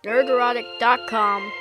Nerdrotic.com.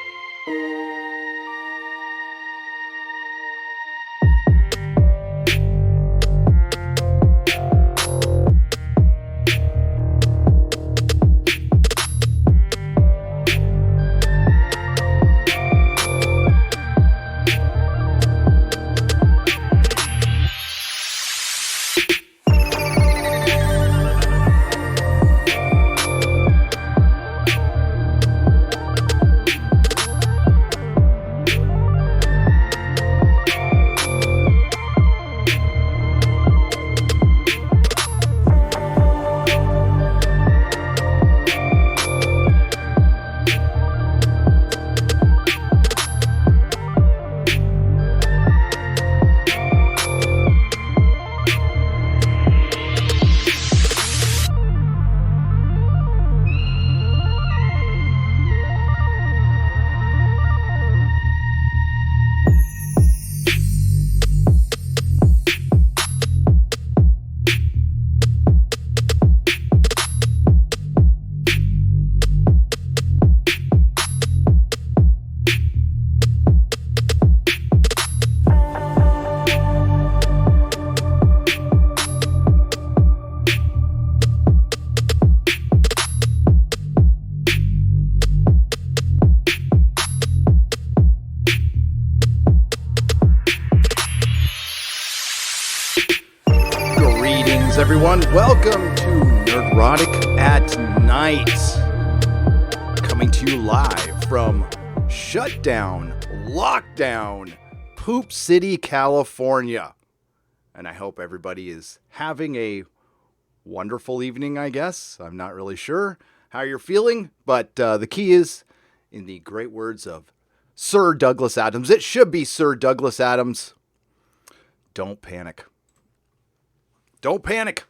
Everyone, welcome to Nerdrotic at Night, coming to you live from Shutdown, Lockdown, Poop City, California. And I hope everybody is having a wonderful evening, I guess. I'm not really sure how you're feeling, but the key is, in the great words of Sir Douglas Adams, it should be Sir Douglas Adams, don't panic. Don't panic.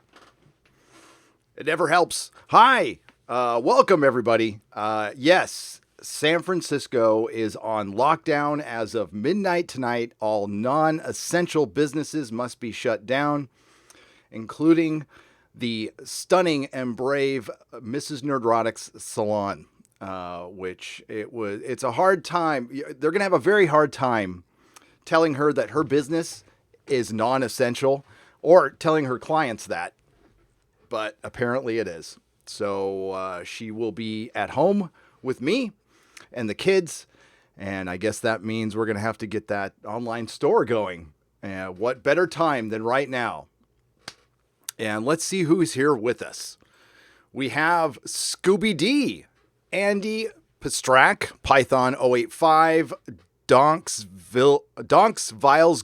It never helps. Hi. Welcome, everybody. Yes, San Francisco is on lockdown as of midnight tonight. All non-essential businesses must be shut down, including the stunning and brave Mrs. Nerdrotic's salon, it's a hard time. They're going to have a very hard time telling her that her business is non-essential, or telling her clients that, but apparently it is. So she will be at home with me and the kids, and I guess that means we're going to have to get that online store going. What better time than right now? And let's see who's here with us. We have Scooby D, Andy Pastrak, Python 085, Donks Viles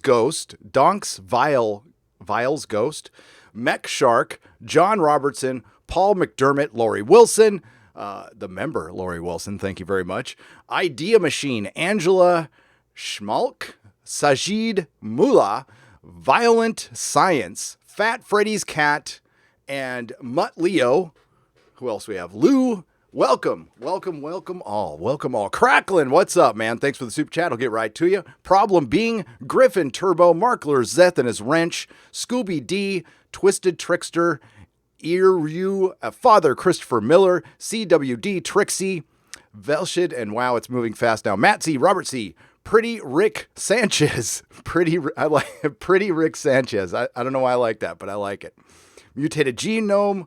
Ghost, Mech Shark, John Robertson, Paul McDermott, Lori Wilson, the member Lori Wilson, thank you very much, Idea Machine, Angela Schmalk, Sajid Mullah, Violent Science, Fat Freddy's Cat, and Mutt Leo. Who else we have? Lou. Welcome all. Cracklin, what's up, man? Thanks for the super chat. I'll get right to you. Problem Being, Griffin Turbo, Markler Zeth and his wrench, Scooby D, Twisted Trickster, Earyu, Father Christopher Miller, CWD Trixie, Velshid, and wow, it's moving fast now. Matt C, Robert C, Pretty Rick Sanchez, Pretty Rick Sanchez. I don't know why I like that, but I like it. Mutated Genome,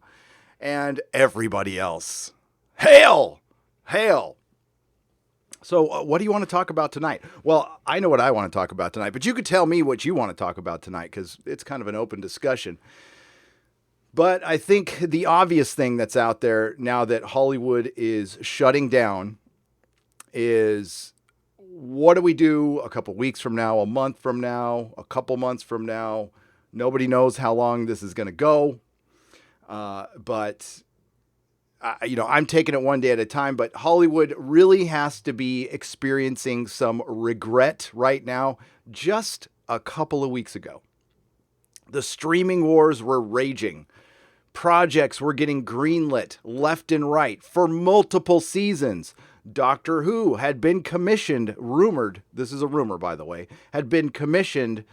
and everybody else. Hail! So what do you want to talk about tonight? Well, I know what I want to talk about tonight, but you could tell me what you want to talk about tonight because it's kind of an open discussion. But I think the obvious thing that's out there now that Hollywood is shutting down is, what do we do a couple weeks from now, a month from now, a couple months from now? Nobody knows how long this is going to go. But I'm taking it one day at a time, but Hollywood really has to be experiencing some regret right now. Just a couple of weeks ago, the streaming wars were raging. Projects were getting greenlit left and right for multiple seasons. Doctor Who had been commissioned, this is a rumor, by the way, had been commissioned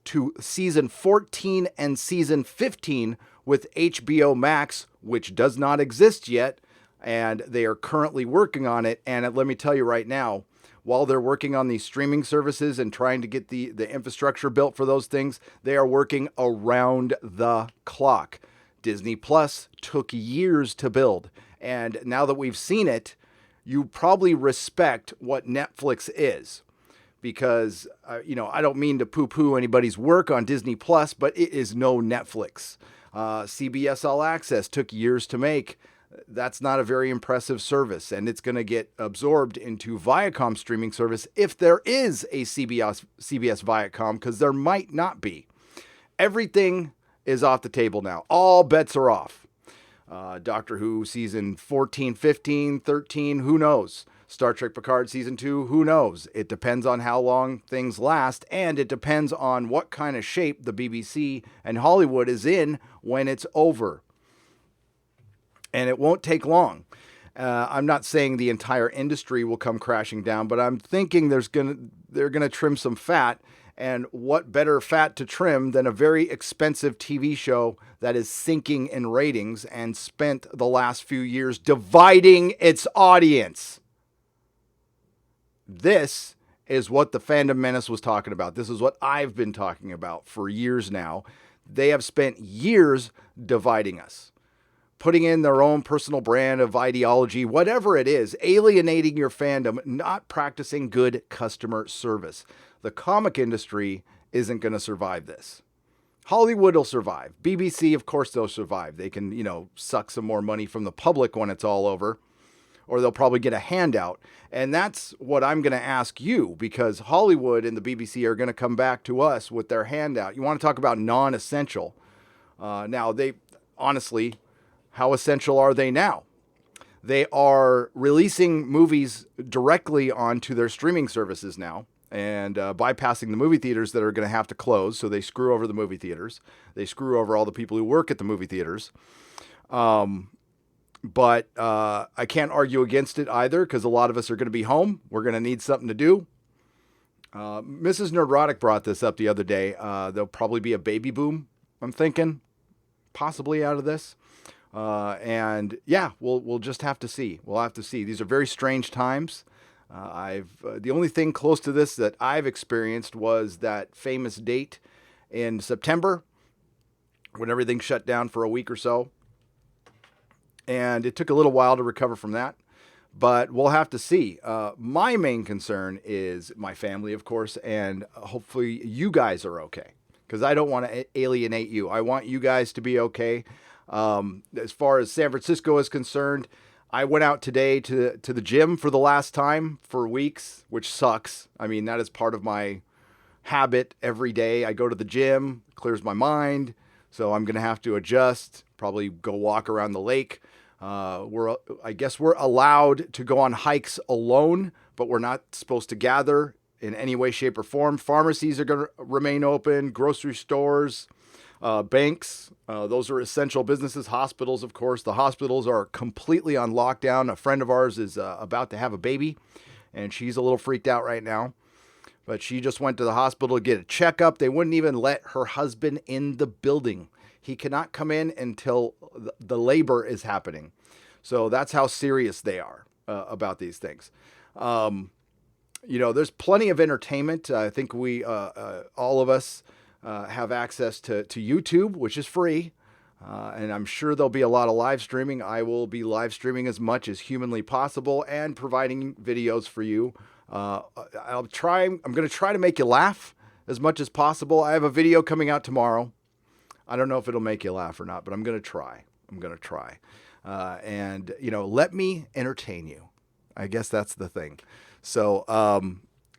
to season 14 and season 15 with HBO Max, which does not exist yet. and they are currently working on it. And let me tell you right now, while they're working on these streaming services and trying to get the infrastructure built for those things, they are working around the clock. Disney Plus took years to build. And now that we've seen it, you probably respect what Netflix is. Because, I don't mean to poo-poo anybody's work on Disney Plus, but it is no Netflix. CBS All Access took years to make. That's not a very impressive service, and it's going to get absorbed into Viacom streaming service if there is a CBS Viacom, because there might not be. Everything is off the table now. All bets are off. Doctor Who season 14, 15, 13, who knows? Star Trek Picard season 2, who knows? It depends on how long things last, and it depends on what kind of shape the BBC and Hollywood is in when it's over. And it won't take long. I'm not saying the entire industry will come crashing down, but I'm thinking they're gonna trim some fat. And what better fat to trim than a very expensive TV show that is sinking in ratings and spent the last few years dividing its audience? This is what the Fandom Menace was talking about. This is what I've been talking about for years now. They have spent years dividing us, putting in their own personal brand of ideology, whatever it is, alienating your fandom, not practicing good customer service. The comic industry isn't going to survive this. Hollywood will survive. BBC, of course, they'll survive. They can, suck some more money from the public when it's all over, or they'll probably get a handout. And that's what I'm going to ask you, because Hollywood and the BBC are going to come back to us with their handout. You want to talk about non-essential. Now, honestly, how essential are they now? They are releasing movies directly onto their streaming services now and bypassing the movie theaters that are going to have to close. So they screw over the movie theaters. They screw over all the people who work at the movie theaters. But I can't argue against it either, because a lot of us are going to be home. We're going to need something to do. Mrs. Nerdrotic brought this up the other day. There'll probably be a baby boom, I'm thinking, possibly out of this. And yeah, we'll just have to see. We'll have to see. These are very strange times. The only thing close to this that I've experienced was that famous date in September when everything shut down for a week or so. And it took a little while to recover from that, but we'll have to see. My main concern is my family, of course, and hopefully you guys are okay, because I don't want to alienate you. I want you guys to be okay. As far as San Francisco is concerned, I went out today to the gym for the last time for weeks, which sucks. I mean, that is part of my habit every day. I go to the gym, clears my mind, so I'm going to have to adjust, probably go walk around the lake. I guess we're allowed to go on hikes alone, but we're not supposed to gather in any way, shape, or form. Pharmacies are going to remain open, grocery stores, banks, those are essential businesses. Hospitals, of course. The hospitals are completely on lockdown. A friend of ours is about to have a baby, and she's a little freaked out right now. But she just went to the hospital to get a checkup. They wouldn't even let her husband in the building. He cannot come in until the labor is happening. So that's how serious they are about these things. There's plenty of entertainment. I think we, all of us, have access to YouTube, which is free. And I'm sure there'll be a lot of live streaming. I will be live streaming as much as humanly possible and providing videos for you. I'm going to try to make you laugh as much as possible. I have a video coming out tomorrow. I don't know if it'll make you laugh or not, but I'm going to try. And let me entertain you. I guess that's the thing. So,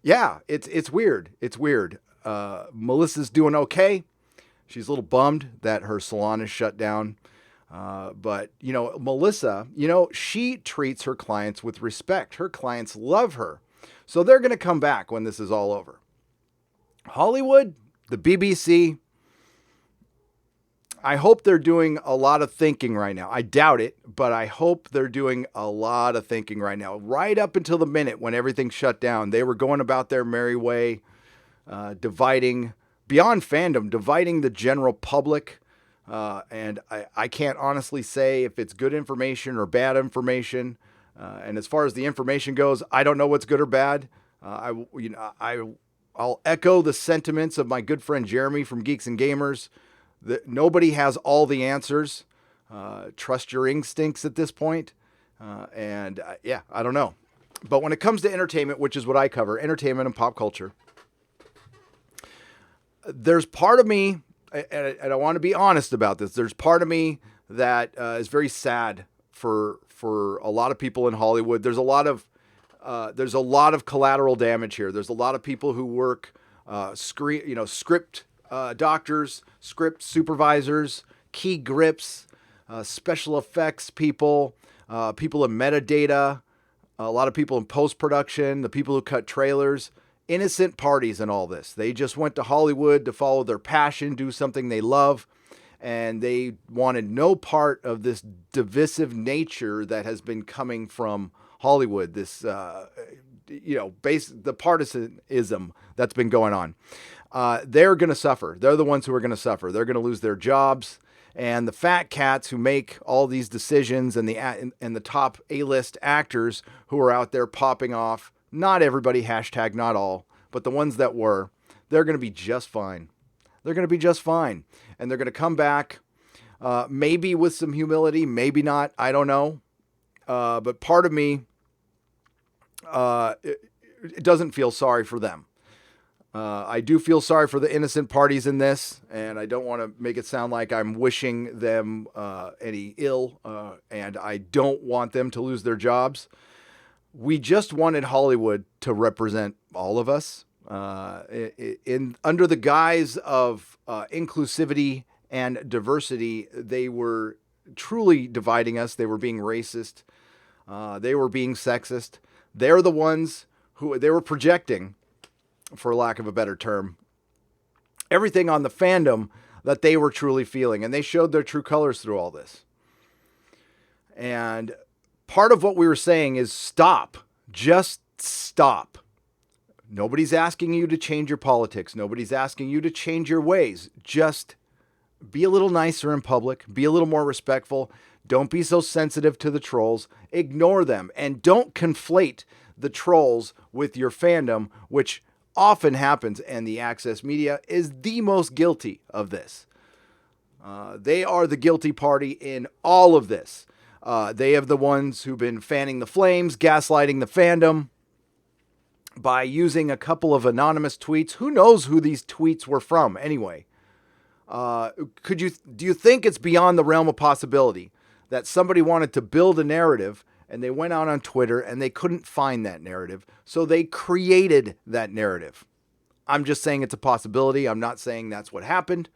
yeah, it's weird. It's weird. Melissa's doing okay. She's a little bummed that her salon is shut down. But Melissa, she treats her clients with respect. Her clients love her. So they're going to come back when this is all over. Hollywood, the BBC, I hope they're doing a lot of thinking right now. I doubt it, but I hope they're doing a lot of thinking right now. Right up until the minute when everything shut down, they were going about their merry way, dividing, beyond fandom, dividing the general public, And I can't honestly say if it's good information or bad information. And as far as the information goes, I don't know what's good or bad. I'll echo the sentiments of my good friend Jeremy from Geeks and Gamers. That nobody has all the answers. Trust your instincts at this point. I don't know. But when it comes to entertainment, which is what I cover, entertainment and pop culture, there's part of me, and I want to be honest about this, there's part of me that is very sad for a lot of people in Hollywood. There's a lot of collateral damage here. There's a lot of people who work script doctors, script supervisors, key grips, special effects people, people in metadata, a lot of people in post-production, the people who cut trailers, innocent parties in all this. They just went to Hollywood to follow their passion, do something they love, and they wanted no part of this divisive nature that has been coming from Hollywood, this, the partisanism that's been going on. They're going to suffer. They're the ones who are going to suffer. They're going to lose their jobs. And the fat cats who make all these decisions and the top A-list actors who are out there popping off, not everybody, hashtag not all, but the ones that were, they're going to be just fine. They're going to be just fine. And they're going to come back, maybe with some humility, maybe not, I don't know. But part of me, it doesn't feel sorry for them. I do feel sorry for the innocent parties in this, and I don't want to make it sound like I'm wishing them any ill, and I don't want them to lose their jobs. We just wanted Hollywood to represent all of us under the guise of inclusivity and diversity. They were truly dividing us. They were being racist. They were being sexist. They're the ones who they were projecting, for lack of a better term, everything on the fandom that they were truly feeling. And they showed their true colors through all this. And part of what we were saying is stop. Just stop. Nobody's asking you to change your politics. Nobody's asking you to change your ways. Just be a little nicer in public. Be a little more respectful. Don't be so sensitive to the trolls. Ignore them. And don't conflate the trolls with your fandom, which often happens, and the access media is the most guilty of this. They are the guilty party in all of this. They are the ones who've been fanning the flames, gaslighting the fandom by using a couple of anonymous tweets. Who knows who these tweets were from anyway? Do you think it's beyond the realm of possibility that somebody wanted to build a narrative and they went out on Twitter and they couldn't find that narrative, so they created that narrative? I'm just saying it's a possibility. I'm not saying that's what happened.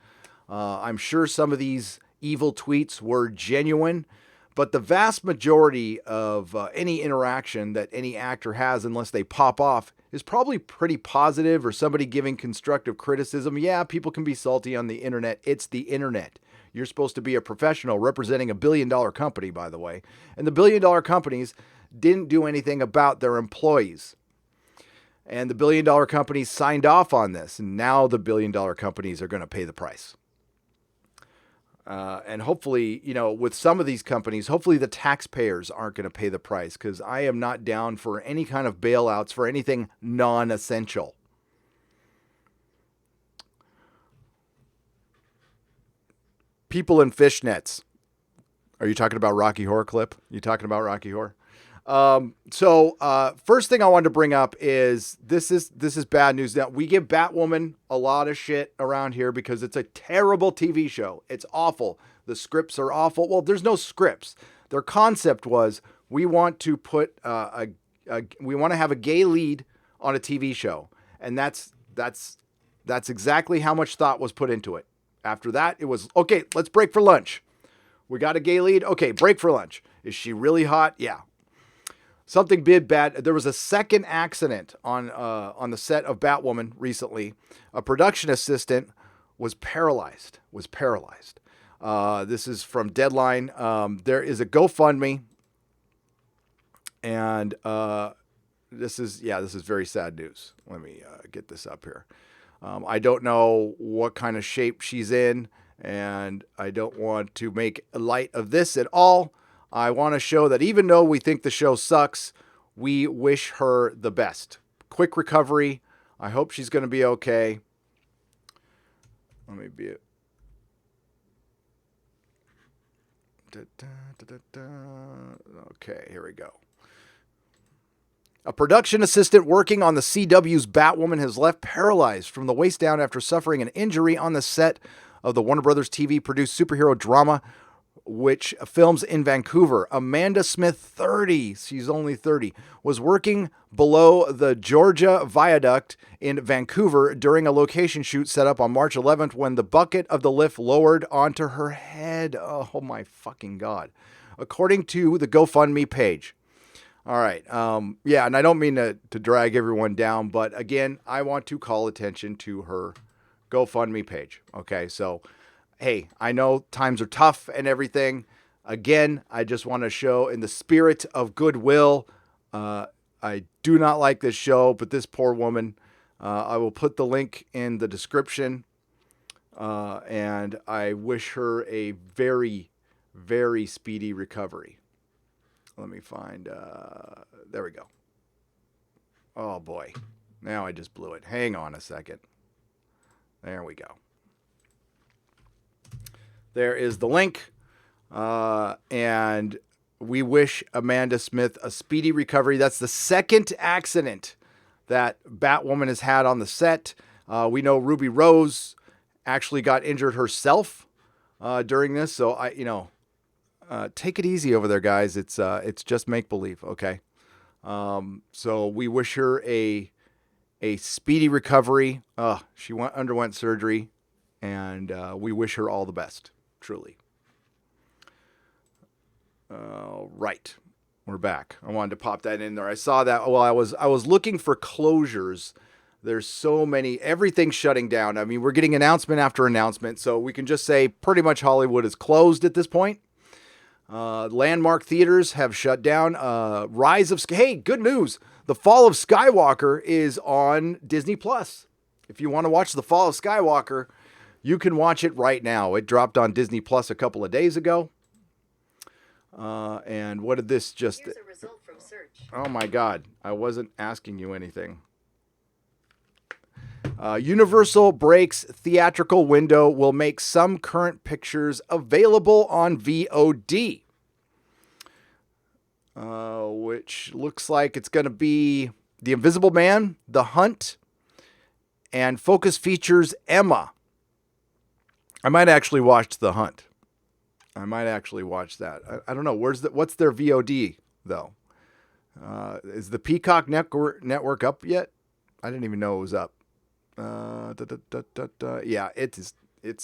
I'm sure some of these evil tweets were genuine, but the vast majority of any interaction that any actor has, unless they pop off, is probably pretty positive, or somebody giving constructive criticism. Yeah, people can be salty on the internet. It's the internet. You're supposed to be a professional representing $1 billion company, by the way. And the $1 billion companies didn't do anything about their employees. And the $1 billion companies signed off on this. And now the $1 billion companies are going to pay the price. And hopefully, with some of these companies, hopefully the taxpayers aren't going to pay the price, because I am not down for any kind of bailouts for anything non-essential. People in fishnets. Are you talking about Rocky Horror clip? You talking about Rocky Horror? First thing I wanted to bring up is this is bad news. Now, we give Batwoman a lot of shit around here because it's a terrible TV show. It's awful. The scripts are awful. Well, there's no scripts. Their concept was we want to put we want to have a gay lead on a TV show, and that's exactly how much thought was put into it. After that, it was, okay, let's break for lunch. We got a gay lead. Okay, break for lunch. Is she really hot? Yeah. Something bad. There was a second accident on the set of Batwoman recently. A production assistant was paralyzed. This is from Deadline. There is a GoFundMe, and this is very sad news. Let me get this up here. I don't know what kind of shape she's in, And I don't want to make light of this at all. I want to show that even though we think the show sucks, we wish her the best. Quick recovery. I hope she's going to be okay. Let me be it. Okay, here we go. A production assistant working on the CW's Batwoman has left paralyzed from the waist down after suffering an injury on the set of the Warner Brothers TV-produced superhero drama, which films in Vancouver. Amanda Smith, 30, she's only 30, was working below the Georgia Viaduct in Vancouver during a location shoot set up on March 11th when the bucket of the lift lowered onto her head. Oh my fucking God. According to the GoFundMe page. All right. Yeah, and I don't mean to drag everyone down, but again, I want to call attention to her GoFundMe page. Okay, so hey, I know times are tough and everything. Again, I just want to show in the spirit of goodwill. I do not like this show, but this poor woman, I will put the link in the description. And I wish her a very, very speedy recovery. Let me find, there we go. Oh boy. Now I just blew it. Hang on a second. There we go. There is the link. And we wish Amanda Smith a speedy recovery. That's the second accident that Batwoman has had on the set. We know Ruby Rose actually got injured herself during this. So take it easy over there, guys. It's just make believe. Okay. So we wish her a speedy recovery. She underwent surgery, and we wish her all the best. Truly. Right. We're back. I wanted to pop that in there. I saw that while I was looking for closures. There's so many, everything's shutting down. I mean, we're getting announcement after announcement. So we can just say pretty much Hollywood is closed at this point. Landmark theaters have shut down. Hey, good news. The Fall of Skywalker is on Disney Plus. If you want to watch The Fall of Skywalker, you can watch it right now. It dropped on Disney Plus a couple of days ago. And what did this just... Here's a result from search. Oh my God. I wasn't asking you anything. Universal breaks theatrical window will make some current pictures available on VOD. Which looks like it's going to be The Invisible Man, The Hunt, and Focus features Emma. I might actually watch The Hunt. I might actually watch that. I don't know. What's their VOD, though? Is the Peacock network up yet? I didn't even know it was up. Yeah, it's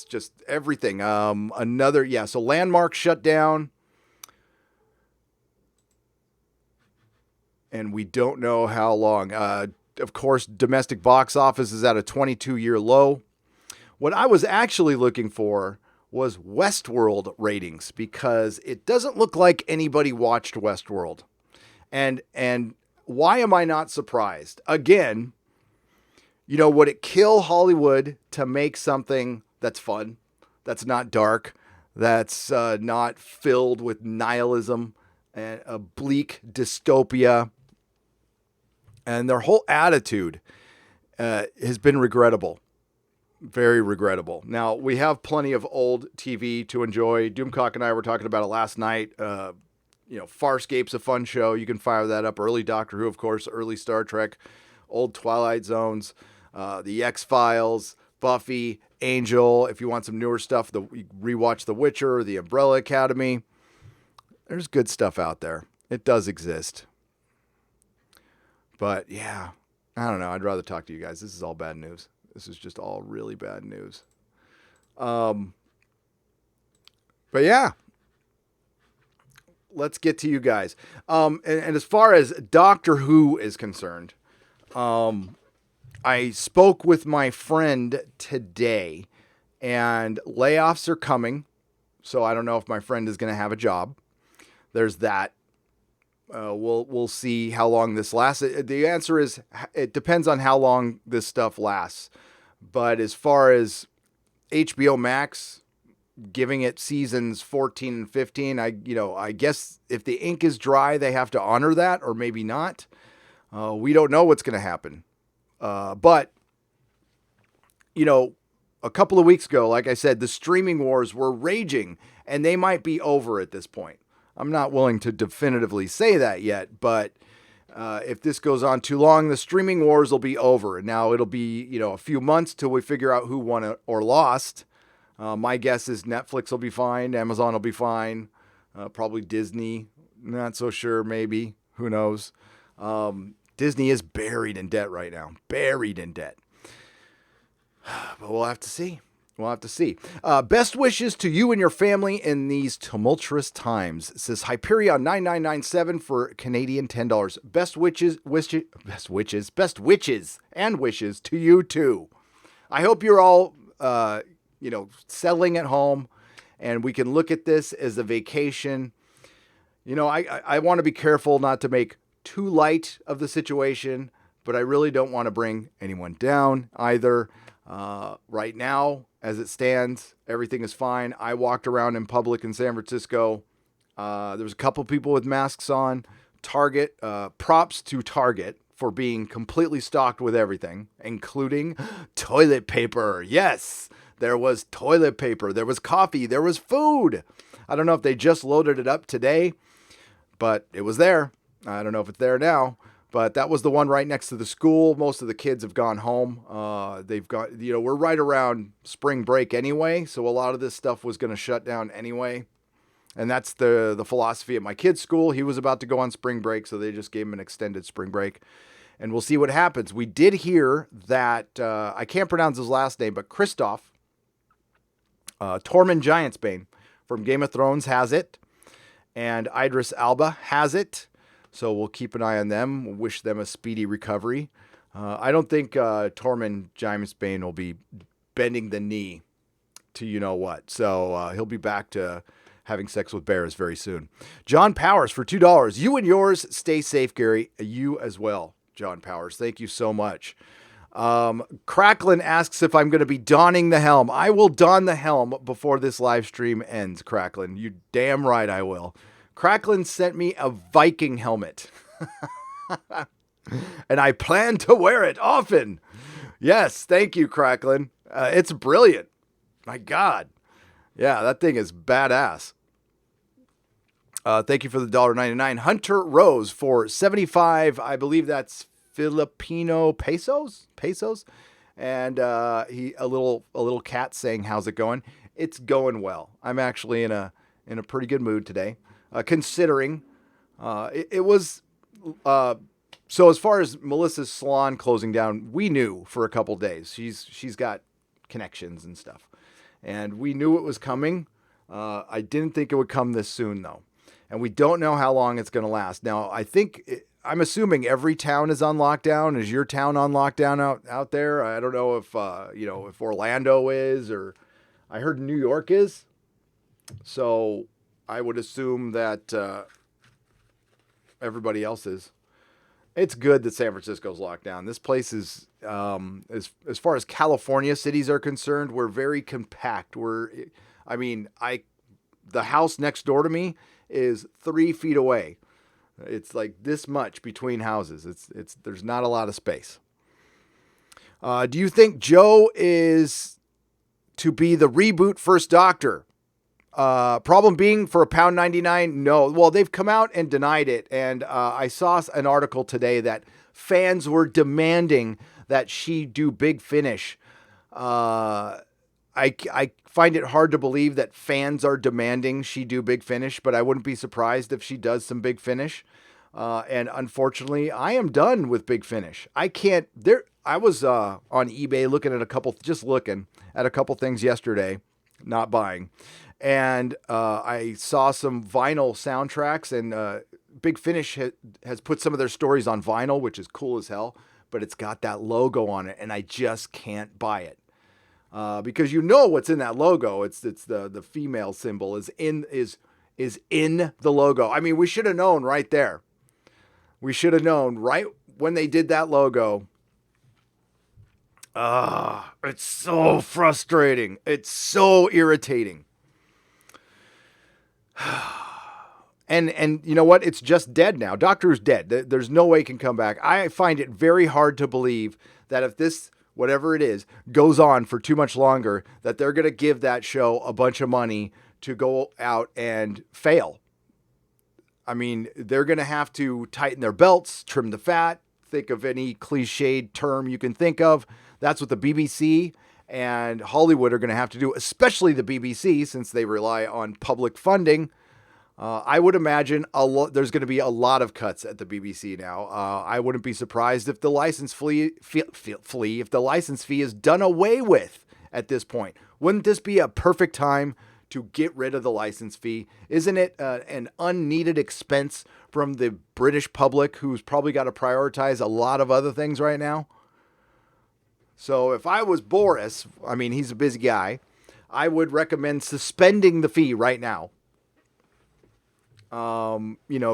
just everything. So Landmark shut down. And we don't know how long. Of course, domestic box office is at a 22-year low. What I was actually looking for was Westworld ratings, because it doesn't look like anybody watched Westworld. And why am I not surprised? Again, would it kill Hollywood to make something that's fun, that's not dark, that's not filled with nihilism and a bleak dystopia? And their whole attitude has been regrettable. Very regrettable. Now, we have plenty of old TV to enjoy. Doomcock and I were talking about it last night. Farscape's a fun show. You can fire that up. Early Doctor Who, of course. Early Star Trek. Old Twilight Zones. The X-Files. Buffy. Angel. If you want some newer stuff, rewatch The Witcher. The Umbrella Academy. There's good stuff out there. It does exist. But, yeah. I don't know. I'd rather talk to you guys. This is all bad news. This is just all really bad news. But yeah, let's get to you guys. And as far as Doctor Who is concerned, I spoke with my friend today, and layoffs are coming. So I don't know if my friend is going to have a job. There's that. We'll see how long this lasts. The answer is it depends on how long this stuff lasts. But as far as HBO Max, giving it seasons 14 and 15. I guess if the ink is dry, they have to honor that, or maybe not. We don't know what's going to happen. But a couple of weeks ago, like I said, the streaming wars were raging, and they might be over at this point. I'm not willing to definitively say that yet, but if this goes on too long, the streaming wars will be over. And now it'll be, a few months till we figure out who won or lost. My guess is Netflix will be fine. Amazon will be fine. Probably Disney. Not so sure, maybe. Who knows? Disney is buried in debt right now. Buried in debt. But we'll have to see. Best wishes to you and your family in these tumultuous times. It says Hyperion 9997 for Canadian $10. Best wishes and wishes to you too. I hope you're all, settling at home, and we can look at this as a vacation. I want to be careful not to make too light of the situation, but I really don't want to bring anyone down either. Right now, as it stands, everything is fine. I walked around in public in San Francisco. There was a couple people with masks on. Target, props to Target for being completely stocked with everything, including toilet paper. Yes, there was toilet paper. There was coffee. There was food. I don't know if they just loaded it up today, but it was there. I don't know if it's there now. But that was the one right next to the school. Most of the kids have gone home. We're right around spring break anyway, so a lot of this stuff was going to shut down anyway. And that's the philosophy at my kid's school. He was about to go on spring break, so they just gave him an extended spring break. And we'll see what happens. We did hear that, I can't pronounce his last name, but Kristoff, Tormund Giantsbane from Game of Thrones has it. And Idris Elba has it. So we'll keep an eye on them. We'll wish them a speedy recovery. I don't think Tormund Giantsbane will be bending the knee to you-know-what. So he'll be back to having sex with bears very soon. John Powers for $2. You and yours stay safe, Gary. You as well, John Powers. Thank you so much. Cracklin asks if I'm going to be donning the helm. I will don the helm before this live stream ends, Cracklin. You damn right I will. Cracklin sent me a Viking helmet. And I plan to wear it often. Yes, thank you, Cracklin. It's brilliant. My God. Yeah, that thing is badass. Thank you for the $1.99. Hunter Rose for 75. I believe that's Filipino pesos. And a little cat saying, "How's it going?" It's going well. I'm actually in a pretty good mood today. Considering it was so as far as Melissa's salon closing down, we knew for a couple days. She's got connections and stuff, and we knew it was coming. I didn't think it would come this soon though, and we don't know how long it's going to last. Now I'm assuming every town is on lockdown. Is your town on lockdown out there? I don't know if if Orlando is, or I heard New York is. So I would assume that everybody else is. It's good that San Francisco's locked down. This place is, as far as California cities are concerned, we're very compact. The house next door to me is 3 feet away. It's like this much between houses. There's not a lot of space. Do you think Joe is to be the reboot First Doctor? Problem being for $1.99, no. Well, they've come out and denied it. And I saw an article today that fans were demanding that she do Big Finish. I find it hard to believe that fans are demanding she do Big Finish, but I wouldn't be surprised if she does some Big Finish. And unfortunately, I am done with Big Finish. I was on eBay looking at a couple things yesterday, not buying. And I saw some vinyl soundtracks, and Big Finish has put some of their stories on vinyl, which is cool as hell, but it's got that logo on it, and I just can't buy it. Because what's in that logo. It's the female symbol is in the logo. I mean, we should have known right there. We should have known right when they did that logo. It's so frustrating. It's so irritating. And you know what? It's just dead now. Doctor Who's dead. There's no way it can come back. I find it very hard to believe that if this, whatever it is, goes on for too much longer, that they're going to give that show a bunch of money to go out and fail. I mean, they're going to have to tighten their belts, trim the fat, think of any cliched term you can think of. That's what the BBC and Hollywood are going to have to do, especially the BBC, since they rely on public funding. I would imagine there's going to be a lot of cuts at the BBC now. I wouldn't be surprised if the license if the license fee is done away with at this point. Wouldn't this be a perfect time to get rid of the license fee? Isn't it an unneeded expense from the British public, who's probably got to prioritize a lot of other things right now? So if I was Boris, I mean, he's a busy guy, I would recommend suspending the fee right now.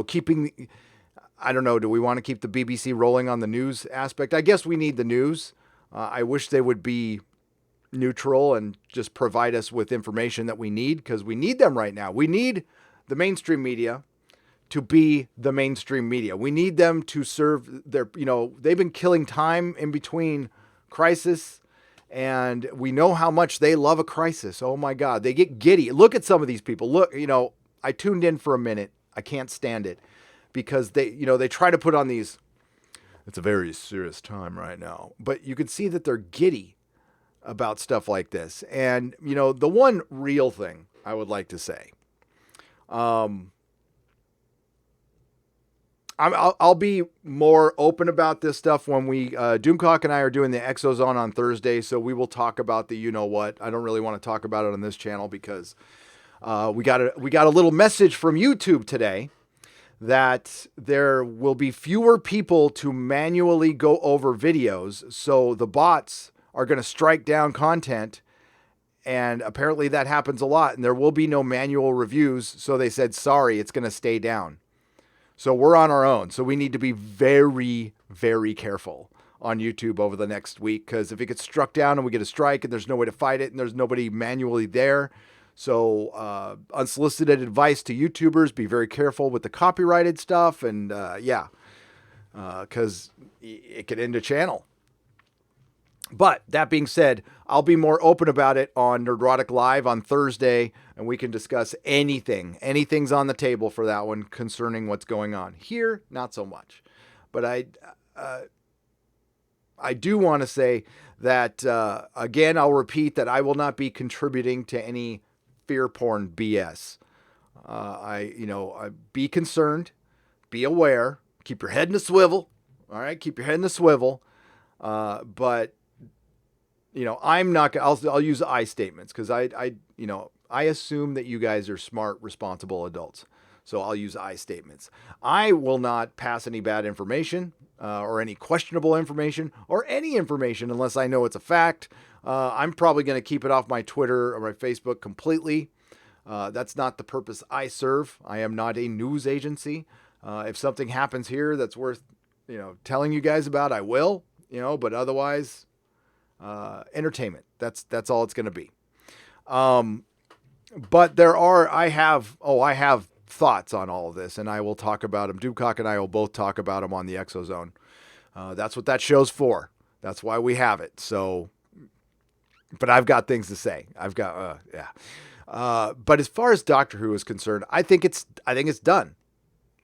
Keeping, I don't know, do we want to keep the BBC rolling on the news aspect? I guess we need the news. I wish they would be neutral and just provide us with information that we need, because we need them right now. We need the mainstream media to be the mainstream media. We need them to serve their, they've been killing time in between crisis, and we know how much they love a crisis. Oh my God, they get giddy. Look at some of these people. Look, I tuned in for a minute. I can't stand it because they try to put on these, it's a very serious time right now, but you can see that they're giddy about stuff like this. And, the one real thing I would like to say, I'll be more open about this stuff when Doomcock and I are doing the Exozone on Thursday. So we will talk about the, I don't really want to talk about it on this channel because we got a little message from YouTube today that there will be fewer people to manually go over videos. So the bots are going to strike down content. And apparently that happens a lot, and there will be no manual reviews. So they said, sorry, it's going to stay down. So we're on our own. So we need to be very, very careful on YouTube over the next week, because if it gets struck down and we get a strike and there's no way to fight it and there's nobody manually there. So unsolicited advice to YouTubers, be very careful with the copyrighted stuff. And because it could end a channel. But that being said, I'll be more open about it on Nerdrotic Live on Thursday, and we can discuss anything. Anything's on the table for that one concerning what's going on. Here, not so much. But I do want to say that, again, I'll repeat that I will not be contributing to any fear porn BS. Be concerned, be aware, keep your head in a swivel. All right, keep your head in the swivel. But I'm not gonna, I'll use I statements, because I assume that you guys are smart, responsible adults. So I'll use I statements. I will not pass any bad information, or any questionable information, or any information unless I know it's a fact. I'm probably going to keep it off my Twitter or my Facebook completely. That's not the purpose I serve. I am not a news agency. If something happens here that's worth, telling you guys about, I will, but otherwise, entertainment. That's all it's going to be. But I have thoughts on all of this, and I will talk about them. Doomcock and I will both talk about them on the Exozone. That's what that show's for. That's why we have it. So, but I've got things to say. But as far as Doctor Who is concerned, I think it's done.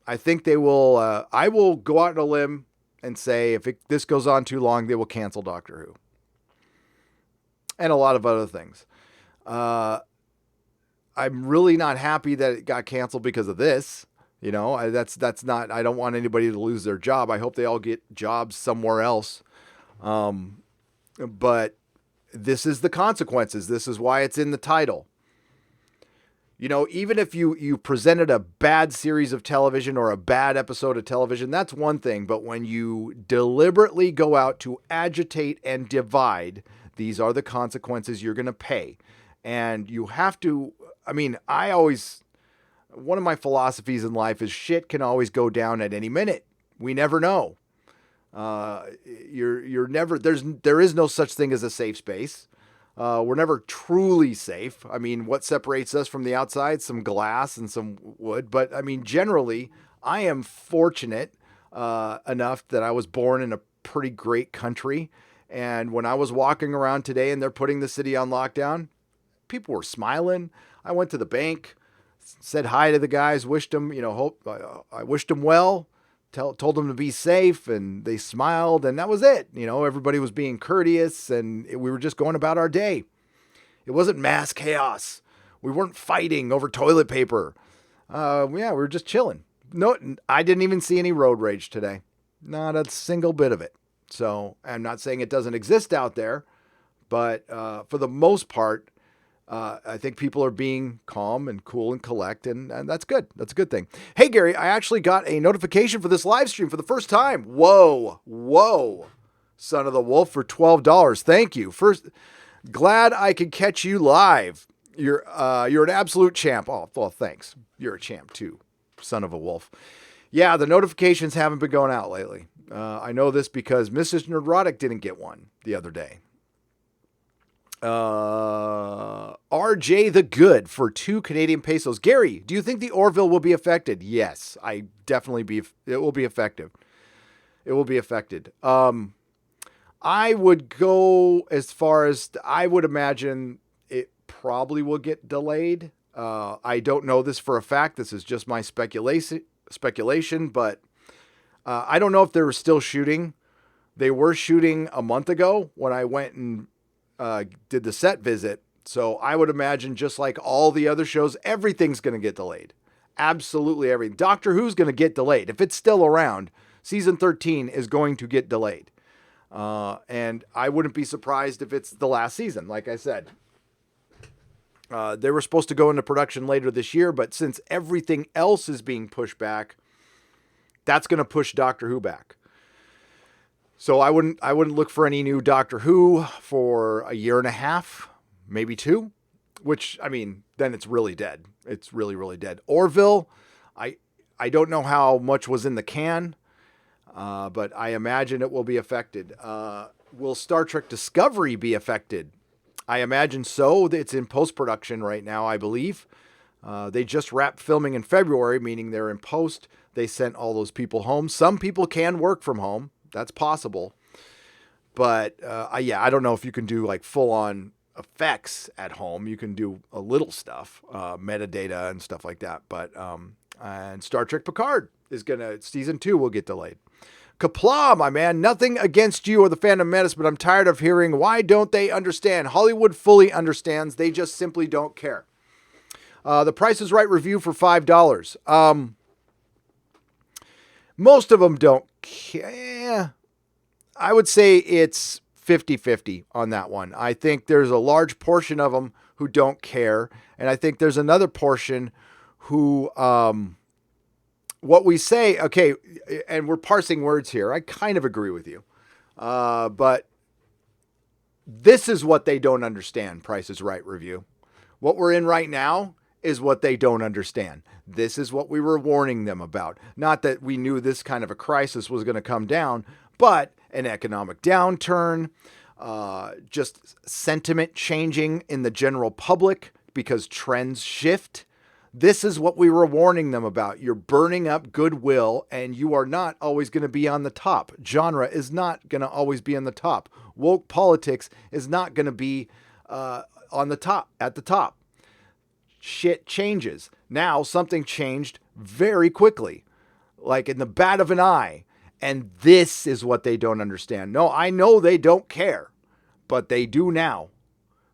I think they will, I will go out on a limb and say if this goes on too long, they will cancel Doctor Who. And a lot of other things. I'm really not happy that it got canceled because of this. That's not, I don't want anybody to lose their job. I hope they all get jobs somewhere else. But this is the consequences. This is why it's in the title. Even if you presented a bad series of television or a bad episode of television, that's one thing. But when you deliberately go out to agitate and divide, these are the consequences you're going to pay. And you have to, one of my philosophies in life is shit can always go down at any minute. We never know. There is no such thing as a safe space. We're never truly safe. I mean, what separates us from the outside? Some glass and some wood. But I mean, generally, I am fortunate enough that I was born in a pretty great country. And when I was walking around today and they're putting the city on lockdown, people were smiling. I went to the bank, said hi to the guys, wished them, I wished them well, told them to be safe, and they smiled, and that was it. Everybody was being courteous, and we were just going about our day. It wasn't mass chaos. We weren't fighting over toilet paper. We were just chilling. No, I didn't even see any road rage today. Not a single bit of it. So I'm not saying it doesn't exist out there, but for the most part, I think people are being calm and cool and collect, and that's good. That's a good thing. Hey, Gary, I actually got a notification for this live stream for the first time. Whoa. Son of the Wolf for $12. Thank you. First, glad I could catch you live. You're an absolute champ. Oh, well, thanks. You're a champ too, son of a wolf. Yeah, the notifications haven't been going out lately. I know this because Mrs. Nerdrotic didn't get one the other day. RJ the Good for 2 Canadian pesos. Gary, do you think the Orville will be affected? Yes, it will be effective. It will be affected. I would go as far as I would imagine it probably will get delayed. I don't know this for a fact. This is just my speculation, but I don't know if they were still shooting. They were shooting a month ago when I went and did the set visit. So I would imagine, just like all the other shows, everything's going to get delayed. Absolutely everything. Doctor Who's going to get delayed. If it's still around, season 13 is going to get delayed. And I wouldn't be surprised if it's the last season, like I said. They were supposed to go into production later this year, but since everything else is being pushed back, that's going to push Doctor Who back. So I wouldn't look for any new Doctor Who for a year and a half, maybe 2, which, I mean, then it's really dead. It's really, really dead. Orville, I don't know how much was in the can, but I imagine it will be affected. Will Star Trek Discovery be affected? I imagine so. It's in post-production right now, I believe. They just wrapped filming in February, meaning they're in post. They sent all those people home. Some people can work from home. That's possible. But I don't know if you can do like full-on effects at home. You can do a little stuff, metadata and stuff like that. But and Star Trek Picard season 2 will get delayed. Kapla, my man, nothing against you or the Phantom Menace, but I'm tired of hearing, why don't they understand? Hollywood fully understands. They just simply don't care. The Price is Right review for $5. Most of them don't care. I would say it's 50-50 on that one. I think there's a large portion of them who don't care. And I think there's another portion who, what we say, okay, and we're parsing words here. I kind of agree with you. But this is what they don't understand, Price is Right review. What we're in right now is what they don't understand. This is what we were warning them about. Not that we knew this kind of a crisis was going to come down, but an economic downturn, just sentiment changing in the general public because trends shift. This is what we were warning them about. You're burning up goodwill, and you are not always going to be on the top. Genre is not going to always be on the top. Woke politics is not going to be on the top, at the top. Shit changes. Now something changed very quickly, like in the bat of an eye. And this is what they don't understand. No, I know they don't care, but they do now.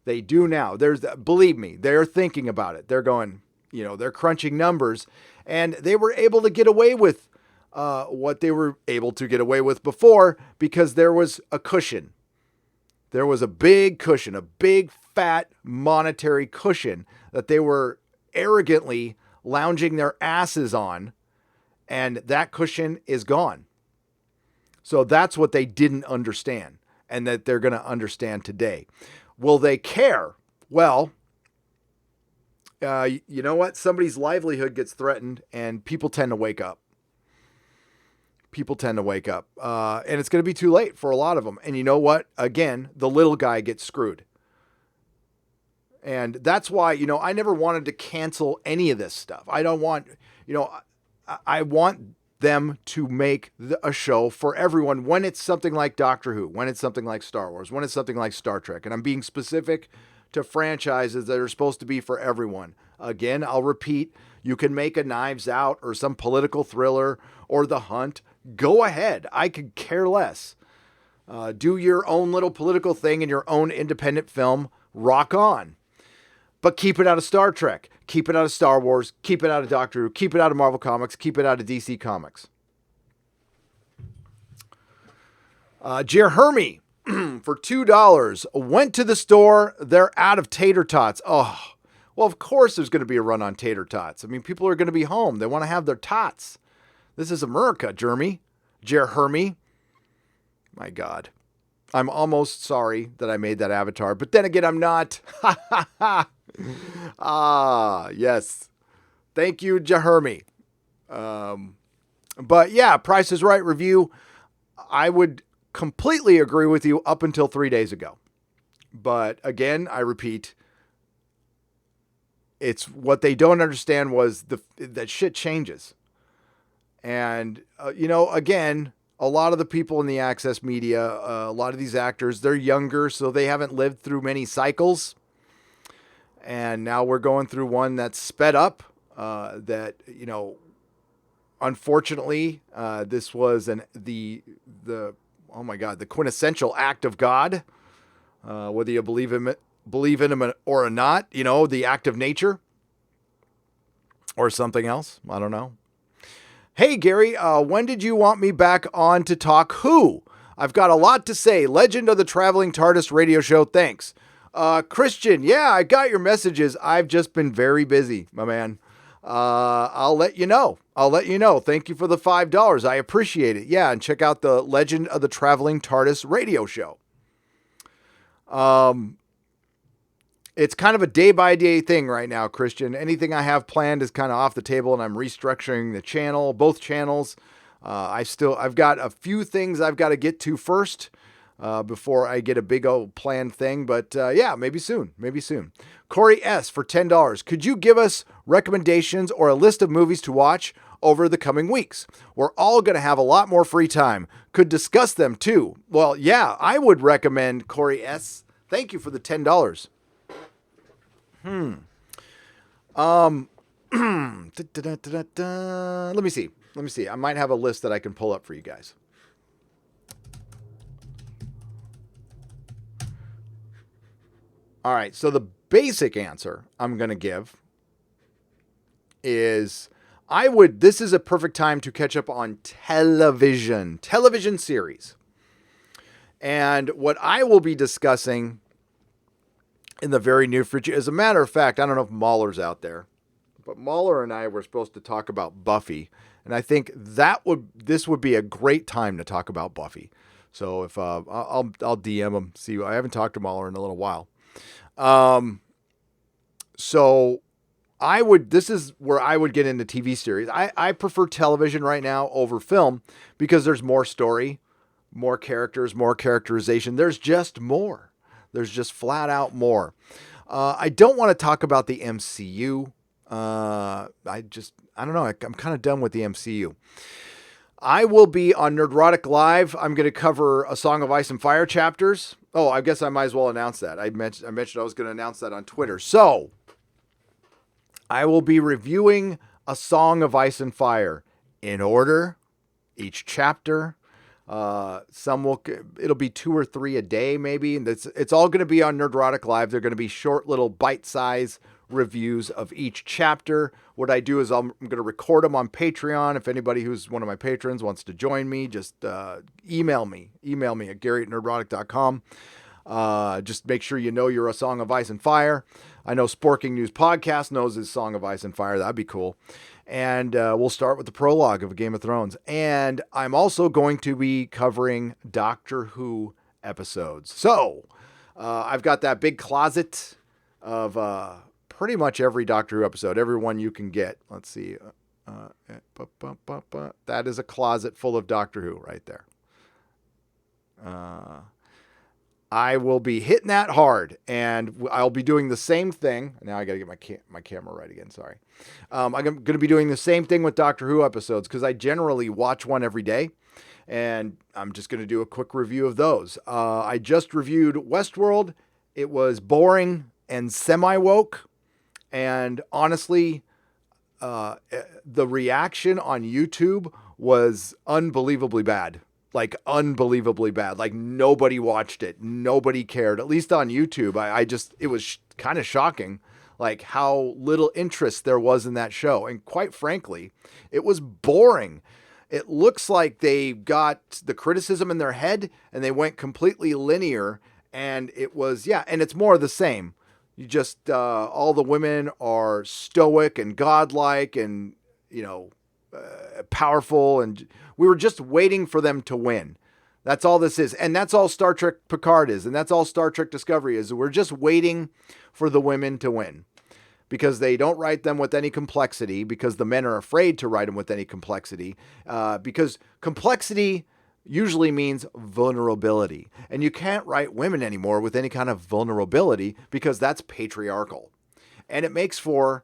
They do now. Believe me, they're thinking about it. They're going, they're crunching numbers, and they were able to get away with what they were able to get away with before because there was a cushion. There was a big cushion, a big fat monetary cushion that they were arrogantly lounging their asses on, and that cushion is gone. So that's what they didn't understand, and that they're going to understand today. Will they care? Well, you know what? Somebody's livelihood gets threatened, and people tend to wake up. People tend to wake up, and it's going to be too late for a lot of them. And you know what? Again, the little guy gets screwed. And that's why, I never wanted to cancel any of this stuff. I don't want, I want them to make a show for everyone when it's something like Doctor Who, when it's something like Star Wars, when it's something like Star Trek. And I'm being specific to franchises that are supposed to be for everyone. Again, I'll repeat, you can make a Knives Out or some political thriller or The Hunt. Go ahead. I could care less. Do your own little political thing in your own independent film. Rock on. But keep it out of Star Trek. Keep it out of Star Wars. Keep it out of Doctor Who. Keep it out of Marvel Comics. Keep it out of DC Comics. Jeremy for $2 went to the store. They're out of tater tots. Oh, well, of course there's going to be a run on tater tots. I mean, people are going to be home. They want to have their tots. This is America, Jeremy. My God. I'm almost sorry that I made that avatar, but then again, I'm not. Yes. Thank you, Jeremy. But yeah, Price is Right review. I would completely agree with you up until 3 days ago. But again, I repeat, it's what they don't understand was that shit changes. And, again, a lot of the people in the access media, a lot of these actors, they're younger, so they haven't lived through many cycles. And now we're going through one that's sped up, that, unfortunately, this was the quintessential act of God, whether you believe in him or not, the act of nature or something else. I don't know. Hey, Gary, when did you want me back on to talk Who? I've got a lot to say. Legend of the Traveling TARDIS radio show. Thanks. Christian, yeah, I got your messages. I've just been very busy, my man. I'll let you know. Thank you for the $5. I appreciate it. Yeah, and check out the Legend of the Traveling TARDIS radio show. It's kind of a day-by-day thing right now, Christian. Anything I have planned is kind of off the table, and I'm restructuring the channel, both channels. I've got a few things I've got to get to first before I get a big old planned thing. But yeah, maybe soon. Corey S. for $10. Could you give us recommendations or a list of movies to watch over the coming weeks? We're all going to have a lot more free time. Could discuss them too. Well, yeah, I would recommend Corey S. Thank you for the $10. Let me see. I might have a list that I can pull up for you guys. All right. So the basic answer I'm going to give is this is a perfect time to catch up on television series. And what I will be discussing in the very near future, as a matter of fact, I don't know if Mahler's out there, but Mahler and I were supposed to talk about Buffy. And I think this would be a great time to talk about Buffy. So if I'll DM him, see, I haven't talked to Mahler in a little while. So this is where I would get into TV series. I prefer television right now over film because there's more story, more characters, more characterization. There's just more. There's just flat out more. I don't want to talk about the MCU. I don't know. I'm kind of done with the MCU. I will be on Nerdrotic Live. I'm going to cover A Song of Ice and Fire chapters. Oh, I guess I might as well announce that. I mentioned I was going to announce that on Twitter. So I will be reviewing A Song of Ice and Fire in order, each chapter. It'll be 2 or 3 a day, maybe. And it's all going to be on Nerdrotic Live. They're going to be short little bite-size reviews of each chapter. What I do is I'm going to record them on Patreon. If anybody who's one of my patrons wants to join me, just email me at gary@nerdrotic.com. Just make sure you know you're A Song of Ice and Fire. I know Sporking News Podcast knows his Song of Ice and Fire. That'd be cool. And we'll start with the prologue of Game of Thrones. And I'm also going to be covering Doctor Who episodes. So I've got that big closet of pretty much every Doctor Who episode, every one you can get. Let's see. That is a closet full of Doctor Who right there. I will be hitting that hard, and I'll be doing the same thing. Now I got to get my camera right again. Sorry. I'm going to be doing the same thing with Doctor Who episodes because I generally watch one every day, and I'm just going to do a quick review of those. I just reviewed Westworld. It was boring and semi-woke, and honestly, the reaction on YouTube was unbelievably bad. Like unbelievably bad. Like nobody watched it. Nobody cared. At least on YouTube. It was kind of shocking, like how little interest there was in that show. And quite frankly, it was boring. It looks like they got the criticism in their head and they went completely linear. And it was, yeah, and it's more of the same. You just, all the women are stoic and godlike and, powerful, and we were just waiting for them to win. That's all this is. And that's all Star Trek Picard is. And that's all Star Trek Discovery is. We're just waiting for the women to win because they don't write them with any complexity, because the men are afraid to write them with any complexity, because complexity usually means vulnerability. And you can't write women anymore with any kind of vulnerability because that's patriarchal. And it makes for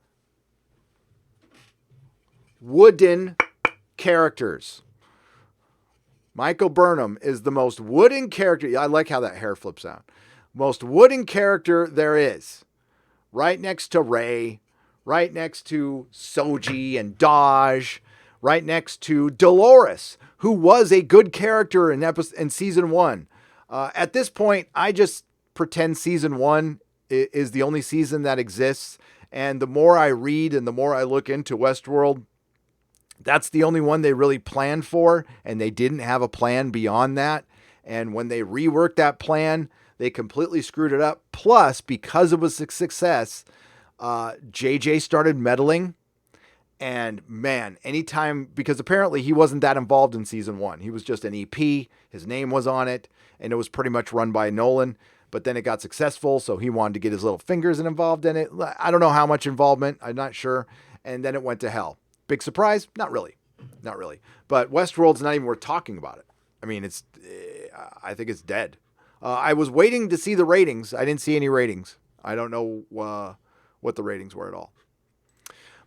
wooden characters. Michael Burnham is the most wooden character. I like how that hair flips out. Most wooden character there is. Right next to Ray, right next to Soji and Daj, right next to Dolores, who was a good character in season 1. At this point, I just pretend season 1 is the only season that exists. And the more I read and the more I look into Westworld, that's the only one they really planned for, and they didn't have a plan beyond that. And when they reworked that plan, they completely screwed it up. Plus, because it was a success, JJ started meddling. And man, anytime, because apparently he wasn't that involved in season 1. He was just an EP. His name was on it, and it was pretty much run by Nolan. But then it got successful, so he wanted to get his little fingers involved in it. I don't know how much involvement. I'm not sure. And then it went to hell. Big surprise? Not really. Not really. But Westworld's not even worth talking about it. I mean, I think it's dead. I was waiting to see the ratings. I didn't see any ratings. I don't know what the ratings were at all.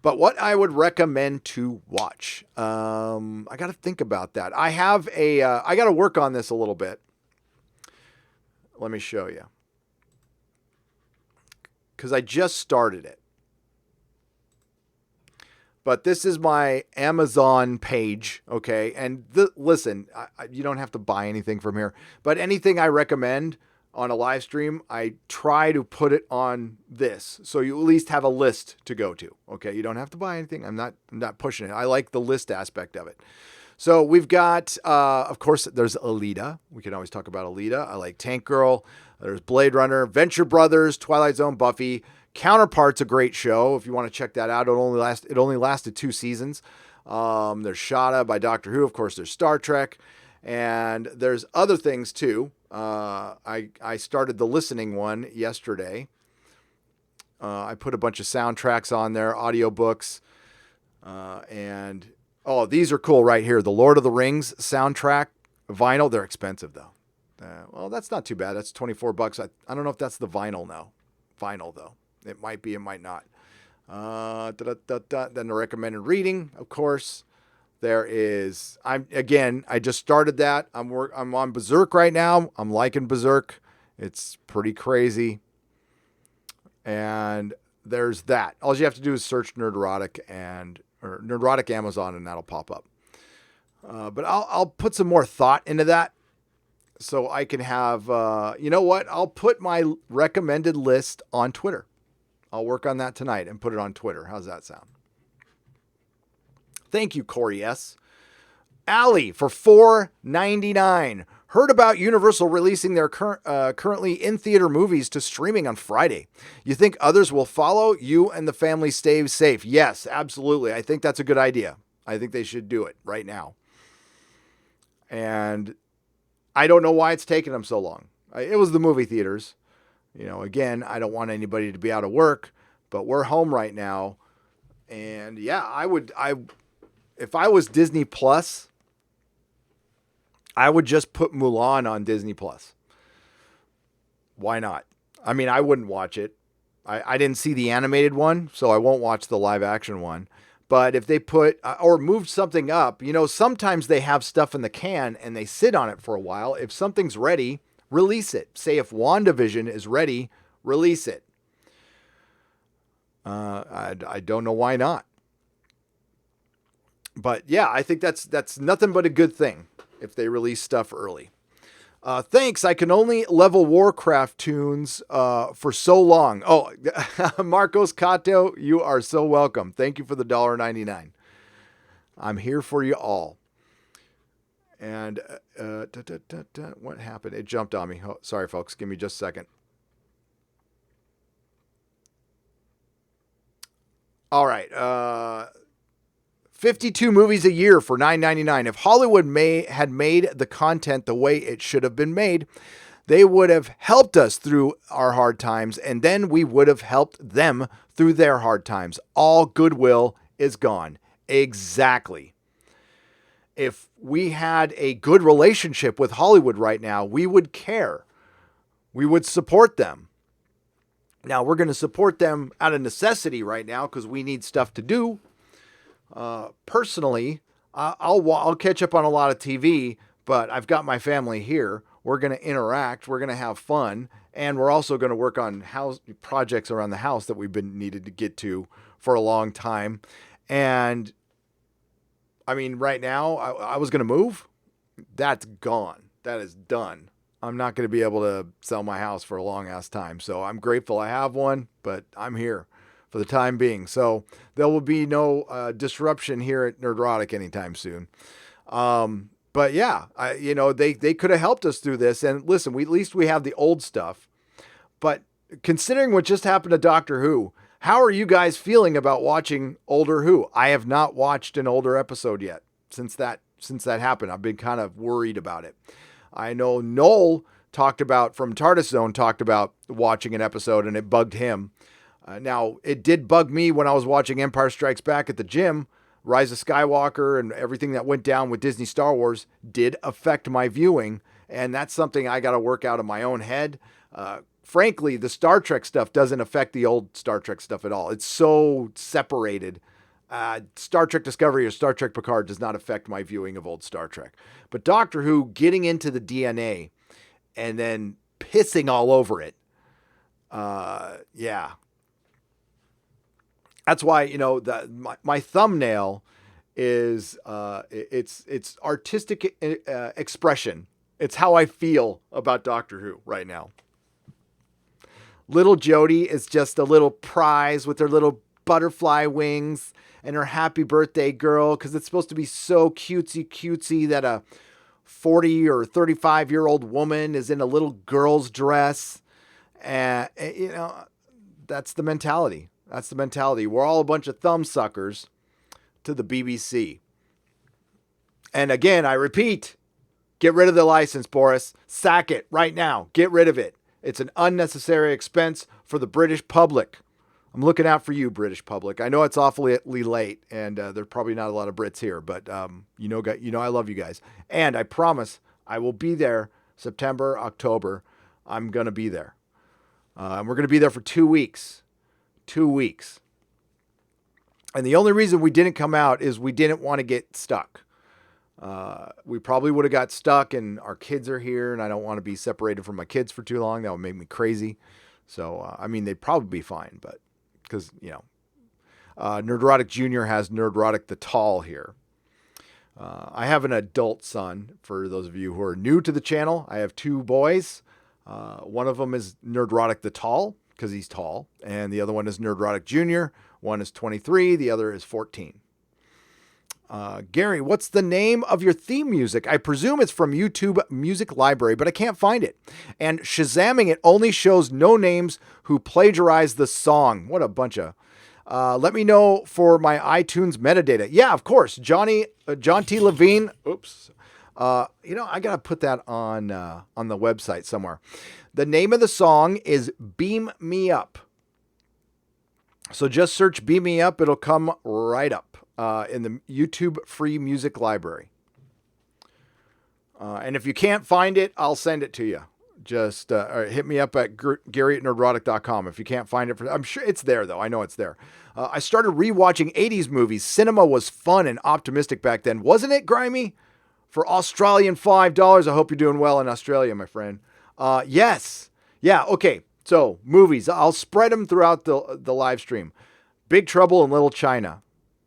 But what I would recommend to watch, I got to think about that. I got to work on this a little bit. Let me show you. Because I just started it. But this is my Amazon page, okay? And listen, you don't have to buy anything from here. But anything I recommend on a live stream, I try to put it on this. So you at least have a list to go to, okay? You don't have to buy anything. I'm not pushing it. I like the list aspect of it. So we've got, of course, there's Alita. We can always talk about Alita. I like Tank Girl. There's Blade Runner, Venture Brothers, Twilight Zone, Buffy. Counterpart's a great show. If you want to check that out, it only lasted 2 seasons. There's Shada by Doctor Who. Of course, there's Star Trek. And there's other things too. I started the listening one yesterday. I put a bunch of soundtracks on there, audiobooks. And these are cool right here. The Lord of the Rings soundtrack vinyl. They're expensive though. Well, that's not too bad. That's $24. I don't know if that's the vinyl now. Vinyl though. It might be, it might not. Then the recommended reading, of course. There is, I just started that. I'm on Berserk right now. I'm liking Berserk. It's pretty crazy. And there's that. All you have to do is search Nerdrotic or Nerdrotic Amazon, and that'll pop up. But I'll put some more thought into that so I can have, you know what? I'll put my recommended list on Twitter. I'll work on that tonight and put it on Twitter. How's that sound? Thank you, Corey S. Allie for $4.99. Heard about Universal releasing their currently in-theater movies to streaming on Friday. You think others will follow? You and the family stay safe. Yes, absolutely. I think that's a good idea. I think they should do it right now. And I don't know why it's taken them so long. It was the movie theaters. Again, I don't want anybody to be out of work, but we're home right now. And yeah, if I was Disney Plus, I would just put Mulan on Disney Plus. Why not? I mean, I wouldn't watch it. I didn't see the animated one, so I won't watch the live action one. But if they put or moved something up, sometimes they have stuff in the can and they sit on it for a while. If something's ready, release it. Say if WandaVision is ready, release it. I don't know why not. But yeah, I think that's nothing but a good thing if they release stuff early. Thanks. I can only level Warcraft tunes for so long. Oh, Marcos Cato, you are so welcome. Thank you for the $1.99. I'm here for you all. And what happened? It jumped on me. Oh, sorry, folks. Give me just a second. All right. 52 movies a year for $9.99. If Hollywood had made the content the way it should have been made, they would have helped us through our hard times, and then we would have helped them through their hard times. All goodwill is gone. Exactly. If we had a good relationship with Hollywood right now, we would care. We would support them. Now, we're going to support them out of necessity right now because we need stuff to do. Personally, I'll catch up on a lot of TV, but I've got my family here. We're going to interact. We're going to have fun. And we're also going to work on house projects around the house that we've been needed to get to for a long time. And I mean, right now I was going to move. That's gone. That is done. I'm not going to be able to sell my house for a long ass time. So I'm grateful I have one, but I'm here for the time being. So there will be no disruption here at Nerdrotic anytime soon. But yeah, they could have helped us through this. And listen, at least we have the old stuff. But considering what just happened to Doctor Who, how are you guys feeling about watching older Who? I have not watched an older episode yet since that happened. I've been kind of worried about it. I know Noel from TARDIS Zone talked about watching an episode and it bugged him. Now, it did bug me when I was watching Empire Strikes Back at the gym. Rise of Skywalker and everything that went down with Disney Star Wars did affect my viewing, and that's something I got to work out in my own head. Frankly, the Star Trek stuff doesn't affect the old Star Trek stuff at all. It's so separated. Star Trek Discovery or Star Trek Picard does not affect my viewing of old Star Trek. But Doctor Who, getting into the DNA and then pissing all over it, yeah. That's why, my thumbnail is it's artistic expression. It's how I feel about Doctor Who right now. Little Jodie is just a little prize with her little butterfly wings and her happy birthday girl, because it's supposed to be so cutesy that a 40 or 35-year-old woman is in a little girl's dress. And, that's the mentality. That's the mentality. We're all a bunch of thumbsuckers to the BBC. And again, I repeat, get rid of the license, Boris. Sack it right now. Get rid of it. It's an unnecessary expense for the British public. I'm looking out for you, British public. I know it's awfully late, and there's probably not a lot of Brits here, but I love you guys. And I promise I will be there September, October. I'm going to be there. And we're going to be there for 2 weeks. 2 weeks. And the only reason we didn't come out is we didn't want to get stuck. We probably would have got stuck, and our kids are here, and I don't want to be separated from my kids for too long. That would make me crazy. So, they'd probably be fine, but because, Nerdrotic Jr. has Nerdrotic the Tall here. I have an adult son, for those of you who are new to the channel. I have 2 boys. One of them is Nerdrotic the Tall, because he's tall, and the other one is Nerdrotic Jr. One is 23, the other is 14. Gary, what's the name of your theme music? I presume it's from YouTube Music Library, but I can't find it. And Shazamming it only shows no names who plagiarized the song. What a bunch of... let me know for my iTunes metadata. Yeah, of course. John T. Levine. Oops. I got to put that on the website somewhere. The name of the song is Beam Me Up. So just search Beam Me Up. It'll come right up in the YouTube free music library. And if you can't find it, I'll send it to you. just or hit me up at Gary@nerdrotic.com. If you can't find it, I'm sure it's there, though. I know it's there. I started rewatching 80s movies. Cinema was fun and optimistic back then. Wasn't it, Grimy? For Australian $5. I hope you're doing well in Australia, my friend. Yes. Yeah, okay. So, movies. I'll spread them throughout the live stream. Big Trouble in Little China.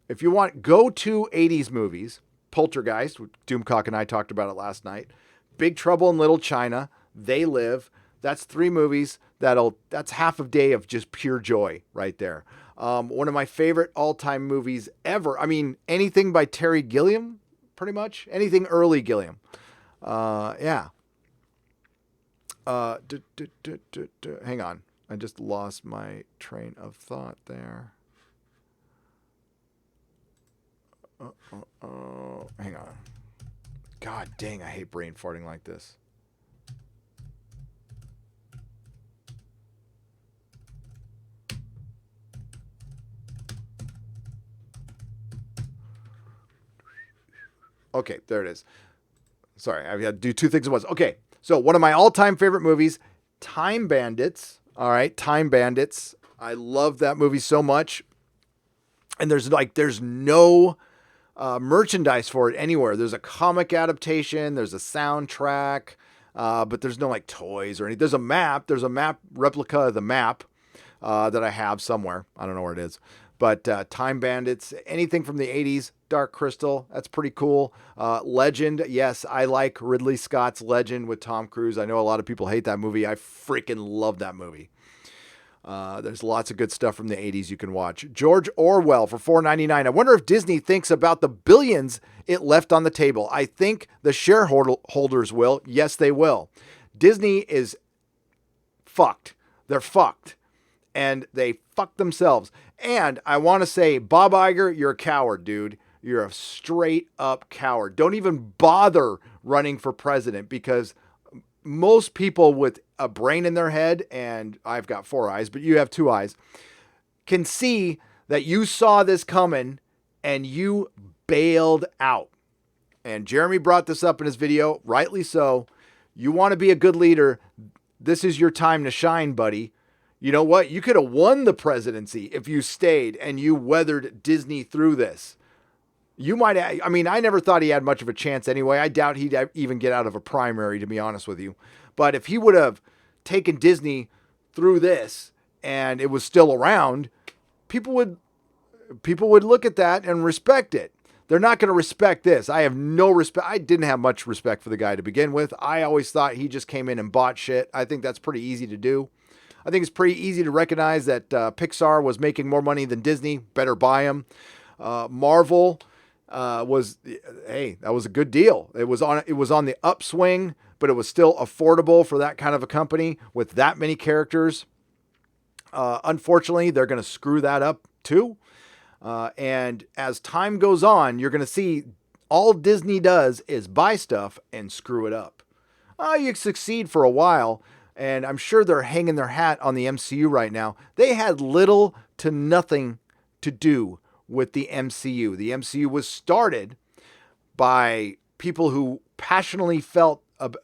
If you want go-to 80s movies, Poltergeist, Doomcock and I talked about it last night. Big Trouble in Little China, They Live. That's 3 movies. That's half a day of just pure joy right there. One of my favorite all-time movies ever. I mean, anything by Terry Gilliam, pretty much. Anything early Gilliam. Yeah. Hang on. I just lost my train of thought there. Hang on. God dang, I hate brain farting like this. Okay, there it is. Sorry, I had to do 2 things at once. Okay, so one of my all-time favorite movies, Time Bandits. All right, Time Bandits. I love that movie so much. And there's no merchandise for it anywhere. There's a comic adaptation. There's a soundtrack. But there's no like toys or anything. There's a map. There's a map replica of the map that I have somewhere. I don't know where it is. But Time Bandits, anything from the 80s, Dark Crystal, that's pretty cool. Legend, yes, I like Ridley Scott's Legend with Tom Cruise. I know a lot of people hate that movie. I freaking love that movie. There's lots of good stuff from the 80s you can watch. George Orwell for $4.99. I wonder if Disney thinks about the billions it left on the table. I think the shareholders will. Yes, they will. Disney is fucked. They're fucked. And they fucked themselves. And I want to say, Bob Iger, you're a coward, dude. You're a straight up coward. Don't even bother running for president, because most people with a brain in their head, and I've got 4 eyes, but you have 2 eyes, can see that you saw this coming and you bailed out. And Jeremy brought this up in his video, rightly so. You want to be a good leader. This is your time to shine, buddy. You know what? You could have won the presidency if you stayed and you weathered Disney through this. You might have, I mean, I never thought he had much of a chance anyway. I doubt he'd even get out of a primary, to be honest with you. But if he would have taken Disney through this and it was still around, people would look at that and respect it. They're not going to respect this. I have no respect. I didn't have much respect for the guy to begin with. I always thought he just came in and bought shit. I think that's pretty easy to do. I think it's pretty easy to recognize that Pixar was making more money than Disney. Better buy them. Marvel that was a good deal. It was on the upswing, but it was still affordable for that kind of a company with that many characters. Unfortunately, they're going to screw that up too. And as time goes on, you're going to see all Disney does is buy stuff and screw it up. You succeed for a while. And I'm sure they're hanging their hat on the MCU right now. They had little to nothing to do with the MCU. The MCU was started by people who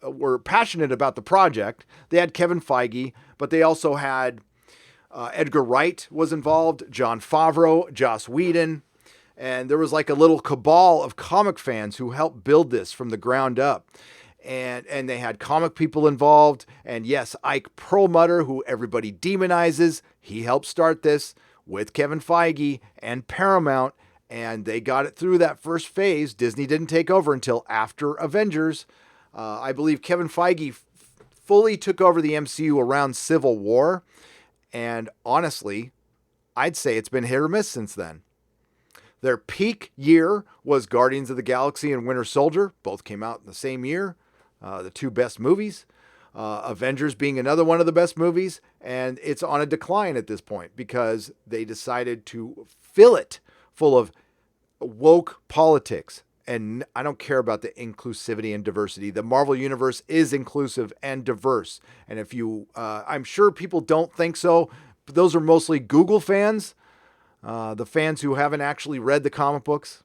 were passionate about the project. They had Kevin Feige, but they also had Edgar Wright was involved, Jon Favreau, Joss Whedon, and there was like a little cabal of comic fans who helped build this from the ground up. And they had comic people involved. And yes, Ike Perlmutter, who everybody demonizes, he helped start this with Kevin Feige and Paramount. And they got it through that first phase. Disney didn't take over until after Avengers. I believe Kevin Feige fully took over the MCU around Civil War. And honestly, I'd say it's been hit or miss since then. Their peak year was Guardians of the Galaxy and Winter Soldier. Both came out in the same year. The 2 best movies. Avengers being another one of the best movies. And it's on a decline at this point because they decided to fill it full of woke politics. And I don't care about the inclusivity and diversity. The Marvel Universe is inclusive and diverse. And if I'm sure people don't think so, but those are mostly Google fans. The fans who haven't actually read the comic books.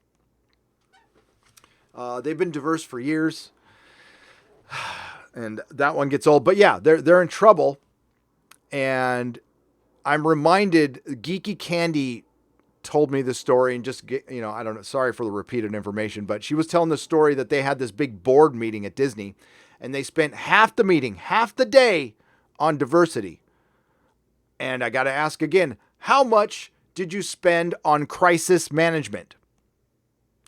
They've been diverse for years. And that one gets old. But yeah, they're in trouble. And I'm reminded, Geeky Candy told me the story, and just get, I don't know, sorry for the repeated information, but she was telling the story that they had this big board meeting at Disney, and they spent half the meeting, half the day on diversity. And I got to ask again, how much did you spend on crisis management?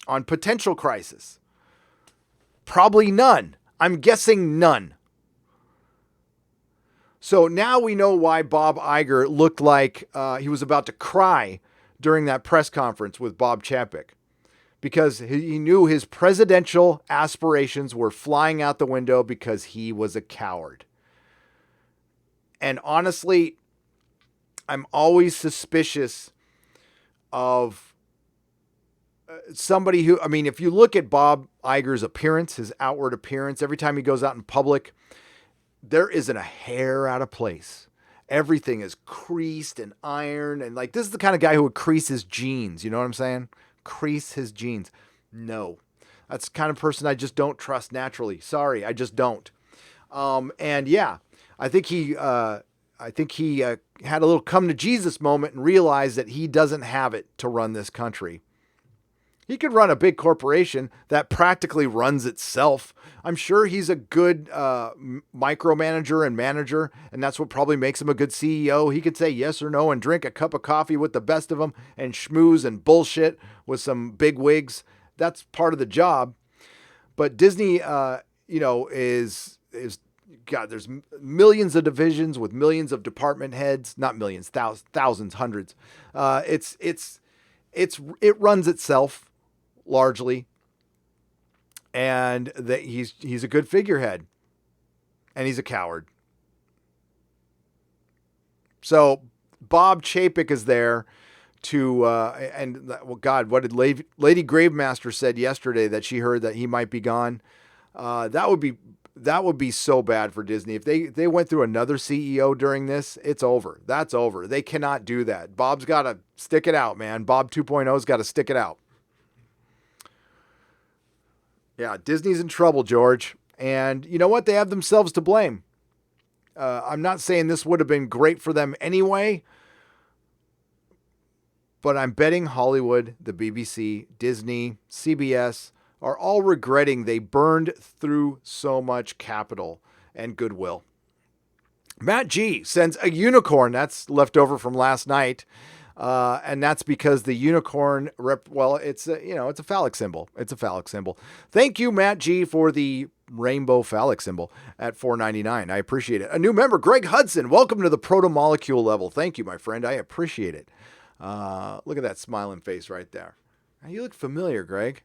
On potential crisis? Probably none. I'm guessing none. So now we know why Bob Iger looked like he was about to cry during that press conference with Bob Chapek, because he knew his presidential aspirations were flying out the window because he was a coward. And honestly, I'm always suspicious of somebody who, if you look at Bob Iger's appearance, his outward appearance, every time he goes out in public, there isn't a hair out of place. Everything is creased and ironed. And like, this is the kind of guy who would crease his jeans. You know what I'm saying? Crease his jeans. No, that's the kind of person I just don't trust naturally. Sorry, I just don't. And yeah, I think he had a little come to Jesus moment and realized that he doesn't have it to run this country. He could run a big corporation that practically runs itself. I'm sure he's a good micromanager and manager, and that's what probably makes him a good CEO. He could say yes or no and drink a cup of coffee with the best of them and schmooze and bullshit with some big wigs. That's part of the job. But Disney, is God, there's millions of divisions with millions of department heads, not millions, thousands, hundreds. It runs itself largely, and that he's a good figurehead, and he's a coward. So Bob Chapek is there to God, what did Lady Gravemaster said yesterday that she heard that he might be gone? That would be so bad for Disney if they went through another CEO during this. It's over. That's over. They cannot do that. Bob's got to stick it out, man. Bob 2.0's got to stick it out. Yeah, Disney's in trouble, George. And you know what? They have themselves to blame. I'm not saying this would have been great for them anyway, but I'm betting Hollywood, the BBC, Disney, CBS are all regretting they burned through so much capital and goodwill. Matt G sends a unicorn. That's left over from last night. And that's because the unicorn, it's a phallic symbol. It's a phallic symbol. Thank you, Matt G, for the rainbow phallic symbol at $4.99. I appreciate it. A new member, Greg Hudson. Welcome to the proto-molecule level. Thank you, my friend. I appreciate it. Look at that smiling face right there. You look familiar, Greg.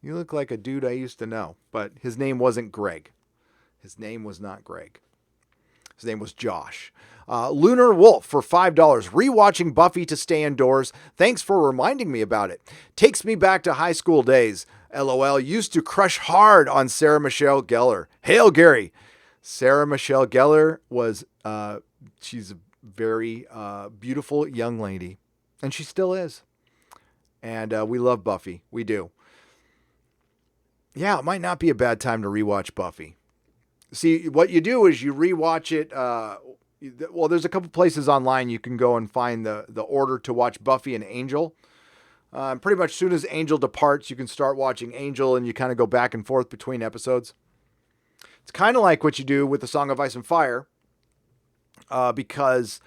You look like a dude I used to know, but his name wasn't Greg. His name was not Greg. His name was Josh. Lunar Wolf for $5. Rewatching Buffy to stay indoors. Thanks for reminding me about it. Takes me back to high school days. LOL. Used to crush hard on Sarah Michelle Gellar. Hail, Gary. Sarah Michelle Gellar was, she's a very beautiful young lady. And she still is. And we love Buffy. We do. Yeah, it might not be a bad time to rewatch Buffy. See, what you do is you rewatch it. There's a couple places online you can go and find the order to watch Buffy and Angel. Pretty much as soon as Angel departs, you can start watching Angel, and you kind of go back and forth between episodes. It's kind of like what you do with the Song of Ice and Fire, because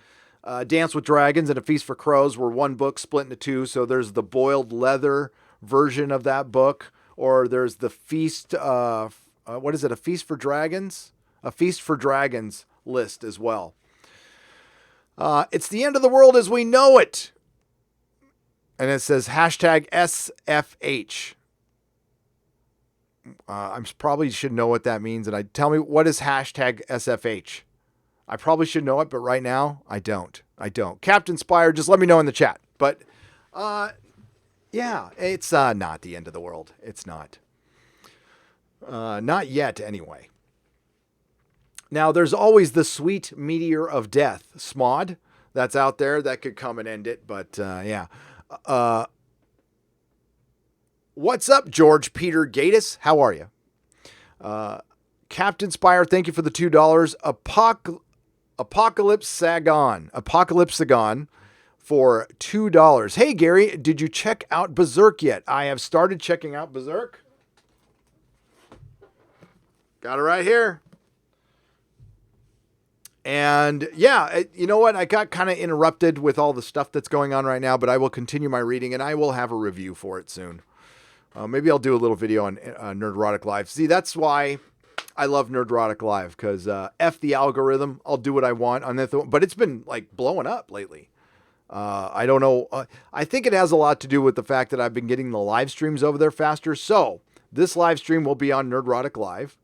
Dance with Dragons and A Feast for Crows were one book split into two. So there's the boiled leather version of that book, or there's the Feast. What is it? A Feast for Dragons? A Feast for Dragons list as well. It's the end of the world as we know it. And it says hashtag SFH. I probably should know what that means. And tell me, what is hashtag SFH? I probably should know it, but right now I don't. Captain Spire, just let me know in the chat. But yeah, it's not the end of the world. It's not. Not yet, anyway. Now, there's always the sweet meteor of death, Smod, that's out there that could come and end it. But yeah. What's up, George Peter Gatus? How are you? Captain Spire, thank you for the $2. Apocalypse Sagon for $2. Hey, Gary, did you check out Berserk yet? I have started checking out Berserk. Got it right here. And yeah, you know what? I got kind of interrupted with all the stuff that's going on right now, but I will continue my reading and I will have a review for it soon. Maybe I'll do a little video on Nerdrotic Live. See, that's why I love Nerdrotic Live, because F the algorithm. I'll do what I want on that. But it's been like blowing up lately. I don't know. I think it has a lot to do with the fact that I've been getting the live streams over there faster. So this live stream will be on Nerdrotic Live.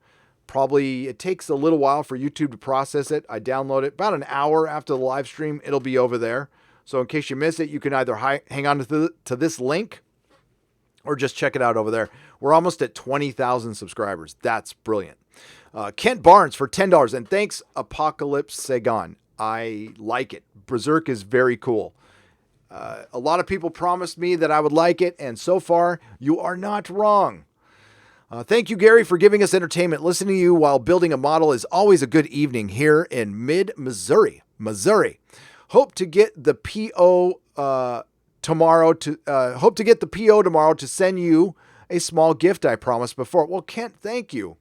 Probably it takes a little while for YouTube to process it. I download it about an hour after the live stream. It'll be over there. So in case you miss it, you can either hang on to this link or just check it out over there. We're almost at 20,000 subscribers. That's brilliant. Kent Barnes for $10. And thanks, Apocalypse Sagan. I like it. Berserk is very cool. A lot of people promised me that I would like it. And so far, you are not wrong. Thank you, Gary, for giving us entertainment. Listening to you while building a model is always a good evening here in mid-Missouri. Hope to get the PO tomorrow to send you a small gift I promised before. Well, Kent, thank you.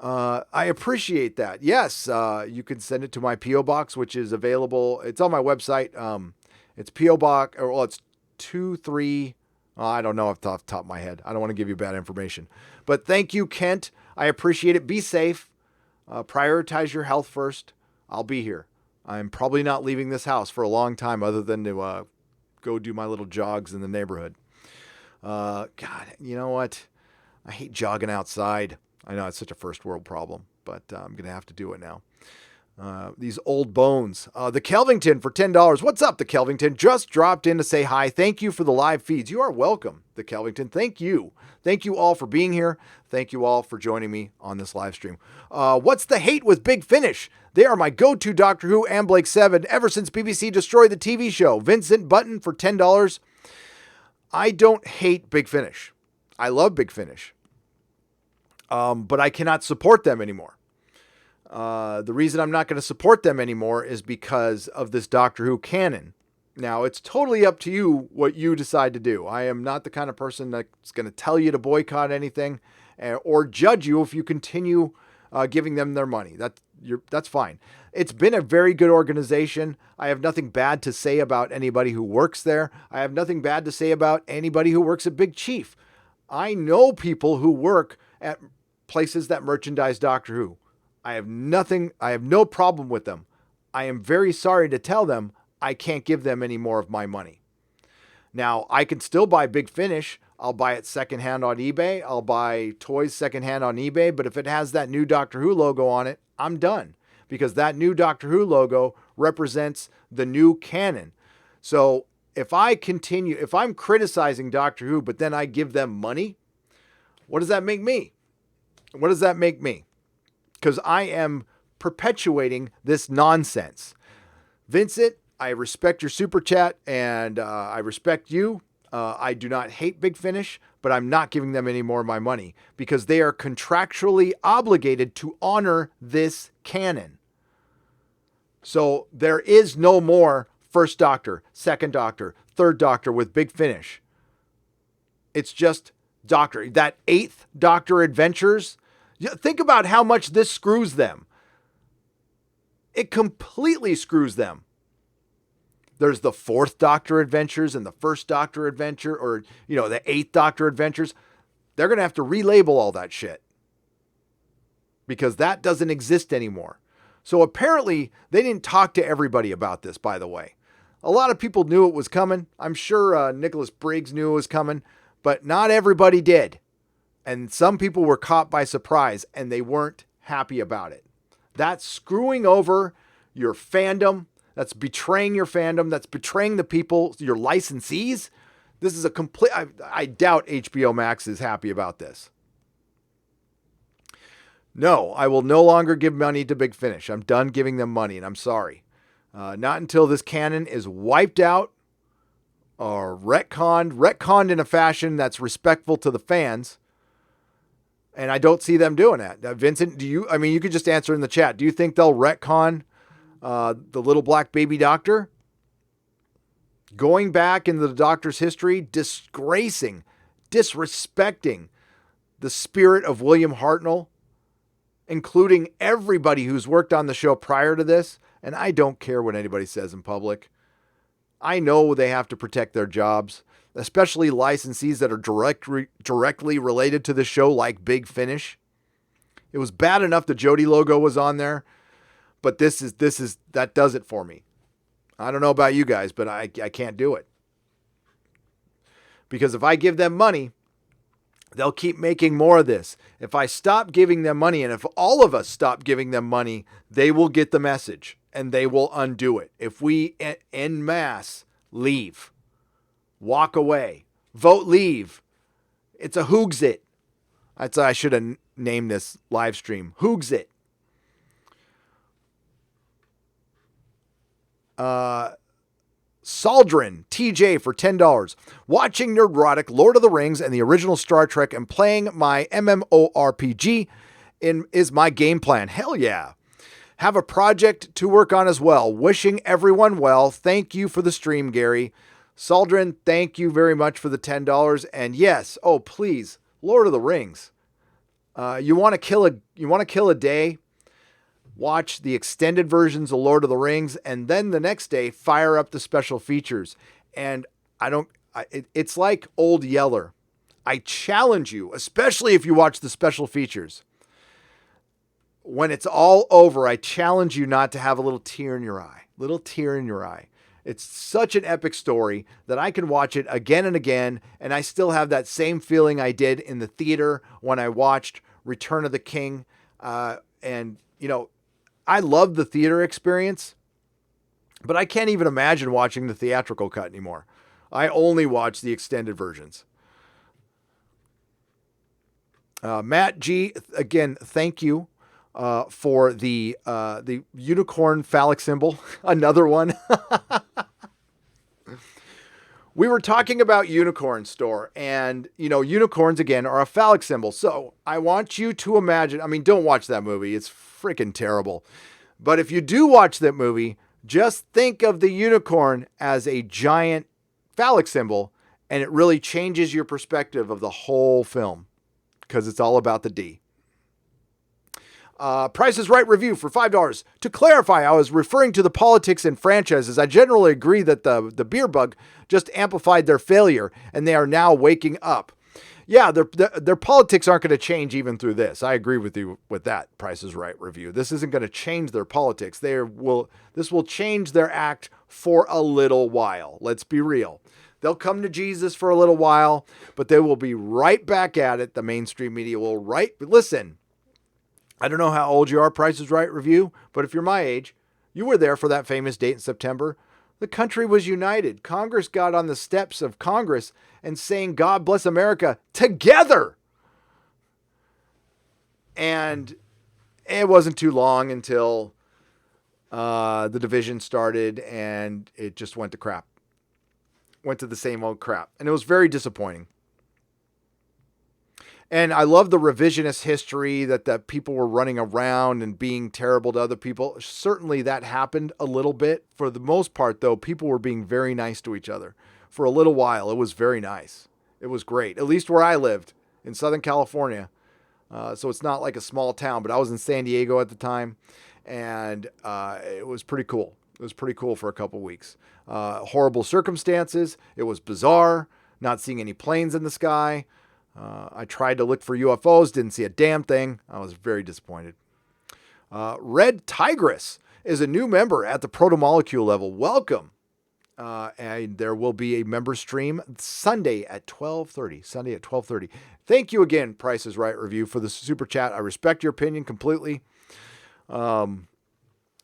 I appreciate that. Yes, you can send it to my PO box, which is available. It's on my website. It's PO box, it's 23. I don't know off the top of my head. I don't want to give you bad information. But thank you, Kent. I appreciate it. Be safe. Prioritize your health first. I'll be here. I'm probably not leaving this house for a long time other than to go do my little jogs in the neighborhood. God, you know what? I hate jogging outside. I know it's such a first world problem, but I'm going to have to do it now. These old bones. The Kelvington for $10. What's up, the Kelvington? Just dropped in to say hi. Thank you for the live feeds. You are welcome, the Kelvington. Thank you. Thank you all for being here. Thank you all for joining me on this live stream. What's the hate with Big Finish? They are my go-to Doctor Who and Blake 7 ever since BBC destroyed the TV show. Vincent Button for $10. I don't hate Big Finish. I love Big Finish. But I cannot support them anymore. The reason I'm not going to support them anymore is because of this Doctor Who canon. Now, it's totally up to you what you decide to do. I am not the kind of person that's going to tell you to boycott anything or judge you if you continue giving them their money. That's fine. It's been a very good organization. I have nothing bad to say about anybody who works there. I have nothing bad to say about anybody who works at Big Chief. I know people who work at places that merchandise Doctor Who. I have no problem with them. I am very sorry to tell them I can't give them any more of my money. Now, I can still buy Big Finish. I'll buy it secondhand on eBay. I'll buy toys secondhand on eBay. But if it has that new Doctor Who logo on it, I'm done. Because that new Doctor Who logo represents the new canon. So if I'm criticizing Doctor Who, but then I give them money, what does that make me? What does that make me? Because I am perpetuating this nonsense. Vincent, I respect your super chat and I respect you. I do not hate Big Finish, but I'm not giving them any more of my money because they are contractually obligated to honor this canon. So there is no more First Doctor, Second Doctor, Third Doctor with Big Finish. It's just Doctor. That Eighth Doctor Adventures. Think about how much this screws them. It completely screws them. There's the Fourth Doctor Adventures and the First Doctor Adventure, or, the Eighth Doctor Adventures. They're going to have to relabel all that shit because that doesn't exist anymore. So apparently they didn't talk to everybody about this, by the way. A lot of people knew it was coming. I'm sure Nicholas Briggs knew it was coming, but not everybody did. And some people were caught by surprise and they weren't happy about it. That's screwing over your fandom. That's betraying your fandom. That's betraying the people, your licensees. This is a complete, I doubt HBO Max is happy about this. No, I will no longer give money to Big Finish. I'm done giving them money and I'm sorry. Not until this canon is wiped out or retconned in a fashion that's respectful to the fans. And I don't see them doing that. Vincent, you could just answer in the chat. Do you think they'll retcon the little black baby doctor? Going back into the doctor's history, disgracing, disrespecting the spirit of William Hartnell, including everybody who's worked on the show prior to this. And I don't care what anybody says in public. I know they have to protect their jobs, especially licensees that are directly related to the show, like Big Finish. It was bad enough the Jody logo was on there, but that does it for me. I don't know about you guys, but I can't do it. Because if I give them money, they'll keep making more of this. If I stop giving them money, and if all of us stop giving them money, they will get the message and they will undo it. If we en masse leave, walk away, vote leave, it's a Hoogsit. I should have named this live stream Hoogsit. Saldrin, TJ for $10. Watching Nerdrotic, Lord of the Rings, and the original Star Trek and playing my MMORPG is my game plan. Hell yeah. Have a project to work on as well. Wishing everyone well. Thank you for the stream, Gary. Saldrin, thank you very much for the $10. And yes, please, Lord of the Rings. You want to kill a day? Watch the extended versions of Lord of the Rings, and then the next day, fire up the special features. And it's like Old Yeller. I challenge you, especially if you watch the special features. When it's all over, I challenge you not to have a little tear in your eye. It's such an epic story that I can watch it again and again, and I still have that same feeling I did in the theater when I watched Return of the King. I love the theater experience, but I can't even imagine watching the theatrical cut anymore. I only watch the extended versions. Matt G, again, thank you for the unicorn phallic symbol. Another one. We were talking about Unicorn Store, and, unicorns, again, are a phallic symbol. So I want you to imagine, don't watch that movie. It's freaking terrible. But if you do watch that movie, just think of the unicorn as a giant phallic symbol, and it really changes your perspective of the whole film, because it's all about the D. Price is Right review for $5. To clarify, I was referring to the politics and franchises. I generally agree that the beer bug just amplified their failure, and they are now waking up. Yeah, their politics aren't going to change even through this. I agree with you with that Price is Right review. This isn't going to change their politics. This will change their act for a little while. Let's be real. They'll come to Jesus for a little while, but they will be right back at it. The mainstream media will listen. I don't know how old you are, Price is Right review, but if you're my age, you were there for that famous date in September. The country was united. Congress got on the steps of Congress and saying, God bless America, together. And it wasn't too long until the division started and it just went to crap. Went to the same old crap. And it was very disappointing. And I love the revisionist history that people were running around and being terrible to other people. Certainly that happened a little bit. For the most part, though, people were being very nice to each other. For a little while, it was very nice. It was great, at least where I lived in Southern California. So it's not like a small town, but I was in San Diego at the time, and it was pretty cool. It was pretty cool for a couple weeks. Horrible circumstances. It was bizarre, not seeing any planes in the sky. I tried to look for UFOs, didn't see a damn thing. I was very disappointed. Red Tigress is a new member at the protomolecule level. Welcome. And there will be a member stream Sunday at 12:30. Thank you again, Price is Right review, for the super chat. I respect your opinion completely.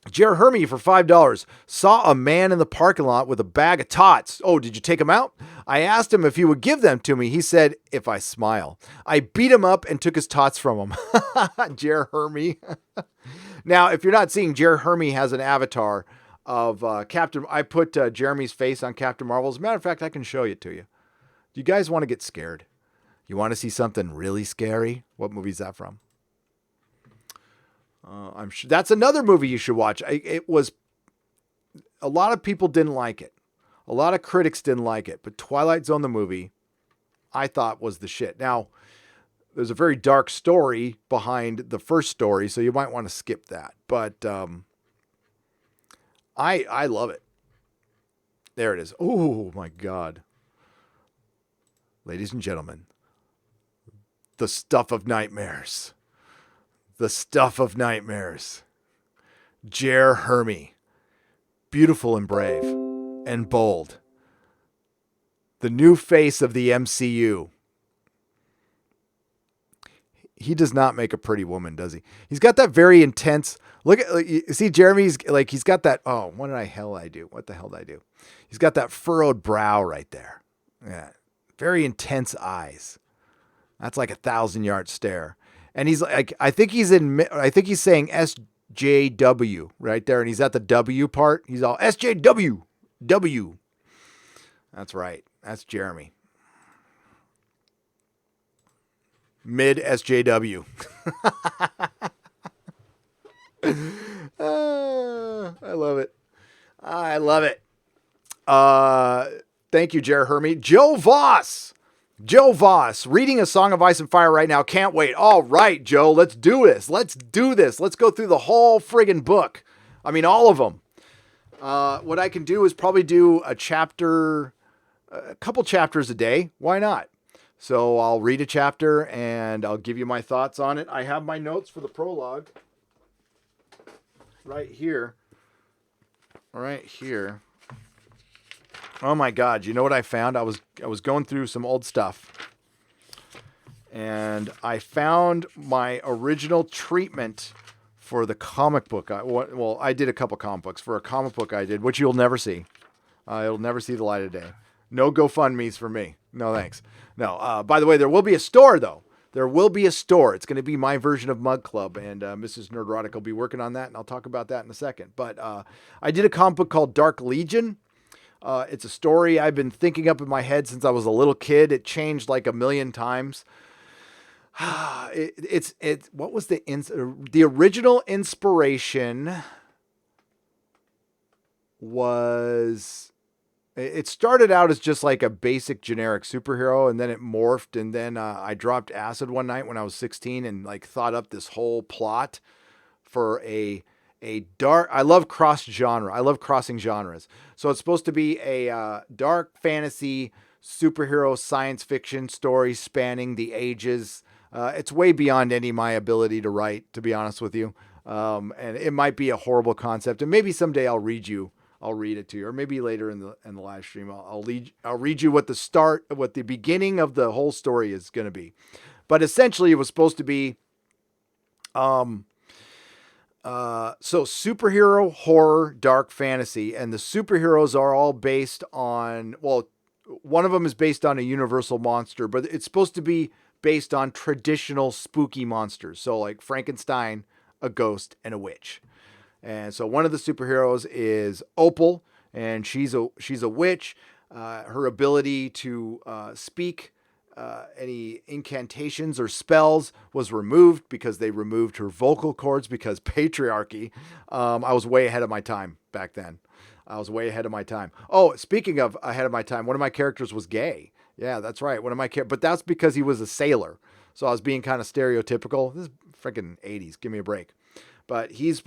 Jer Hermie for $5. Saw a man in the parking lot with a bag of tots. Oh, did you take them out? I asked him if he would give them to me. He said, if I smile. I beat him up and took his tots from him. Jer Hermie. Now, if you're not seeing, Jer Hermie has an avatar of Captain. I put Jeremy's face on Captain Marvel. As a matter of fact, I can show it to you. Do you guys want to get scared? You want to see something really scary? What movie is that from? I'm sure that's another movie you should watch. It was a lot of people didn't like it. A lot of critics didn't like it, but Twilight Zone the movie I thought was the shit. Now, there's a very dark story behind the first story, so you might want to skip that. But I love it. There it is. Oh my God. Ladies and gentlemen, the stuff of nightmares. The stuff of nightmares. Jer Hermy. Beautiful and brave and bold. The new face of the MCU. He does not make a pretty woman, does he? He's got that very intense look at, like, you see Jeremy's like, he's got that. Oh, what the hell did I do? He's got that furrowed brow right there. Yeah. Very intense eyes. That's like 1,000-yard stare. And he's like, I think he's saying SJW right there. And he's at the W part. He's all SJW. W. That's right. That's Jeremy. Mid SJW. I love it. I love it. Thank you, Jer Hermy. Joe Voss, reading A Song of Ice and Fire right now. Can't wait. All right, Joe, let's do this. Let's go through the whole friggin' book. I mean, all of them. What I can do is probably do a couple chapters a day. Why not? So I'll read a chapter and I'll give you my thoughts on it. I have my notes for the prologue right here. Oh my God. You know what I found? I was going through some old stuff and I found my original treatment for the comic book. I did a couple comic books. For a comic book I did, which you'll never see. It'll never see the light of day. No GoFundMe's for me. No, thanks. No. By the way, there will be a store, though. There will be a store. It's going to be my version of Mug Club, and Mrs. Nerdrotic will be working on that, and I'll talk about that in a second. But I did a comic book called Dark Legion. It's a story I've been thinking up in my head since I was a little kid. It changed like a million times. What was the original inspiration was... It started out as just like a basic generic superhero, and then it morphed, and then I dropped acid one night when I was 16 and like thought up this whole plot for a dark... I love cross-genre. I love crossing genres. So it's supposed to be a dark fantasy superhero science fiction story spanning the ages. It's way beyond any my ability to write, to be honest with you. And it might be a horrible concept, and maybe someday I'll read it to you, or maybe later in the live stream, I'll read you what the beginning of the whole story is going to be. But essentially, it was supposed to be, so superhero, horror, dark fantasy, and the superheroes are all based on, well, one of them is based on a universal monster, but it's supposed to be based on traditional spooky monsters. So like Frankenstein, a ghost, and a witch. And so one of the superheroes is Opal, and she's a witch. Her ability to speak any incantations or spells was removed because they removed her vocal cords because patriarchy. I was way ahead of my time back then. Oh, speaking of ahead of my time, one of my characters was gay. Yeah, that's right. But that's because he was a sailor. So I was being kind of stereotypical. This is freaking 80s. Give me a break. But he's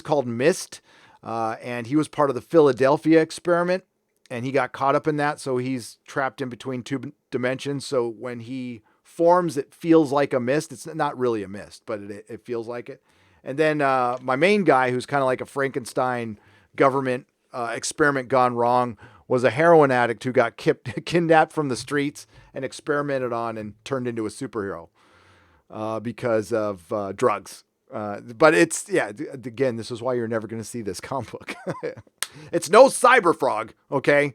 called Mist, and he was part of the Philadelphia experiment, and he got caught up in that, so he's trapped in between two dimensions. So when he forms, it feels like a mist. It's not really a mist, but it feels like it. And then my main guy, who's kind of like a Frankenstein government experiment gone wrong, was a heroin addict who got kidnapped from the streets and experimented on and turned into a superhero because of drugs. But it's, again, this is why you're never going to see this comic book. It's no Cyberfrog, okay?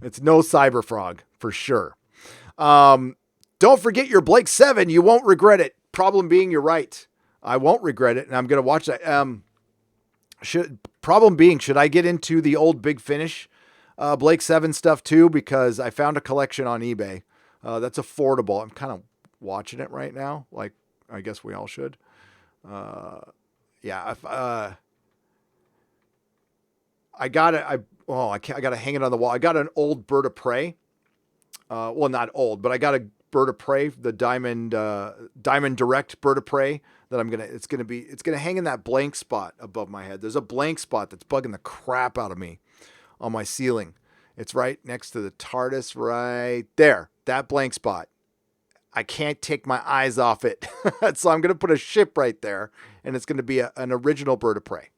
It's no Cyberfrog, for sure. Don't forget your Blake 7. You won't regret it. Problem being, you're right. I won't regret it, and I'm going to watch that. Should I get into the old Big Finish Blake 7 stuff too? Because I found a collection on eBay That's affordable. I'm kind of watching it right now. Like, I guess we all should. Yeah. I got it. I got to hang it on the wall. I got an old bird of prey. Well, not old, but I got a bird of prey, the diamond direct bird of prey that it's going to hang in that blank spot above my head. There's a blank spot that's bugging the crap out of me on my ceiling. It's right next to the TARDIS right there, that blank spot. I can't take my eyes off it. So I'm going to put a ship right there, and it's going to be an original bird of prey.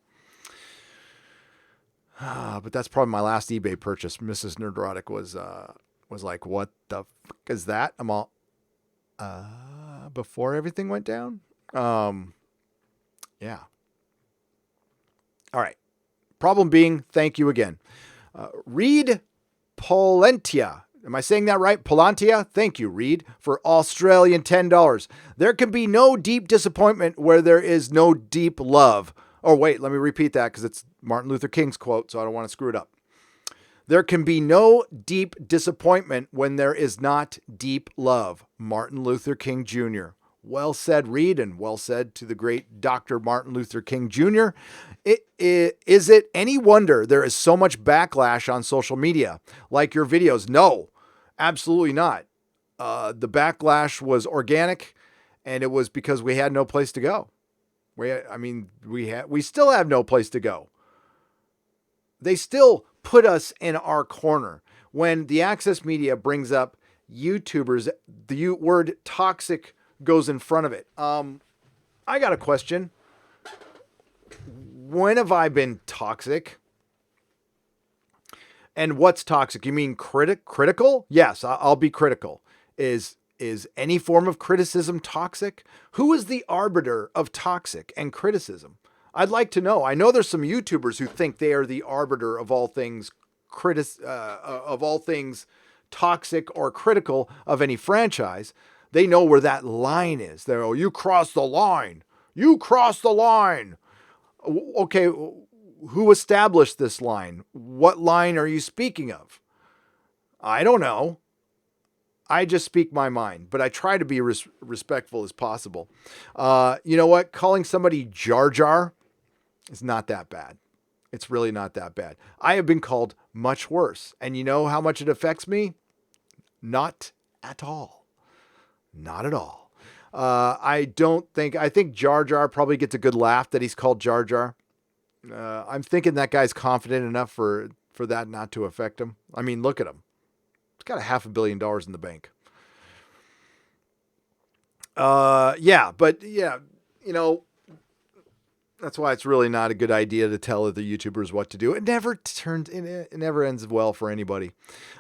But that's probably my last eBay purchase. Mrs. Nerdrotic was like, what the fuck is that? I'm all, before everything went down. Yeah. All right. Problem being, thank you again. Reed Polentia. Am I saying that right? Polantia? Thank you, Reed, for Australian $10. There can be no deep disappointment where there is no deep love. Oh, wait, let me repeat that because it's Martin Luther King's quote, so I don't want to screw it up. There can be no deep disappointment when there is not deep love. Martin Luther King Jr. Well said, Reed, and well said to the great Dr. Martin Luther King Jr. Is it any wonder there is so much backlash on social media? Like your videos? No, absolutely not. The backlash was organic, and it was because we had no place to go. We still have no place to go. They still put us in our corner. When the Access Media brings up YouTubers, the word toxic goes in front of it. I got a question. When have I been toxic? And what's toxic? You mean critical? Yes, I'll be critical. Is any form of criticism toxic? Who is the arbiter of toxic and criticism? I'd like to know. I know there's some YouTubers who think they are the arbiter of all things toxic or critical of any franchise. They know where that line is. They're, you crossed the line. You crossed the line. Okay, who established this line? What line are you speaking of? I don't know. I just speak my mind, but I try to be respectful as possible. You know what? Calling somebody Jar Jar is not that bad. It's really not that bad. I have been called much worse. And you know how much it affects me? Not at all. Not at all. I think Jar Jar probably gets a good laugh that he's called Jar Jar. I'm thinking that guy's confident enough for that not to affect him. I mean, look at him. He's got $500 million in the bank. That's why it's really not a good idea to tell other YouTubers what to do. It never ends well for anybody.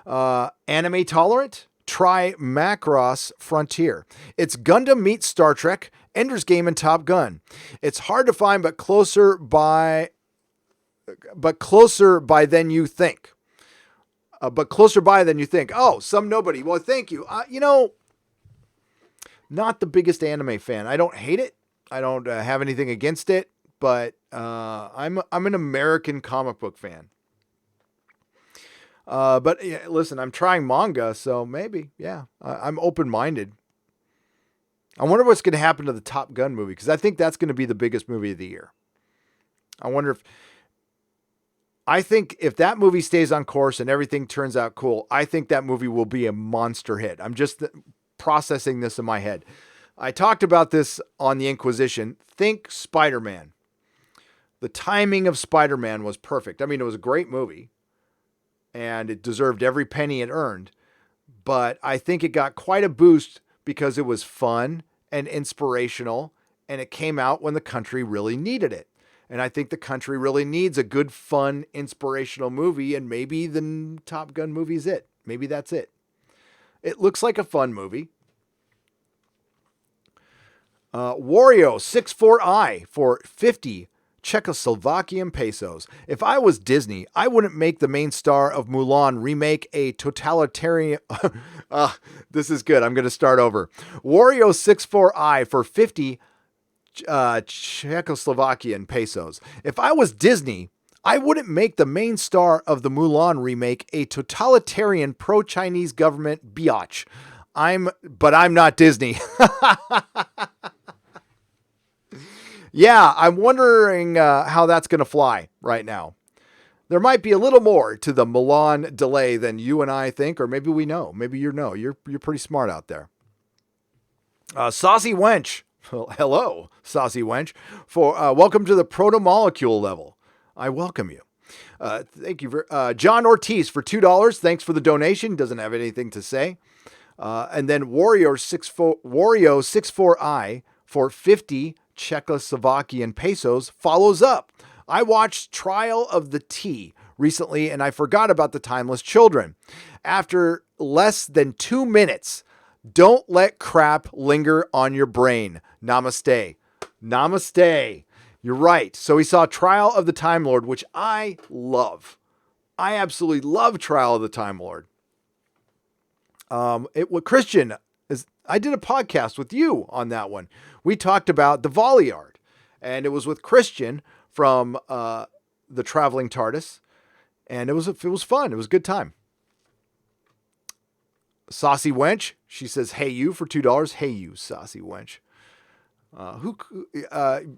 Anime tolerant? Try Macross Frontier. It's Gundam meets Star Trek, Ender's Game, and Top Gun. It's hard to find, but closer by than you think. Oh, some nobody. Well, thank you. Not the biggest anime fan. I don't hate it. I don't have anything against it, but I'm an American comic book fan. But yeah, listen, I'm trying manga, so maybe, yeah, I'm open-minded. I wonder what's going to happen to the Top Gun movie, because I think that's going to be the biggest movie of the year. I think if that movie stays on course and everything turns out cool, I think that movie will be a monster hit. I'm just processing this in my head. I talked about this on the Inquisition. Think Spider-Man. The timing of Spider-Man was perfect. I mean, it was a great movie, and it deserved every penny it earned. But I think it got quite a boost because it was fun and inspirational, and it came out when the country really needed it. And I think the country really needs a good, fun, inspirational movie, and maybe the Top Gun movie's it. Maybe that's it. It looks like a fun movie. Wario64i for 50 Czechoslovakian pesos. If I was Disney, I wouldn't make the main star of Mulan remake a totalitarian... this is good. I'm going to start over. Wario64i for 50 Czechoslovakian pesos. If I was Disney, I wouldn't make the main star of the Mulan remake a totalitarian pro-Chinese government biatch. but I'm not Disney. Yeah, I'm wondering how that's going to fly right now. There might be a little more to the Milan delay than you and I think, or maybe we know. Maybe you know. You're pretty smart out there. Saucy Wench. Well, hello, Saucy Wench. For welcome to the proto-molecule level. I welcome you. Thank you. John Ortiz for $2. Thanks for the donation. Doesn't have anything to say. And then Wario64I for 50 Czechoslovakian pesos follows up. I watched Trial of the Tea recently and I forgot about the Timeless Children. After less than 2 minutes, don't let crap linger on your brain. Namaste. Namaste. You're right. So we saw Trial of the Time Lord, which I love. I absolutely love Trial of the Time Lord. Christian, I did a podcast with you on that one. We talked about the Valiard, and it was with Christian from the Traveling TARDIS, and it was fun. It was a good time. Saucy Wench, she says, "Hey you" for $2. Hey you, Saucy Wench.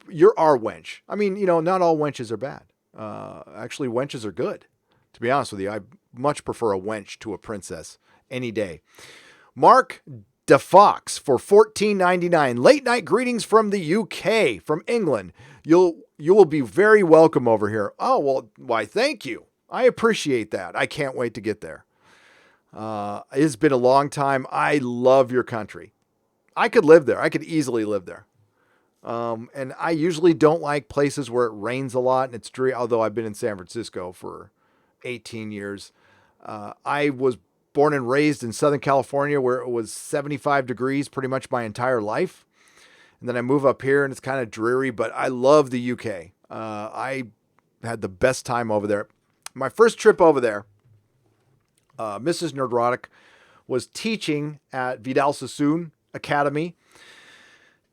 You're our wench. I mean, not all wenches are bad. Actually, wenches are good. To be honest with you, I much prefer a wench to a princess any day. Mark DeFox for $14.99. Late night greetings from the UK, from England. You will be very welcome over here. Oh, well, why, thank you. I appreciate that. I can't wait to get there. It's been a long time. I love your country. I could live there. I could easily live there. And I usually don't like places where it rains a lot and it's dreary, although I've been in San Francisco for 18 years. I was born and raised in Southern California where it was 75 degrees pretty much my entire life. And then I move up here and it's kind of dreary, but I love the UK. I had the best time over there. My first trip over there, Mrs. Nerdrotic was teaching at Vidal Sassoon Academy.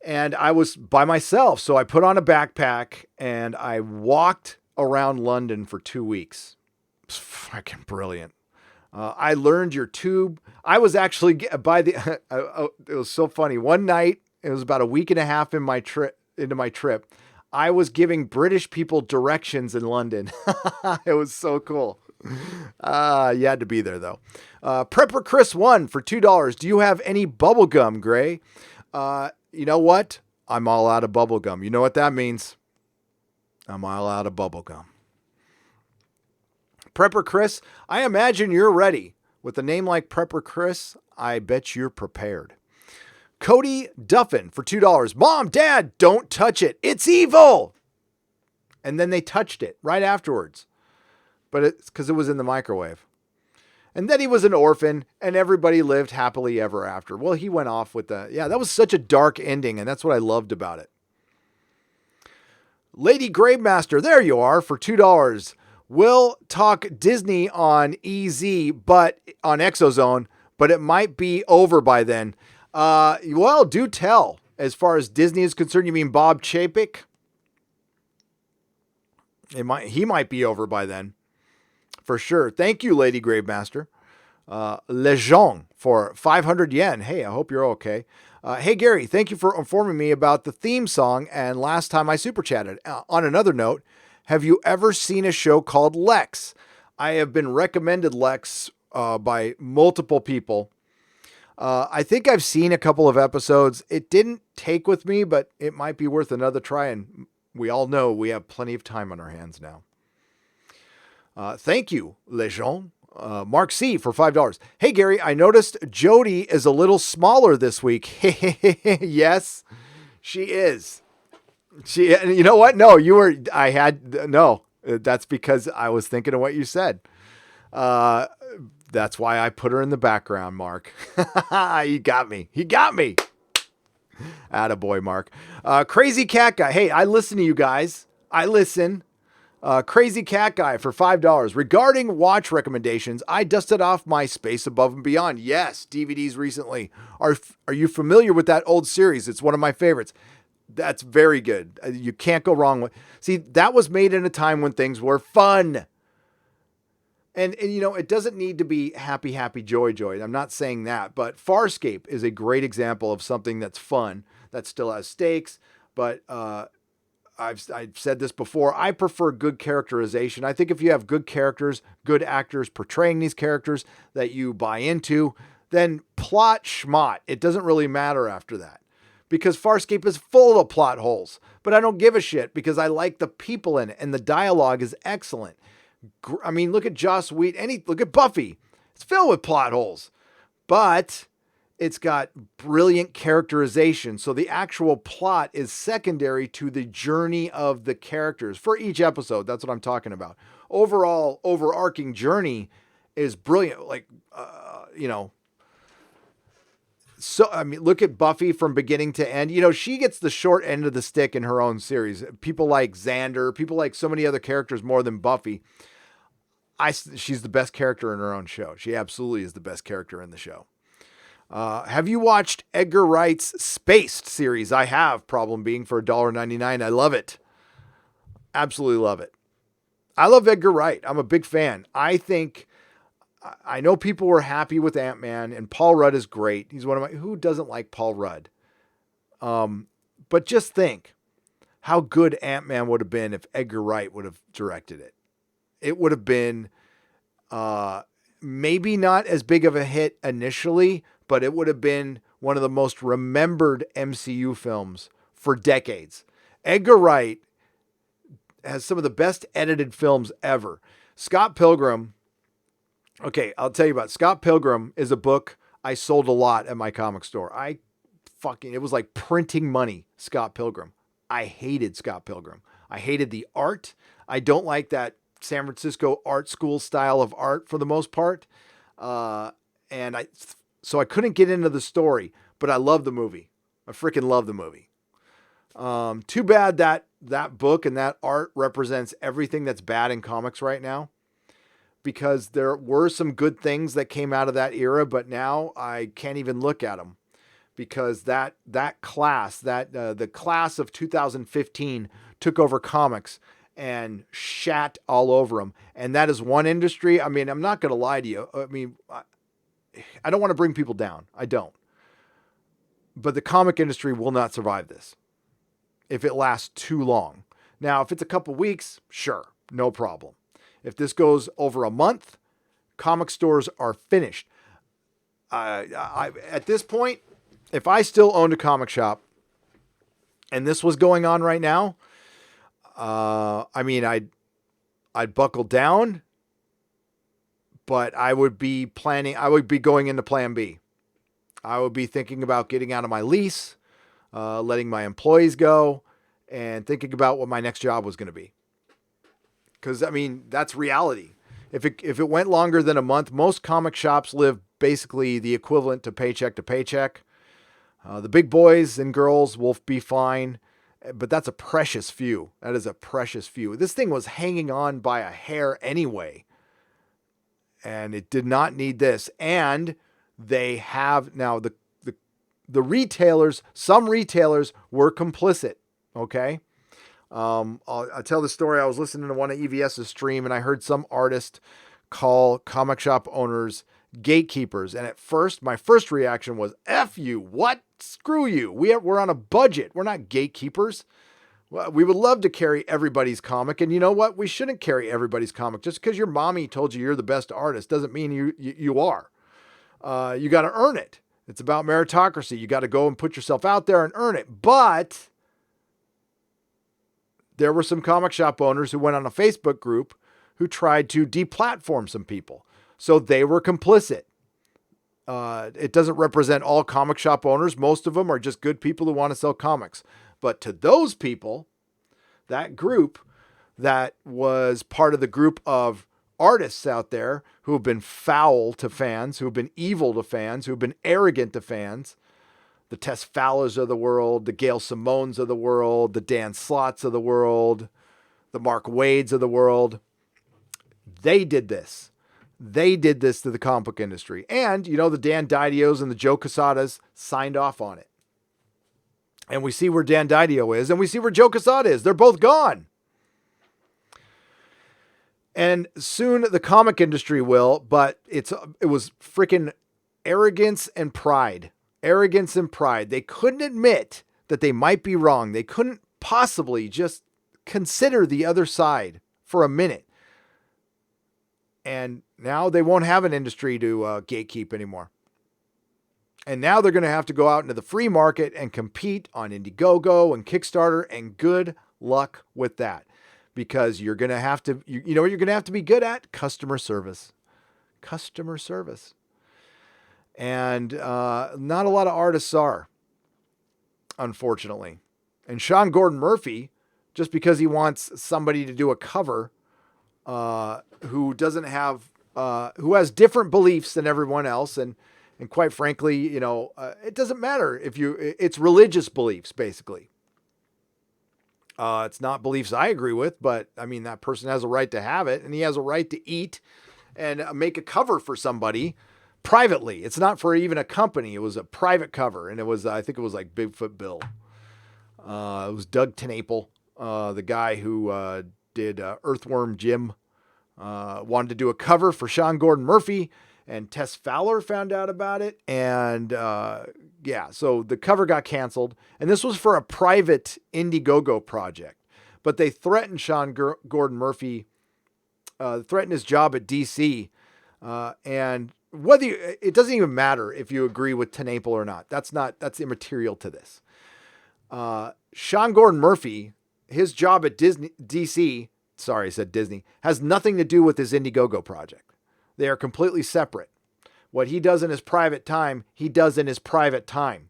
And I was by myself. So I put on a backpack and I walked around London for 2 weeks. It was freaking brilliant. I learned your tube. I was actually it was so funny. One night, it was about a week and a half into my trip. I was giving British people directions in London. It was so cool. You had to be there though. Prepper Chris 1 for $2. Do you have any bubble gum, Gray? You know what? I'm all out of bubble gum. You know what that means? I'm all out of bubble gum. Prepper Chris, I imagine you're ready. With a name like Prepper Chris, I bet you're prepared. Cody Duffin for $2. Mom, Dad, don't touch it. It's evil. And then they touched it right afterwards. But it's because it was in the microwave. And then he was an orphan and everybody lived happily ever after. Well, he went off with that was such a dark ending. And that's what I loved about it. Lady Gravemaster, there you are for $2. We'll talk Disney on EZ, but on Exozone, but it might be over by then. Well, do tell. As far as Disney is concerned, you mean Bob Chapek? He might be over by then. For sure. Thank you, Lady Gravemaster. Lejeune for 500 yen. Hey, I hope you're okay. Hey, Gary, thank you for informing me about the theme song and last time I super chatted. On another note, have you ever seen a show called Lex? I have been recommended Lex by multiple people. I think I've seen a couple of episodes. It didn't take with me, but it might be worth another try. And we all know we have plenty of time on our hands now. Thank you, Lejeune. Mark C for $5. Hey, Gary, I noticed Jody is a little smaller this week. Yes, she is. You know what? No, that's because I was thinking of what you said. That's why I put her in the background, Mark. He got me. Attaboy, Mark. Crazy Cat Guy. Hey, I listen to you guys. I listen. Crazy Cat Guy for $5. Regarding watch recommendations, I dusted off my Space Above and Beyond. Yes, DVDs recently. Are you familiar with that old series? It's one of my favorites. That's very good. You can't go wrong with. See, that was made in a time when things were fun. And it doesn't need to be happy, happy, joy, joy. I'm not saying that, but Farscape is a great example of something that's fun, that still has stakes, but I've said this before. I prefer good characterization. I think if you have good characters, good actors portraying these characters that you buy into, then plot schmott. It doesn't really matter after that. Because Farscape is full of plot holes. But I don't give a shit because I like the people in it and the dialogue is excellent. I mean, look at Joss Whedon. Look at Buffy. It's filled with plot holes. But it's got brilliant characterization. So the actual plot is secondary to the journey of the characters for each episode. That's what I'm talking about. Overall, overarching journey is brilliant. Like, so, I mean, look at Buffy from beginning to end. She gets the short end of the stick in her own series. People like Xander, people like so many other characters more than Buffy. She's the best character in her own show. She absolutely is the best character in the show. Have you watched Edgar Wright's Spaced series? I have, problem being for $1.99. I love it. Absolutely love it. I love Edgar Wright. I'm a big fan. I know people were happy with Ant-Man, and Paul Rudd is great. He's who doesn't like Paul Rudd? But just think how good Ant-Man would have been if Edgar Wright would have directed it. It would have been maybe not as big of a hit initially, but it would have been one of the most remembered MCU films for decades. Edgar Wright has some of the best edited films ever. Scott Pilgrim. Okay, I'll tell you about it. Scott Pilgrim is a book I sold a lot at my comic store. It was like printing money, Scott Pilgrim. I hated Scott Pilgrim. I hated the art. I don't like that San Francisco art school style of art for the most part. So I couldn't get into the story, but I love the movie. I freaking love the movie. Too bad that book and that art represents everything that's bad in comics right now. Because there were some good things that came out of that era, but now I can't even look at them because the class of 2015 took over comics and shat all over them. And that is one industry. I mean, I'm not going to lie to you. I mean, I don't want to bring people down. I don't. But the comic industry will not survive this if it lasts too long. Now, if it's a couple weeks, sure, no problem. If this goes over a month, comic stores are finished. At this point, if I still owned a comic shop and this was going on right now, I'd buckle down, but I would be going into plan B. I would be thinking about getting out of my lease, letting my employees go, and thinking about what my next job was going to be. Because, I mean, that's reality. If it went longer than a month, most comic shops live basically the equivalent to paycheck to paycheck. The big boys and girls will be fine, but that's a precious few. That is a precious few. This thing was hanging on by a hair anyway, and it did not need this. And they have now the retailers. Some retailers were complicit. Okay. I'll tell the story. I was listening to one of EVS's stream and I heard some artist call comic shop owners gatekeepers. And at first, my first reaction was, F you, what? Screw you. We're on a budget. We're not gatekeepers. Well, we would love to carry everybody's comic. And you know what? We shouldn't carry everybody's comic. Just because your mommy told you you're the best artist doesn't mean you are. You got to earn it. It's about meritocracy. You got to go and put yourself out there and earn it. But there were some comic shop owners who went on a Facebook group who tried to deplatform some people. So they were complicit. It doesn't represent all comic shop owners. Most of them are just good people who want to sell comics. But to those people, that group that was part of the group of artists out there who have been foul to fans, who have been evil to fans, who have been arrogant to fans, the Tess Fowlers of the world, the Gail Simones of the world, the Dan Slotts of the world, the Mark Wades of the world. They did this. They did this to the comic book industry. And, the Dan Didios and the Joe Quesadas signed off on it. And we see where Dan Didio is, and we see where Joe Quesada is. They're both gone. And soon the comic industry will, but it was freaking arrogance and pride. Arrogance and pride. They couldn't admit that they might be wrong. They couldn't possibly just consider the other side for a minute. And now they won't have an industry to gatekeep anymore. And now they're going to have to go out into the free market and compete on Indiegogo and Kickstarter, and good luck with that. Because you're going to have to, you know what you're going to have to be good at? Customer service. Customer service. And not a lot of artists are, unfortunately. And Sean Gordon Murphy, just because he wants somebody to do a cover who doesn't have, who has different beliefs than everyone else, and quite frankly, you know, it doesn't matter if it's religious beliefs, basically. It's not beliefs I agree with, but I mean, that person has a right to have it, and he has a right to eat and make a cover for somebody privately. It's not for even a company. It was a private cover, and it was, I think it was like Bigfoot Bill. It was Doug TenNapel, the guy who did Earthworm Jim, wanted to do a cover for Sean Gordon Murphy, and Tess Fowler found out about it. And yeah, so the cover got canceled. And this was for a private Indiegogo project. But they threatened Sean Gordon Murphy, threatened his job at DC. And whether it doesn't even matter if you agree with TenNapel or not. That's immaterial to this. Sean Gordon Murphy, his job at DC, sorry, I said Disney, has nothing to do with his Indiegogo project. They are completely separate. What he does in his private time, he does in his private time.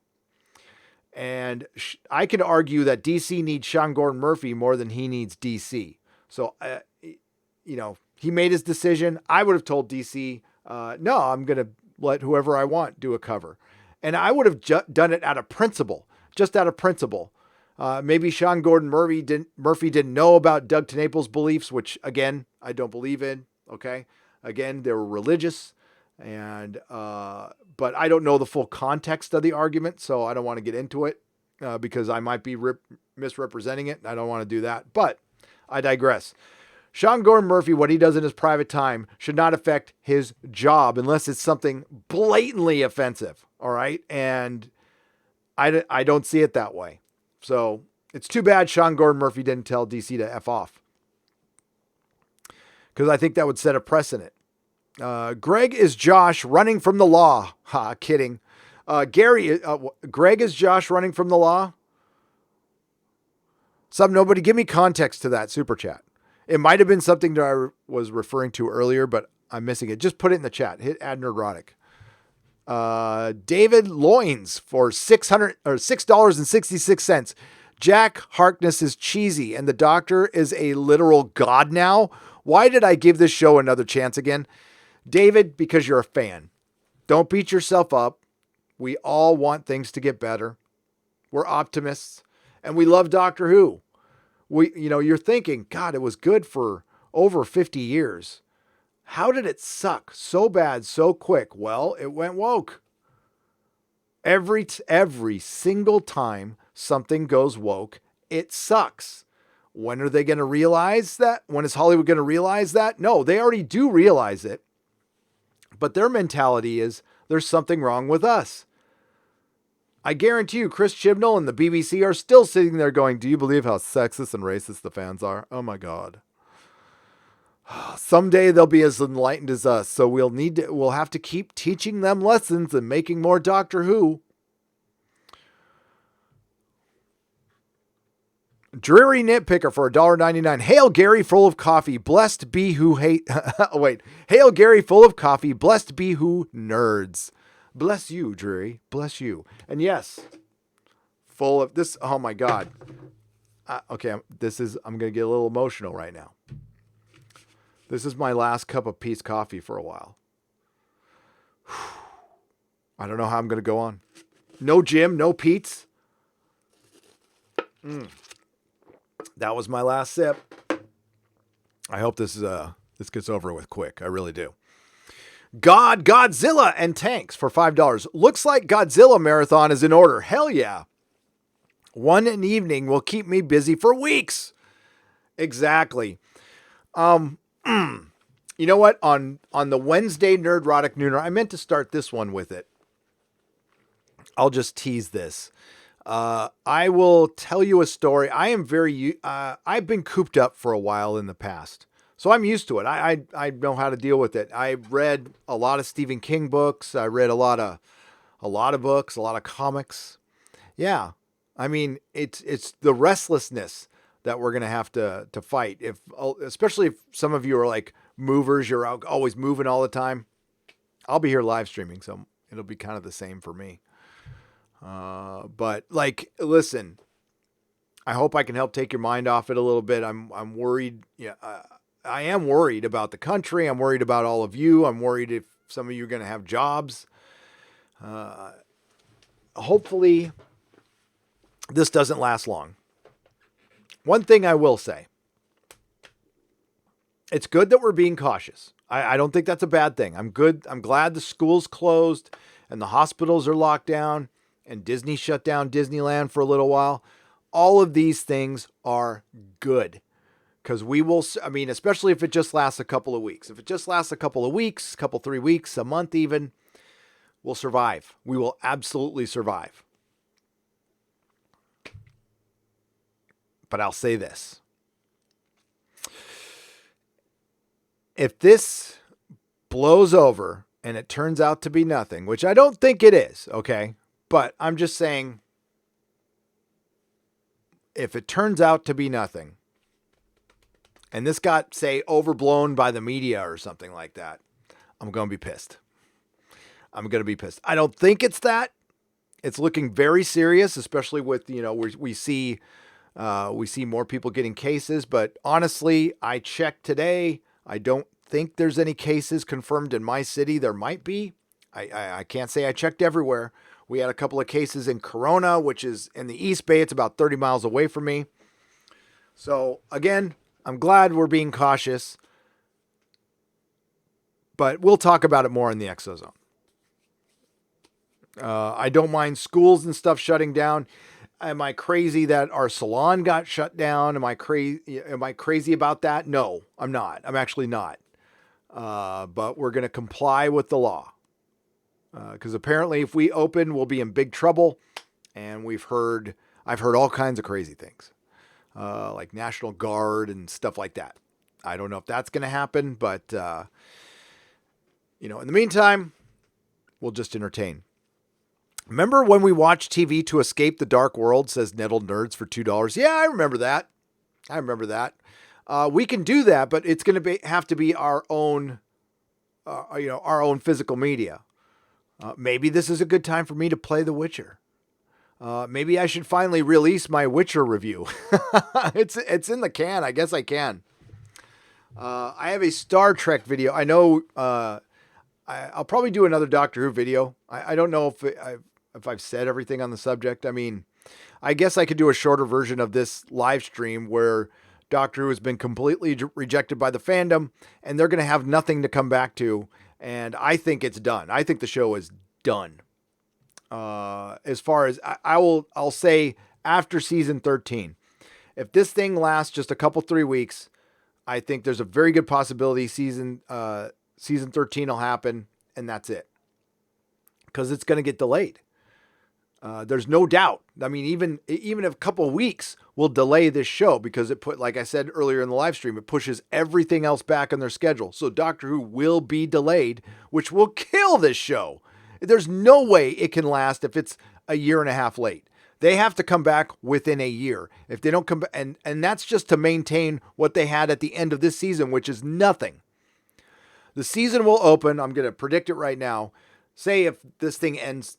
And I could argue that DC needs Sean Gordon Murphy more than he needs DC. So, you know, he made his decision. I would have told DC, no, I'm going to let whoever I want do a cover. And I would have done it out of principle, just out of principle. Maybe Sean Gordon Murphy didn't know about Doug TenNapel's beliefs, which, again, I don't believe in. Okay. Again, they were religious, and but I don't know the full context of the argument, so I don't want to get into it because I might be misrepresenting it. And I don't want to do that, but I digress. Sean Gordon Murphy, what he does in his private time should not affect his job unless it's something blatantly offensive. All right, and I don't see it that way. So it's too bad Sean Gordon Murphy didn't tell DC to F off, because I think that would set a precedent. Greg is Josh running from the law. Ha, kidding. Greg is Josh running from the law. Nobody give me context to that super chat. It might have been something that I was referring to earlier, but I'm missing it. Just put it in the chat. Hit add Nerdrotic. David Loins for $6.66. Jack Harkness is cheesy, and the Doctor is a literal god now. Why did I give this show another chance again? David, because you're a fan. Don't beat yourself up. We all want things to get better. We're optimists, and we love Doctor Who. You're thinking, God, it was good for over 50 years. How did it suck so bad, so quick? Well, it went woke. Every single time something goes woke, it sucks. When are they going to realize that? When is Hollywood going to realize that? No, they already do realize it. But their mentality is there's something wrong with us. I guarantee you, Chris Chibnall and the BBC are still sitting there going, do you believe how sexist and racist the fans are? Oh my God. Someday they'll be as enlightened as us. So we'll have to keep teaching them lessons and making more Doctor Who. Dreary Nitpicker for $1.99. Hail Gary full of coffee. Blessed be who hate. Wait. Hail Gary full of coffee. Blessed be who nerds. Bless you, Dreary. Bless you. And yes, full of this. Oh my God. Okay. I'm going to get a little emotional right now. This is my last cup of peace coffee for a while. I don't know how I'm going to go on. No Jim, no Pete's. That was my last sip. I hope this gets over with quick. I really do. Godzilla and tanks for $5. Looks like Godzilla marathon is in order. Hell yeah. One an evening will keep me busy for weeks. Exactly. You know what? On the Wednesday Nerdrotic Nooner, I meant to start this one with it. I'll just tease this. I will tell you a story. I've been cooped up for a while in the past, so I'm used to it. I know how to deal with it. I read a lot of Stephen King books. I read a lot of books, a lot of comics. Yeah, I mean it's the restlessness that we're gonna have to fight. Especially if some of you are like movers, you're always moving all the time. I'll be here live streaming, so it'll be kind of the same for me. But like, listen, I hope I can help take your mind off it a little bit. I'm worried. Yeah, I am worried about the country. I'm worried about all of you. I'm worried if some of you are going to have jobs. Hopefully this doesn't last long. One thing I will say, it's good that we're being cautious. I don't think that's a bad thing. I'm glad the school's closed and the hospitals are locked down and Disney shut down Disneyland for a little while. All of these things are good because we will, I mean, especially if it just lasts a couple of weeks. If it just lasts a couple of weeks, 3 weeks, a month even, we'll survive. We will absolutely survive. But I'll say this. If this blows over and it turns out to be nothing, which I don't think it is, okay? But I'm just saying, if it turns out to be nothing, and this got, say, overblown by the media or something like that, I'm going to be pissed. I'm going to be pissed. I don't think it's that. It's looking very serious, especially with, we see more people getting cases. But honestly, I checked today. I don't think there's any cases confirmed in my city. There might be. I can't say I checked everywhere. We had a couple of cases in Corona, which is in the East Bay. It's about 30 miles away from me. So again, I'm glad we're being cautious, but we'll talk about it more in the Exozone. I don't mind schools and stuff shutting down. Am I crazy that our salon got shut down? Am I crazy about that? No, I'm not. I'm actually not. But we're going to comply with the law. Because apparently if we open, we'll be in big trouble. And I've heard all kinds of crazy things. Like National Guard and stuff like that. I don't know if that's going to happen, but, in the meantime, we'll just entertain. Remember when we watched TV to escape the dark world, says Nettled Nerds for $2? Yeah, I remember that. We can do that, but it's going to have to be our own, our own physical media. Maybe this is a good time for me to play The Witcher. Maybe I should finally release my Witcher review. It's in the can. I guess I can. I have a Star Trek video. I know I'll probably do another Doctor Who video. I don't know if I've said everything on the subject. I mean, I guess I could do a shorter version of this live stream where Doctor Who has been completely rejected by the fandom and they're going to have nothing to come back to. And I think it's done. I think the show is done. As far as I'll say after season 13, if this thing lasts just a couple, 3 weeks, I think there's a very good possibility season 13 will happen and that's it. Because it's going to get delayed. There's no doubt. I mean, even a couple of weeks will delay this show because like I said earlier in the live stream, it pushes everything else back on their schedule. So Doctor Who will be delayed, which will kill this show. There's no way it can last if it's a year and a half late. They have to come back within a year. If they don't come back, and that's just to maintain what they had at the end of this season, which is nothing. The season will open. I'm going to predict it right now. Say if this thing ends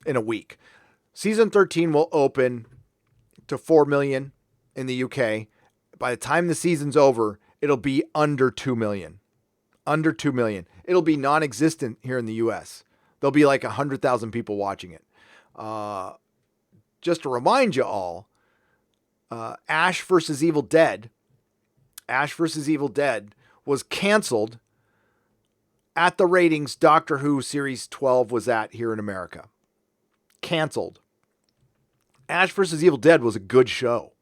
in a week. Season 13 will open to 4 million in the UK. By the time the season's over, it'll be under 2 million. Under 2 million. It'll be non-existent here in the US. There'll be like 100,000 people watching it. Just to remind you all, Ash vs. Evil Dead was canceled at the ratings Doctor Who Series 12 was at here in America. Canceled. Ash vs. Evil Dead was a good show.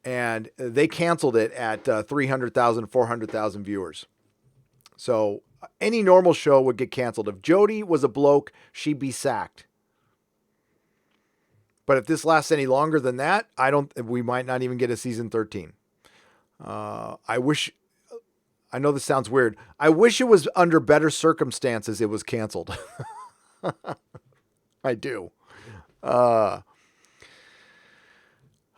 and they canceled it at 300,000, 400,000 viewers. So any normal show would get canceled. If Jody was a bloke, she'd be sacked. But if this lasts any longer than that, we might not even get a season 13. I know this sounds weird. I wish it was under better circumstances it was canceled. I do.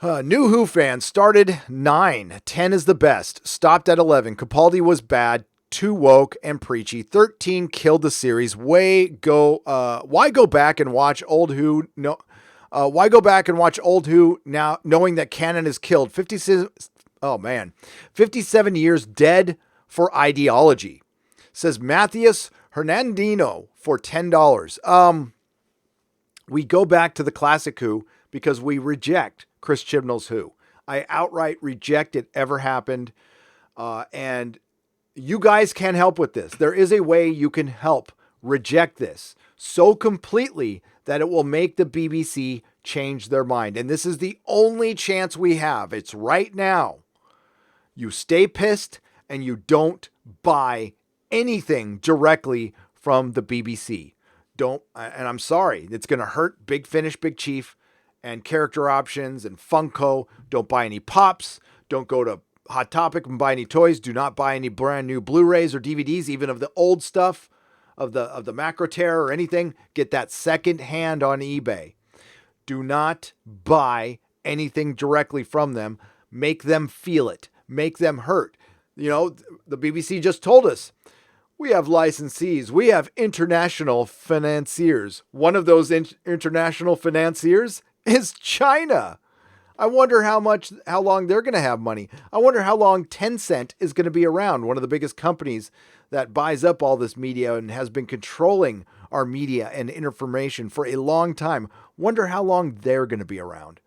New Who fans started 9. 10 is the best. Stopped at 11. Capaldi was bad. Too woke and preachy. 13 killed the series. Why go back and watch old Who? No. Why go back and watch old Who now, knowing that canon is killed? 57 years dead for ideology, says Matthias Hernandino for $10. We go back to the classic Who because we reject Chris Chibnall's Who. I outright reject it ever happened. And you guys can help with this. There is a way you can help reject this so completely that it will make the BBC change their mind. And this is the only chance we have. It's right now. You stay pissed and you don't buy anything directly from the BBC. And I'm sorry, it's going to hurt Big Finish, Big Chief, and Character Options and Funko. Don't buy any pops. Don't go to Hot Topic and buy any toys. Do not buy any brand new Blu-rays or DVDs, even of the old stuff, of the Macro Terror or anything. Get that second hand on eBay. Do not buy anything directly from them. Make them feel it. Make them hurt. You know, the BBC just told us we have licensees. We have international financiers. One of those international financiers is China. I wonder how long they're going to have money. I wonder how long Tencent is going to be around. One of the biggest companies that buys up all this media and has been controlling our media and information for a long time. Wonder how long they're going to be around.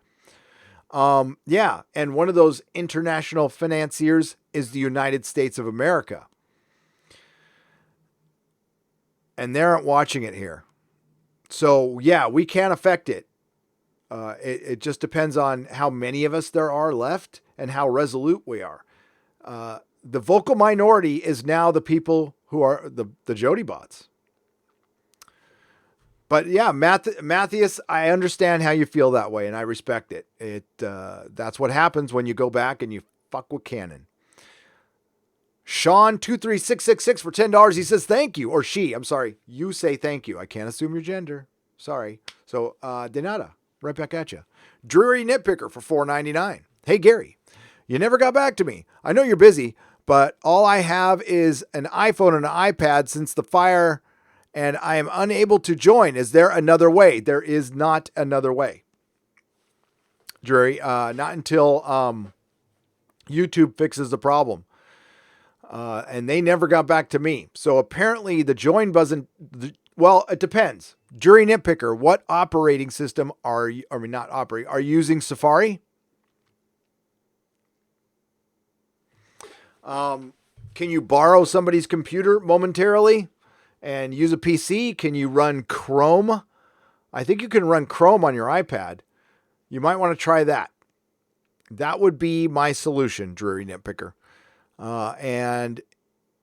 And one of those international financiers is the United States of America. And they aren't watching it here. So, yeah, we can't affect it. It just depends on how many of us there are left and how resolute we are. The vocal minority is now the people who are the Jody bots. But yeah, Matthias, I understand how you feel that way, and I respect it. That's what happens when you go back and you fuck with canon. Sean23666 for $10. He says thank you, or she. I'm sorry. You say thank you. I can't assume your gender. Sorry. So de nada. Right back at you. Dreary Nitpicker for $4.99. Hey Gary, you never got back to me. I know you're busy, but all I have is an iPhone and an iPad since the fire, and I am unable to join. Is there another way? There is not another way. Dreary, not until YouTube fixes the problem. And they never got back to me. So apparently the join button, well, it depends. Jury Nitpicker, what operating system are you using Safari? Can you borrow somebody's computer momentarily and use a PC? Can you run Chrome? I think you can run Chrome on your iPad. You might want to try that. That would be my solution, Dreary Nitpicker. And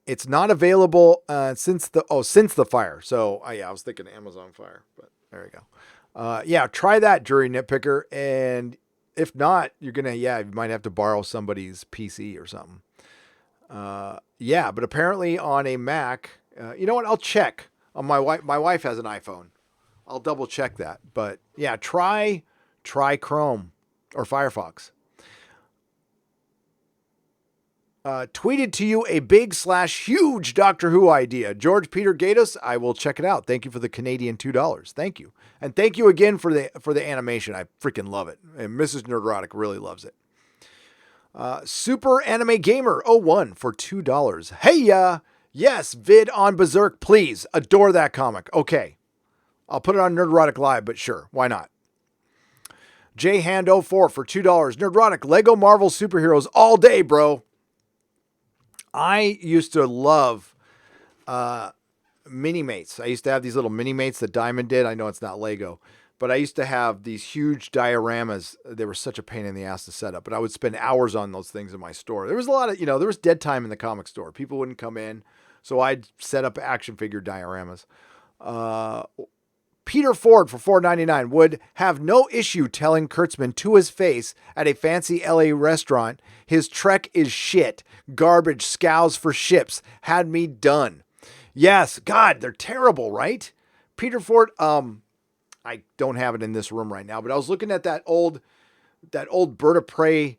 it's not available since the fire. So I was thinking Amazon Fire, but there you go. Try that, Jury Nitpicker. And if not, you might have to borrow somebody's PC or something. But apparently on a Mac, you know what? I'll check on my wife. My wife has an iPhone. I'll double check that. But yeah, try Chrome or Firefox. Tweeted to you a big/huge Doctor Who idea. George Peter Gatos, I will check it out. Thank you for the Canadian $2. Thank you. And thank you again for the animation. I freaking love it. And Mrs. Nerdrotic really loves it. Super Anime Gamer 01 for $2. Hey, yes, vid on Berserk, please. Adore that comic. Okay. I'll put it on Nerdrotic Live, but sure, why not? JHand04 for $2. Nerdrotic, Lego Marvel superheroes all day, bro. I used to love Mini-Mates. I used to have these little Mini-Mates that Diamond did. I know it's not Lego, But I used to have these huge dioramas. They were such a pain in the ass to set up, but I would spend hours on those things in my store. There was a lot of, there was dead time in the comic store. People wouldn't come in. So I'd set up action figure dioramas. Peter Ford for $4.99 would have no issue telling Kurtzman to his face at a fancy LA restaurant, his Trek is shit. Garbage scows for ships. Had me done. Yes, God, they're terrible, right? Peter Ford, I don't have it in this room right now, but I was looking at that old Bird of Prey,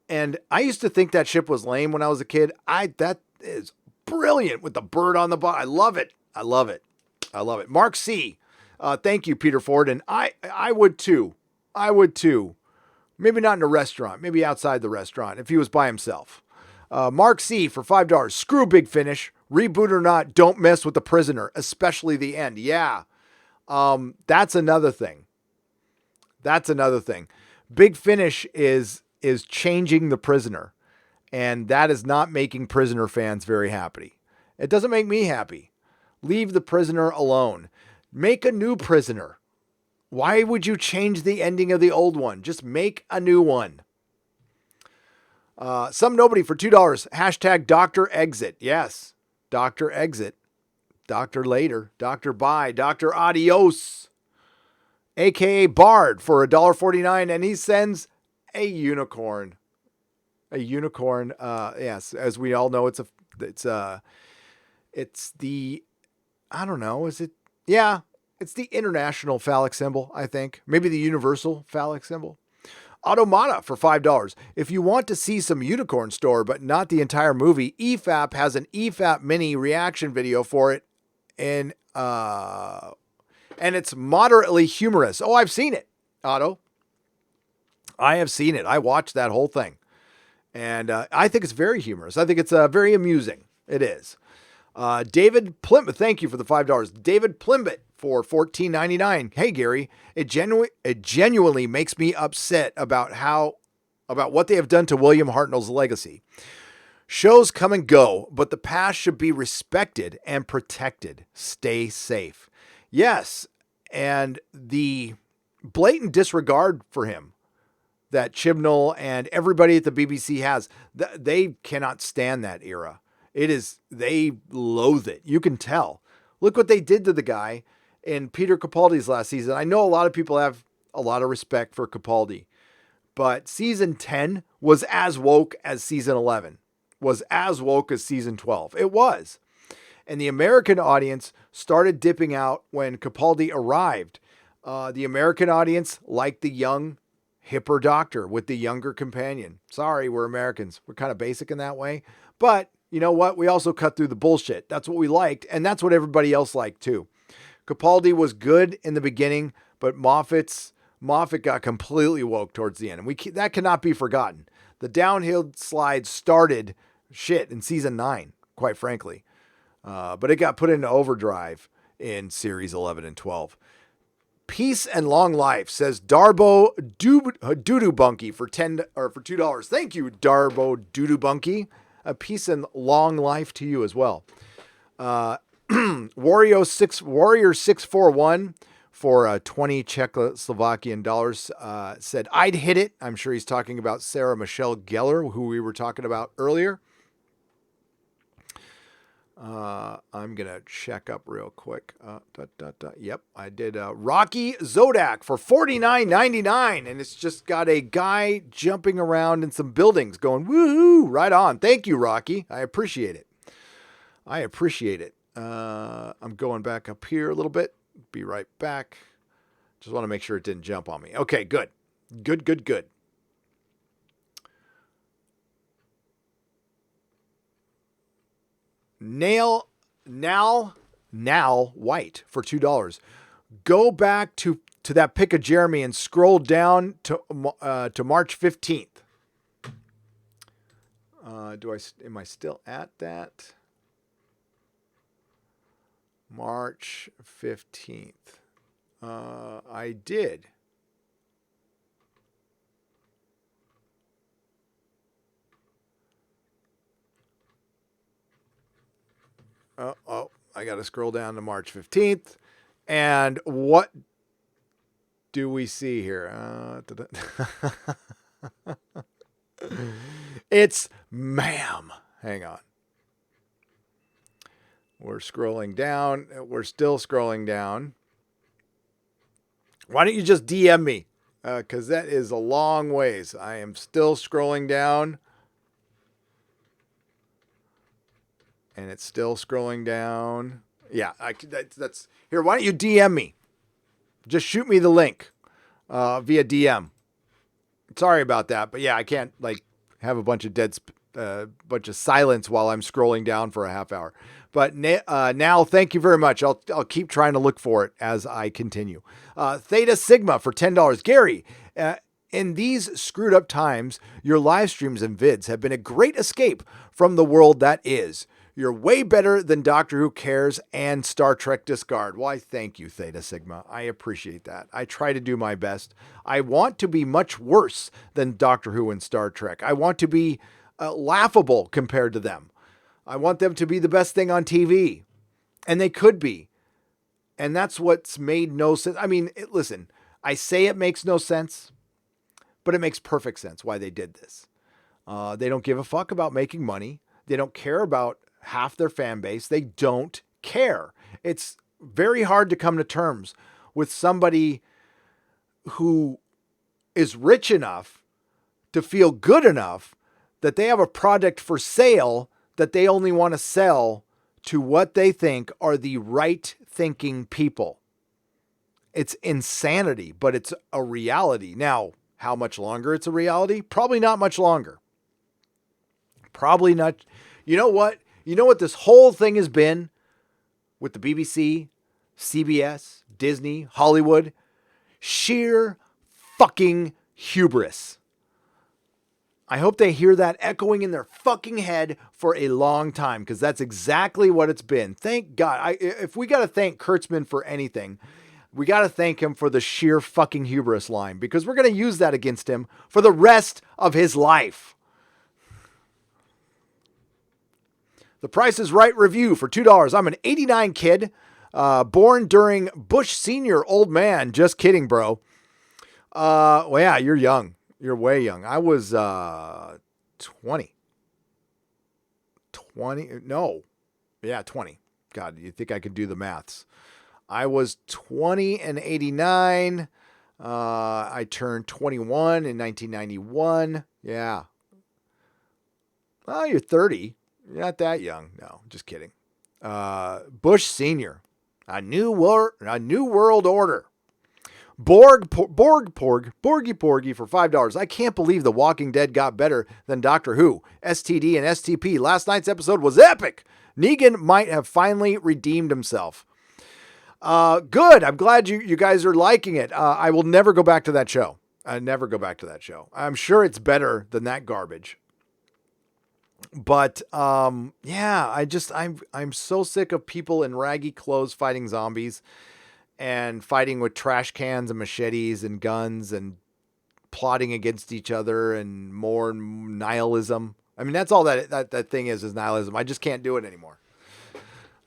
and I used to think that ship was lame when I was a kid. That is brilliant with the bird on the bottom. I love it. I love it. I love it. Mark C. Thank you, Peter Ford. And I would too. I would too. Maybe not in a restaurant, maybe outside the restaurant if he was by himself. Mark C. for $5. Screw Big Finish. Reboot or not, don't mess with the prisoner, especially the end. Yeah. That's another thing. Big Finish is changing the prisoner, and that is not making prisoner fans very happy. It doesn't make me happy. Leave the prisoner alone. Make a new prisoner. Why would you change the ending of the old one? Just make a new one. Some nobody for $2. Hashtag Dr. Exit. Yes. Dr. Exit. Dr. Later. Dr. Bye. Dr. Adios. AKA Bard for $1.49. And he sends a unicorn. A unicorn. Yes. As we all know, it's the, I don't know. Is it? Yeah. It's the international phallic symbol, I think. Maybe the universal phallic symbol. Automata for $5. If you want to see some unicorn store, but not the entire movie, EFAP has an EFAP mini reaction video for it. And it's moderately humorous. Oh, I've seen it, Otto. I have seen it. I watched that whole thing. And I think it's very humorous. I think it's very amusing. It is. David Plymouth, thank you for the $5. David Plymouth for $14.99. Hey, Gary, it genuinely makes me upset about what they have done to William Hartnell's legacy. Shows come and go, but the past should be respected and protected. Stay safe. Yes, and the blatant disregard for him that Chibnall and everybody at the BBC has, they cannot stand that era. They loathe it. You can tell. Look what they did to the guy in Peter Capaldi's last season. I know a lot of people have a lot of respect for Capaldi, but season 10 was as woke as season 11, was as woke as season 12. It was. And the American audience started dipping out when Capaldi arrived. The American audience liked the young, hipper doctor with the younger companion. Sorry, we're Americans. We're kind of basic in that way. But you know what? We also cut through the bullshit. That's what we liked, and that's what everybody else liked too. Capaldi was good in the beginning, but Moffat got completely woke towards the end, and that cannot be forgotten. The downhill slide started in season 9, quite frankly, but it got put into overdrive in series 11 and 12. Peace and long life, says Darbo Doodoo Bunky for $2. Thank you, Darbo Doodoo Bunky. A peace and long life to you as well. Warrior 641 for 20 Czechoslovakian dollars said, I'd hit it. I'm sure he's talking about Sarah Michelle Gellar, who we were talking about earlier. I'm going to check up real quick. Yep, I did. Rocky Zodak for $49.99. And it's just got a guy jumping around in some buildings going, woo, right on. Thank you, Rocky. I appreciate it. I'm going back up here a little bit. Be right back. Just want to make sure it didn't jump on me. Okay, good. Good. Nal White for $2. Go back to that pic of Jeremy and scroll down to March 15th. Am I still at that? March 15th. I did. I got to scroll down to March 15th. And what do we see here? It's ma'am. Hang on. We're scrolling down. We're still scrolling down. Why don't you just DM me? Because that is a long ways. I am still scrolling down. And it's still scrolling down. Yeah, that's here. Why don't you DM me? Just shoot me the link via DM. Sorry about that, but yeah, I can't like have a bunch of silence while I'm scrolling down for a half hour. But now, thank you very much. I'll keep trying to look for it as I continue. Theta Sigma for $10. Gary, in these screwed up times, your live streams and vids have been a great escape from the world that is. You're way better than Doctor Who Cares and Star Trek Discard. Why, thank you, Theta Sigma. I appreciate that. I try to do my best. I want to be much worse than Doctor Who and Star Trek. I want to be laughable compared to them. I want them to be the best thing on TV. And they could be. And that's what's made no sense. I mean, listen, I say it makes no sense, but it makes perfect sense why they did this. They don't give a fuck about making money. They don't care about half their fan base. They don't care. It's very hard to come to terms with somebody who is rich enough to feel good enough that they have a product for sale that they only want to sell to what they think are the right thinking people. It's insanity, but it's a reality. Now, how much longer it's a reality? Probably not much longer. Probably not. You know what? You know what this whole thing has been with the BBC, CBS, Disney, Hollywood? Sheer fucking hubris. I hope they hear that echoing in their fucking head for a long time, because that's exactly what it's been. Thank God. If we got to thank Kurtzman for anything, we got to thank him for the sheer fucking hubris line, because we're going to use that against him for the rest of his life. The Price is Right review for $2. I'm an 89 kid, born during Bush Sr. Old man. Just kidding, bro. Well, yeah, you're young. You're way young. I was 20. 20? No. Yeah, 20. God, you think I could do the maths. I was 20 in 89. I turned 21 in 1991. Yeah. Well, you're 30. You're not that young. No, just kidding. Bush Sr. A new world order. Borgy Porgy for $5. I can't believe The Walking Dead got better than Doctor Who. STD and STP. Last night's episode was epic. Negan might have finally redeemed himself. Good. I'm glad you guys are liking it. I will never go back to that show. I never go back to that show. I'm sure it's better than that garbage. But yeah, I'm so sick of people in raggy clothes fighting zombies and fighting with trash cans and machetes and guns and plotting against each other and more nihilism. I mean, that's all that thing is nihilism. I just can't do it anymore.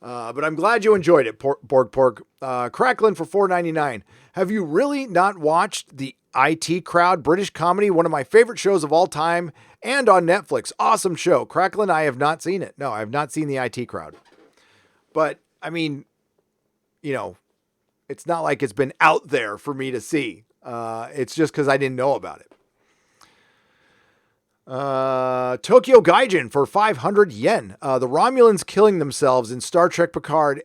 But I'm glad you enjoyed it, Borg. Cracklin for $4.99. Have you really not watched the IT Crowd British comedy? One of my favorite shows of all time and on Netflix. Awesome show. Cracklin, I have not seen it. No, I have not seen the IT Crowd. But, I mean, you know, it's not like it's been out there for me to see. It's just because I didn't know about it. Tokyo Gaijin for 500 yen. The Romulans killing themselves in Star Trek Picard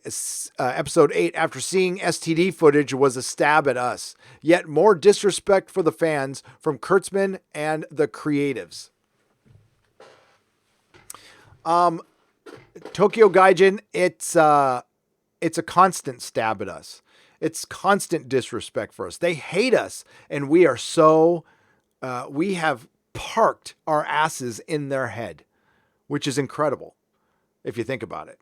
episode 8 after seeing STD footage was a stab at us. Yet more disrespect for the fans from Kurtzman and the creatives. Tokyo Gaijin, it's a constant stab at us. It's constant disrespect for us. They hate us, and we are so, we have parked our asses in their head, which is incredible if you think about it.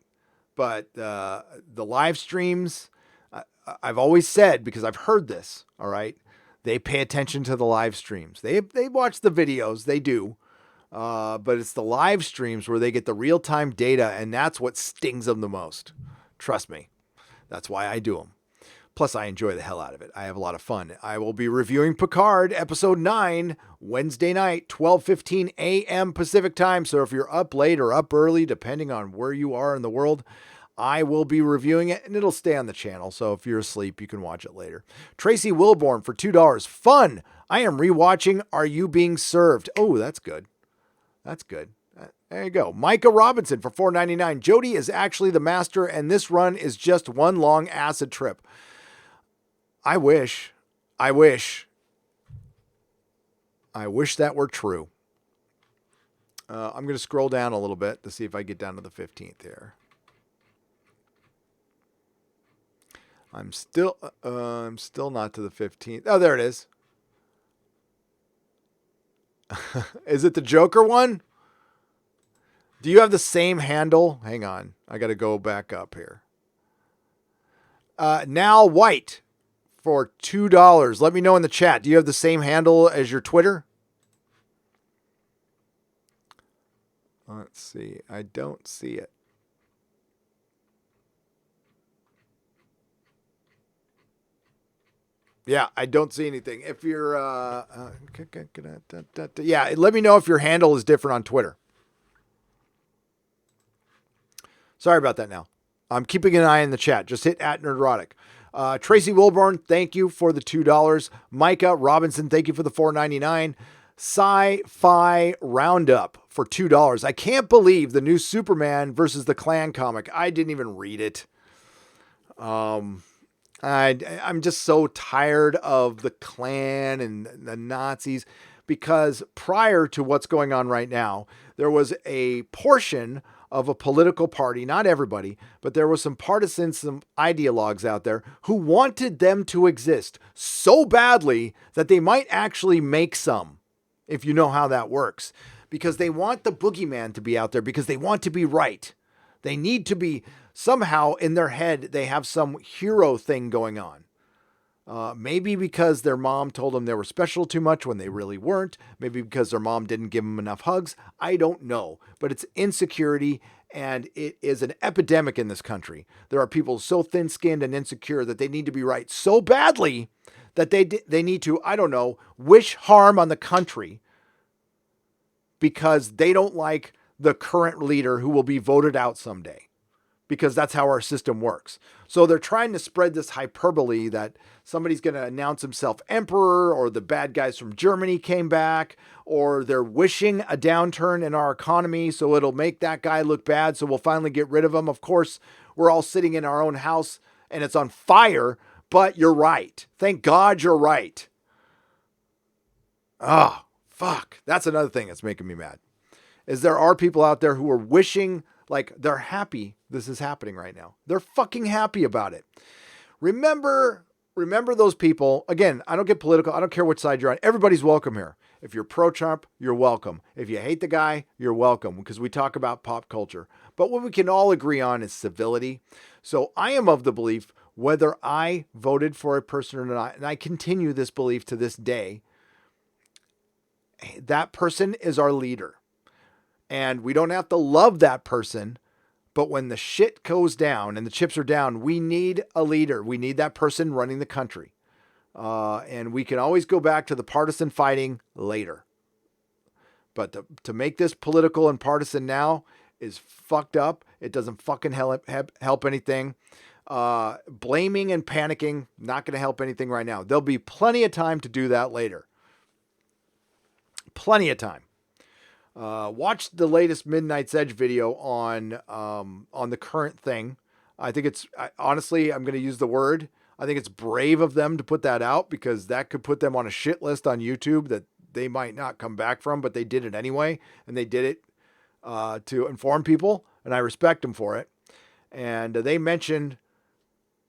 But the live streams, I've always said, because I've heard this, all right, they pay attention to the live streams. They watch the videos, they do. But it's the live streams where they get the real-time data, and that's what stings them the most. Trust me. That's why I do them. Plus, I enjoy the hell out of it. I have a lot of fun. I will be reviewing Picard Episode 9 Wednesday night, 12:15 a.m. Pacific Time. So if you're up late or up early, depending on where you are in the world, I will be reviewing it, and it'll stay on the channel. So if you're asleep, you can watch it later. Tracy Wilborn for $2. Fun! I am rewatching Are You Being Served? Oh, that's good. That's good. There you go. Micah Robinson for $4.99. Jody is actually the master, and this run is just one long acid trip. I wish that were true. I'm going to scroll down a little bit to see if I get down to the 15th here. I'm still not to the 15th. Oh, there it is. Is it the Joker one? Do you have the same handle? Hang on. I got to go back up here. Now White for $2. Let me know in the chat. Do you have the same handle as your Twitter? Let's see. I don't see it. Yeah, I don't see anything. If you're, yeah, let me know if your handle is different on Twitter. Sorry about that now. I'm keeping an eye in the chat. Just hit @Nerdrotic. Tracy Wilborn, thank you for the $2. Micah Robinson, thank you for the $4.99. Sci-Fi Roundup for $2. I can't believe the new Superman versus the Klan comic. I didn't even read it. I'm just so tired of the Klan and the Nazis, because prior to what's going on right now, there was a portion of a political party, not everybody, but there was some partisans, some ideologues out there who wanted them to exist so badly that they might actually make some, if you know how that works, because they want the boogeyman to be out there, because they want to be right. They need to be, somehow in their head, they have some hero thing going on. Maybe because their mom told them they were special too much when they really weren't. Maybe because their mom didn't give them enough hugs. I don't know. But it's insecurity, and it is an epidemic in this country. There are people so thin-skinned and insecure that they need to be right so badly that they need to, I don't know, wish harm on the country because they don't like the current leader who will be voted out someday. Because that's how our system works. So they're trying to spread this hyperbole that somebody's going to announce himself emperor, or the bad guys from Germany came back, or they're wishing a downturn in our economy so it'll make that guy look bad, so we'll finally get rid of him. Of course, we're all sitting in our own house and it's on fire, but you're right. Thank God you're right. Oh, fuck. That's another thing that's making me mad. Is there are people out there who are wishing, like, they're happy this is happening right now. They're fucking happy about it. Remember those people. Again, I don't get political. I don't care which side you're on. Everybody's welcome here. If you're pro-Trump, you're welcome. If you hate the guy, you're welcome, because we talk about pop culture. But what we can all agree on is civility. So I am of the belief, whether I voted for a person or not, and I continue this belief to this day, that person is our leader. And we don't have to love that person, but when the shit goes down and the chips are down, we need a leader. We need that person running the country. And we can always go back to the partisan fighting later. But to make this political and partisan now is fucked up. It doesn't fucking help anything. Blaming and panicking, not going to help anything right now. There'll be plenty of time to do that later. Plenty of time. Watch the latest Midnight's Edge video on the current thing. I think it's, honestly, I'm going to use the word, I think it's brave of them to put that out, because that could put them on a shit list on YouTube that they might not come back from, but they did it anyway. And they did it to inform people, and I respect them for it. And they mentioned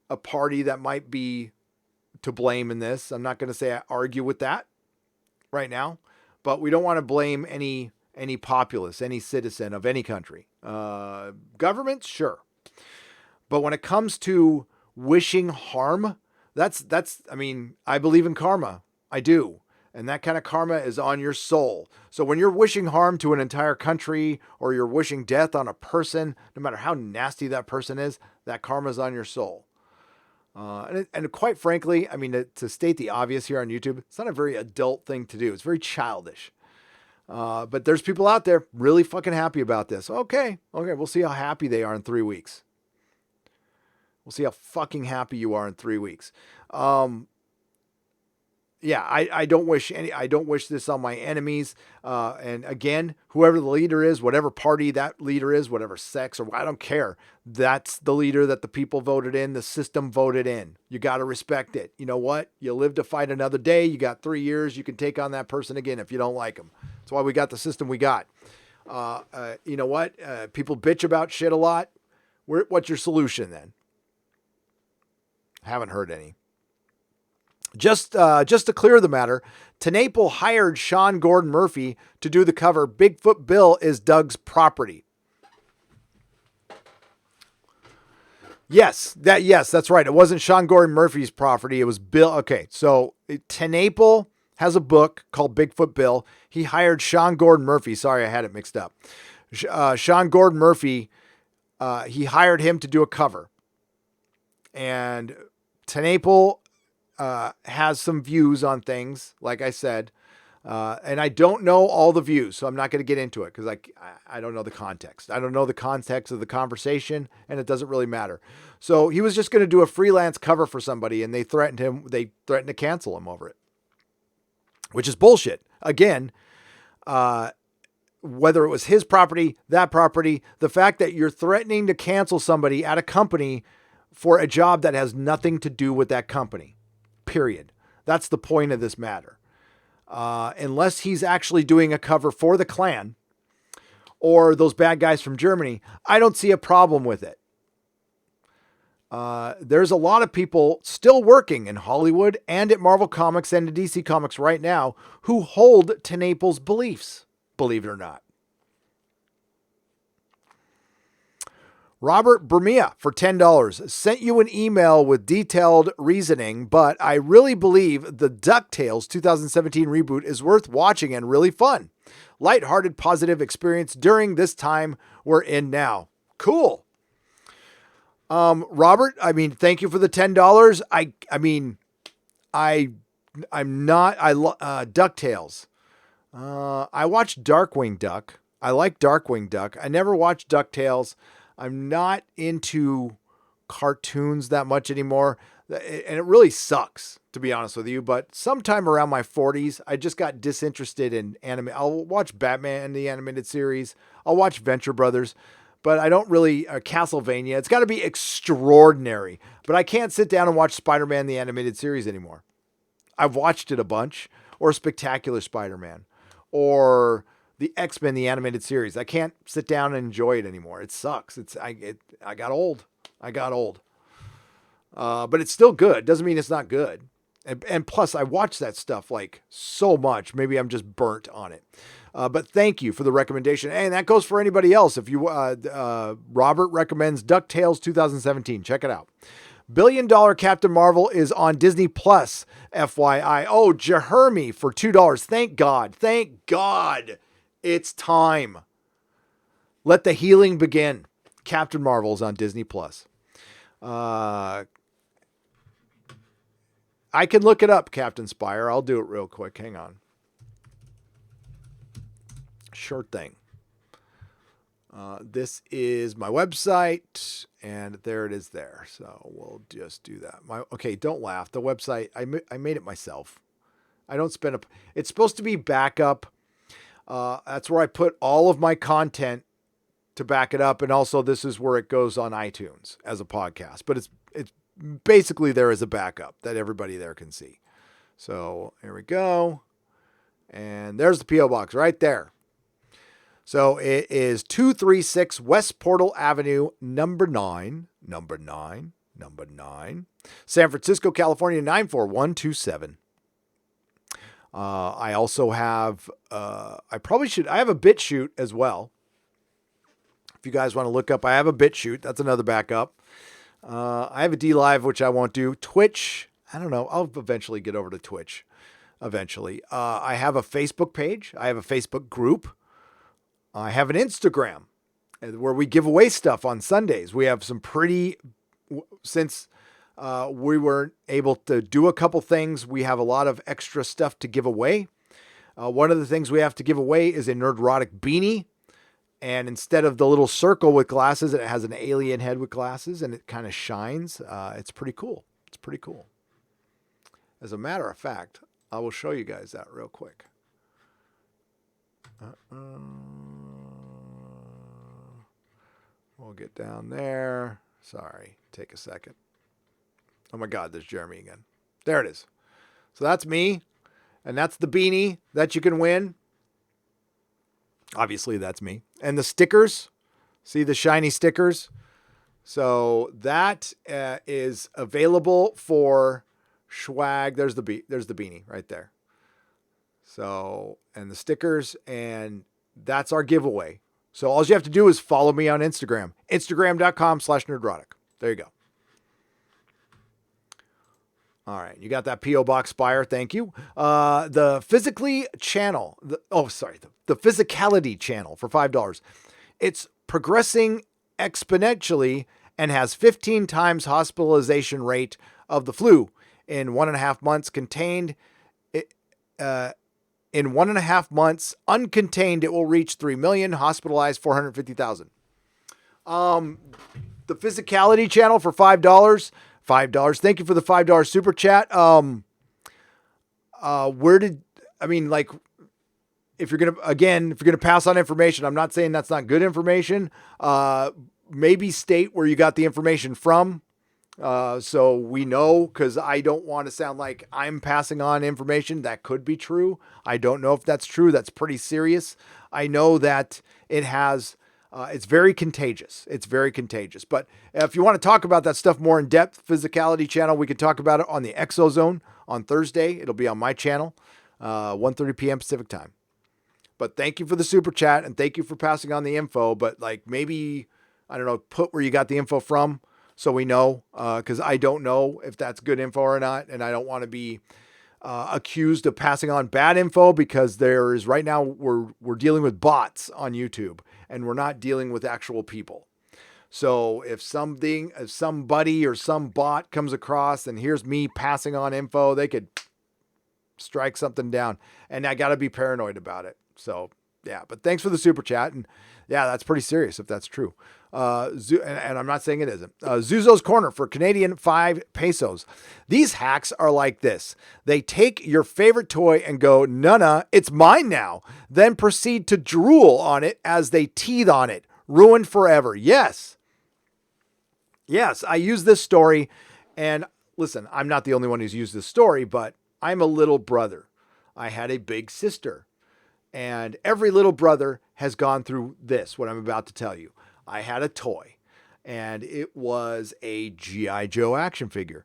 a party that might be to blame in this. I'm not going to say I argue with that right now, but we don't want to blame any populace, any citizen of any country. Governments, sure. But when it comes to wishing harm, I mean, I believe in karma. I do. And that kind of karma is on your soul. So when you're wishing harm to an entire country, or you're wishing death on a person, no matter how nasty that person is, that karma is on your soul. And quite frankly, I mean, to state the obvious here on YouTube, it's not a very adult thing to do. It's very childish. But there's people out there really fucking happy about this. Okay. We'll see how happy they are in 3 weeks. We'll see how fucking happy you are in 3 weeks. Yeah, I don't wish this on my enemies. And again, whoever the leader is, whatever party that leader is, whatever sex, or I don't care. That's the leader that the people voted in, the system voted in. You got to respect it. You know what? You live to fight another day. You got 3 years. You can take on that person again if you don't like them. That's why we got the system we got. You know what? People bitch about shit a lot. What's your solution then? Haven't heard any. Just to clear the matter, TNAPL hired Sean Gordon Murphy to do the cover. Bigfoot Bill is Doug's property. Yes, that's right. It wasn't Sean Gordon Murphy's property. It was Bill. Okay, so TNAPL has a book called Bigfoot Bill. He hired Sean Gordon Murphy. Sorry, I had it mixed up. Sean Gordon Murphy, he hired him to do a cover. And TNAPL has some views on things, like I said. And I don't know all the views, so I'm not going to get into it because I don't know the context. I don't know the context of the conversation, and it doesn't really matter. So he was just going to do a freelance cover for somebody, and they threatened him. They threatened to cancel him over it, which is bullshit. Again, whether it was his property, that property, the fact that you're threatening to cancel somebody at a company for a job that has nothing to do with that company, period. That's the point of this matter. Unless he's actually doing a cover for the Klan or those bad guys from Germany, I don't see a problem with it. There's a lot of people still working in Hollywood and at Marvel Comics and at DC Comics right now who hold TNAPL's beliefs, believe it or not. Robert Bermia for $10 sent you an email with detailed reasoning, but I really believe the DuckTales 2017 reboot is worth watching and really fun. Lighthearted, positive experience during this time we're in now. Cool. Robert, I mean, thank you for the $10. DuckTales. I watched Darkwing Duck. I like Darkwing Duck. I never watched DuckTales. I'm not into cartoons that much anymore. And it really sucks, to be honest with you. But sometime around my 40s, I just got disinterested in anime. I'll watch Batman, the animated series. I'll watch Venture Brothers. But I don't really, Castlevania. It's got to be extraordinary. But I can't sit down and watch Spider-Man, the animated series anymore. I've watched it a bunch. Or Spectacular Spider-Man. Or the X-Men, the animated series. I can't sit down and enjoy it anymore. It sucks. I got old. But it's still good. Doesn't mean it's not good. And plus, I watch that stuff like so much. Maybe I'm just burnt on it. But thank you for the recommendation. And that goes for anybody else. If you, Robert recommends DuckTales 2017. Check it out. $1 Billion Captain Marvel is on Disney Plus, FYI. Oh, Jahermi for $2. Thank God. Thank God. It's time. Let the healing begin. Captain Marvel's on Disney Plus. I can look it up, Captain Spire. I'll do it real quick. Hang on. Sure thing. This is my website, and there it is there. So we'll just do that. Okay, don't laugh. The website, I made it myself. I don't spend it's supposed to be backup. That's where I put all of my content to back it up. And also this is where it goes on iTunes as a podcast, but it's basically there as a backup that everybody there can see. So here we go. And there's the P.O. Box right there. So it is 236 West Portal Avenue, number 9, San Francisco, California, 94127. I also have, I have a BitChute as well. If you guys want to look up, I have a BitChute. That's another backup. I have a DLive, which I won't do. Twitch, I don't know. I'll eventually get over to Twitch. Eventually. I have a Facebook page. I have a Facebook group. I have an Instagram where we give away stuff on Sundays. We have some since we were able to do a couple things. We have a lot of extra stuff to give away. One of the things we have to give away is a Nerdrotic beanie. And instead of the little circle with glasses, it has an alien head with glasses, and it kind of shines. It's pretty cool. It's pretty cool. As a matter of fact, I will show you guys that real quick. We'll get down there. Sorry, take a second. Oh my God, there's Jeremy again. There it is. So that's me, and that's the beanie that you can win. Obviously, that's me. And the stickers, see the shiny stickers? So that is available for swag. There's the beanie right there. So, and the stickers, and that's our giveaway. So all you have to do is follow me on Instagram, instagram.com/nerdrotic. There you go. All right. You got that P.O. Box Spire. Thank you. The Physically channel. The Physicality channel for $5. It's progressing exponentially and has 15 times hospitalization rate of the flu in 1.5 months contained. In 1.5 months, uncontained, it will reach 3 million, hospitalized 450,000. The Physicality channel for $5. $5. Thank you for the $5 super chat. If you're gonna pass on information, I'm not saying that's not good information. Maybe state where you got the information from. So we know, because I don't want to sound like I'm passing on information that could be true. I don't know if that's true. That's pretty serious. I know that it has, it's very contagious. It's very contagious. But if you want to talk about that stuff more in depth, Physicality channel, we can talk about it on the Exozone on Thursday. It'll be on my channel, 1:30 p.m. Pacific time. But thank you for the super chat, and thank you for passing on the info. But like, maybe, I don't know, put where you got the info from, so we know, because I don't know if that's good info or not, and I don't want to be accused of passing on bad info, because there is, right now we're dealing with bots on YouTube, and we're not dealing with actual people. So if somebody or some bot comes across and here's me passing on info, they could strike something down, and I got to be paranoid about it. So yeah, but thanks for the super chat, and yeah, that's pretty serious if that's true. And I'm not saying it isn't. Zuzo's Corner for Canadian 5 pesos. These hacks are like this. They take your favorite toy and go, "Nana, it's mine now." Then proceed to drool on it as they teeth on it. Ruined forever. Yes. Yes, I use this story, and listen, I'm not the only one who's used this story, but I'm a little brother. I had a big sister, and every little brother has gone through this, what I'm about to tell you. I had a toy, and it was a G.I. Joe action figure.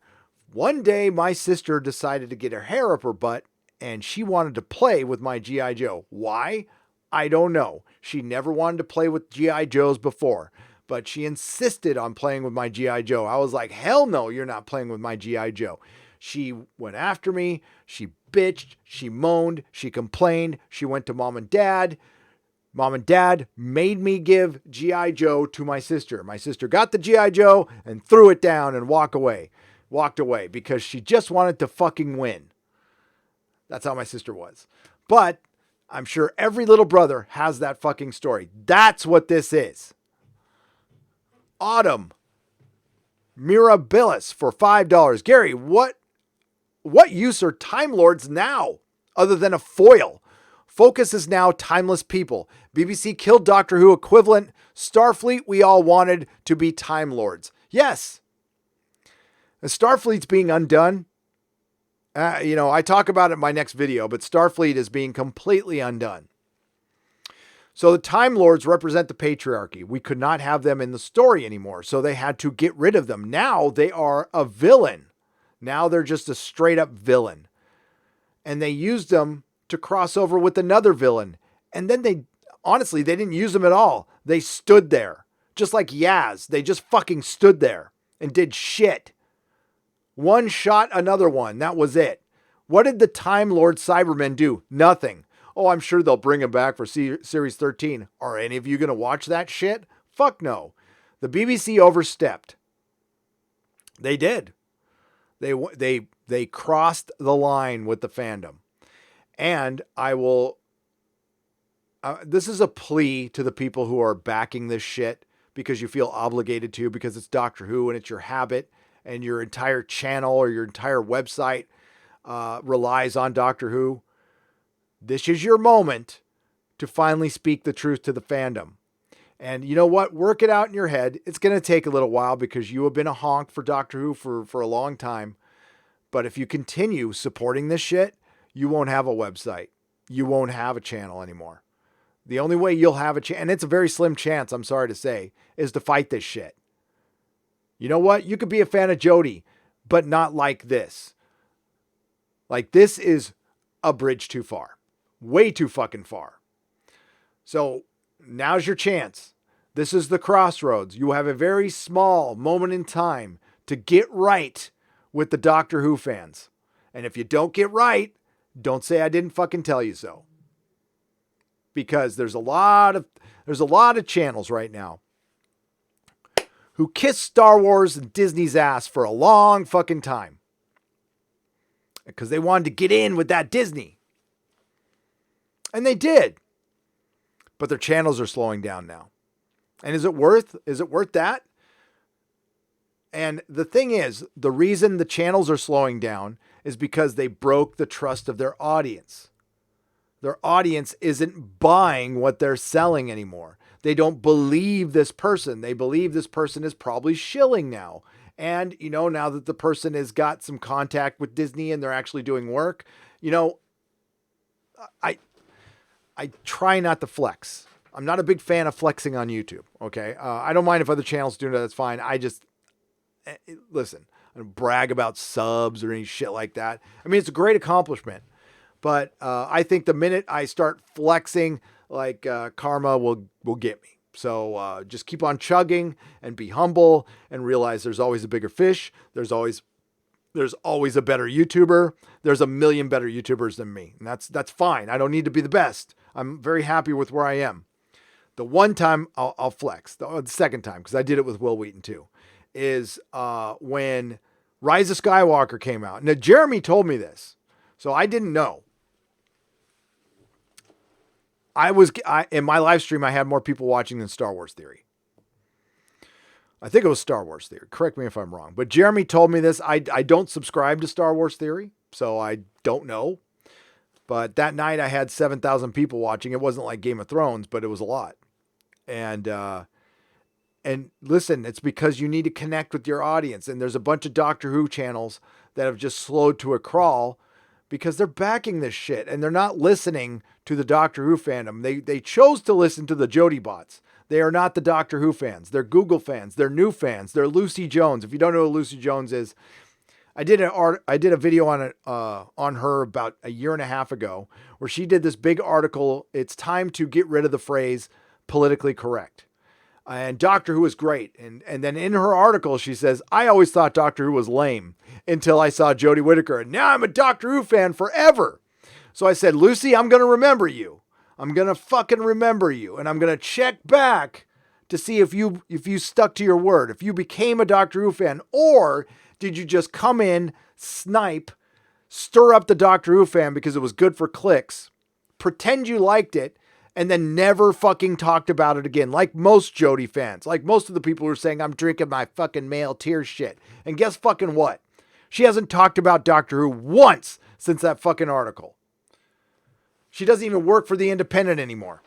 One day, my sister decided to get her hair up her butt, and she wanted to play with my G.I. Joe. Why? I don't know. She never wanted to play with G.I. Joes before, but she insisted on playing with my G.I. Joe. I was like, hell no, you're not playing with my G.I. Joe. She went after me. She bitched. She moaned. She complained. She went to mom and dad. Mom and dad made me give G.I. Joe to my sister. My sister got the G.I. Joe and threw it down and walked away because she just wanted to fucking win. That's how my sister was. But I'm sure every little brother has that fucking story. That's what this is. Autumn Mirabilis for $5. Gary, what use are Time Lords now other than a foil? Focus is now timeless people. BBC killed Doctor Who equivalent. Starfleet, we all wanted to be Time Lords. Yes. Starfleet's being undone. I talk about it in my next video, but Starfleet is being completely undone. So the Time Lords represent the patriarchy. We could not have them in the story anymore, so they had to get rid of them. Now they are a villain. Now they're just a straight up villain. And they used them to cross over with another villain. And then they didn't use them at all. They stood there. Just like Yaz. They just fucking stood there and did shit. One shot another one. That was it. What did the Time Lord Cybermen do? Nothing. Oh, I'm sure they'll bring him back for Series 13. Are any of you going to watch that shit? Fuck no. The BBC overstepped. They did. They crossed the line with the fandom. And I will, this is a plea to the people who are backing this shit because you feel obligated to, because it's Doctor Who and it's your habit and your entire channel or your entire website relies on Doctor Who. This is your moment to finally speak the truth to the fandom. And you know what? Work it out in your head. It's going to take a little while because you have been a honk for Doctor Who for a long time. But if you continue supporting this shit, you won't have a website. You won't have a channel anymore. The only way you'll have a chance, and it's a very slim chance, I'm sorry to say, is to fight this shit. You know what? You could be a fan of Jodie, but not like this. Like, this is a bridge too far. Way too fucking far. So now's your chance. This is the crossroads. You have a very small moment in time to get right with the Doctor Who fans. And if you don't get right, don't say I didn't fucking tell you so. Because there's a lot of channels right now who kissed Star Wars and Disney's ass for a long fucking time. Because they wanted to get in with that Disney. And they did. But their channels are slowing down now. And is it worth that? And the thing is, the reason the channels are slowing down is because they broke the trust of their audience. Their audience isn't buying what they're selling anymore. They don't believe this person. They believe this person is probably shilling now. And, you know, now that the person has got some contact with Disney and they're actually doing work, you know, I try not to flex. I'm not a big fan of flexing on YouTube. Okay. I don't mind if other channels do that. That's fine. Listen, I don't brag about subs or any shit like that. I mean, it's a great accomplishment, but I think the minute I start flexing, like karma will get me. So just keep on chugging and be humble and realize there's always a bigger fish. There's always a better YouTuber. There's a million better YouTubers than me. And that's fine. I don't need to be the best. I'm very happy with where I am. The one time I'll flex, the second time, because I did it with Will Wheaton too, is when Rise of Skywalker came out. Now, Jeremy told me this, so I didn't know. In my live stream, I had more people watching than Star Wars Theory. I think it was Star Wars Theory. Correct me if I'm wrong. But Jeremy told me this. I don't subscribe to Star Wars Theory, so I don't know. But that night I had 7,000 people watching. It wasn't like Game of Thrones, but it was a lot. And listen, it's because you need to connect with your audience. And there's a bunch of Doctor Who channels that have just slowed to a crawl because they're backing this shit and they're not listening to the Doctor Who fandom. They chose to listen to the Jodie bots. They are not the Doctor Who fans. They're Google fans. They're new fans. They're Lucy Jones. If you don't know who Lucy Jones is, I did a video on her about a year and a half ago where she did this big article. It's time to get rid of the phrase politically correct. And Doctor Who is great. And then in her article, she says, I always thought Doctor Who was lame until I saw Jodie Whittaker. And now I'm a Doctor Who fan forever. So I said, Lucy, I'm going to remember you. I'm going to fucking remember you. And I'm going to check back to see if you stuck to your word, if you became a Doctor Who fan, or did you just come in, snipe, stir up the Doctor Who fan because it was good for clicks, pretend you liked it, and then never fucking talked about it again, like most Jodie fans, like most of the people who are saying, I'm drinking my fucking male tears shit. And guess fucking what? She hasn't talked about Doctor Who once since that fucking article. She doesn't even work for The Independent anymore.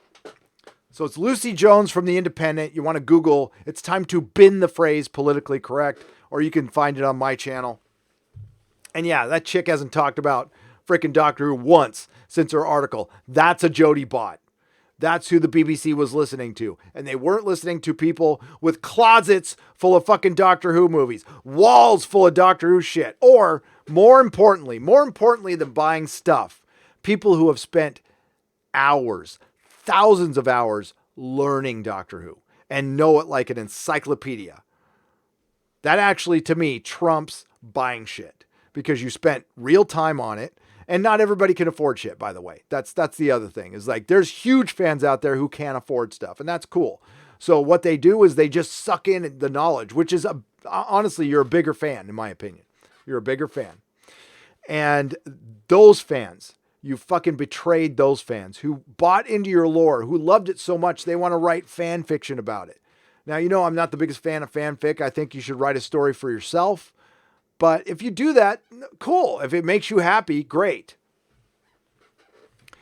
So it's Lucy Jones from The Independent. You want to Google, it's time to bin the phrase politically correct, or you can find it on my channel. And yeah, that chick hasn't talked about freaking Doctor Who once since her article. That's a Jodie bot. That's who the BBC was listening to. And they weren't listening to people with closets full of fucking Doctor Who movies, walls full of Doctor Who shit, or more importantly than buying stuff, people who have spent hours, thousands of hours learning Doctor Who and know it like an encyclopedia. That actually, to me, trumps buying shit because you spent real time on it. And not everybody can afford shit, by the way. That's the other thing, is like there's huge fans out there who can't afford stuff, and that's cool. So what they do is they just suck in the knowledge, which is honestly, you're a bigger fan, in my opinion. You're a bigger fan. And those fans, you fucking betrayed those fans who bought into your lore, who loved it so much they want to write fan fiction about it. Now, you know I'm not the biggest fan of fanfic. I think you should write a story for yourself. But if you do that, cool. If it makes you happy, great.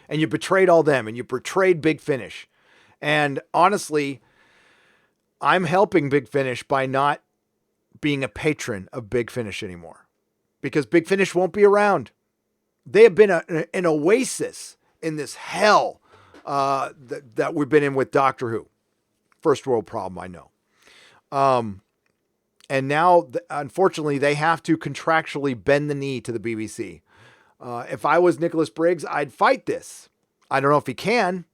And you betrayed all them, and you betrayed Big Finish. And honestly, I'm helping Big Finish by not being a patron of Big Finish anymore, because Big Finish won't be around. They have been an oasis in this hell that we've been in with Doctor Who. First world problem, I know. And now, unfortunately, they have to contractually bend the knee to the BBC. If I was Nicholas Briggs, I'd fight this. I don't know if he can,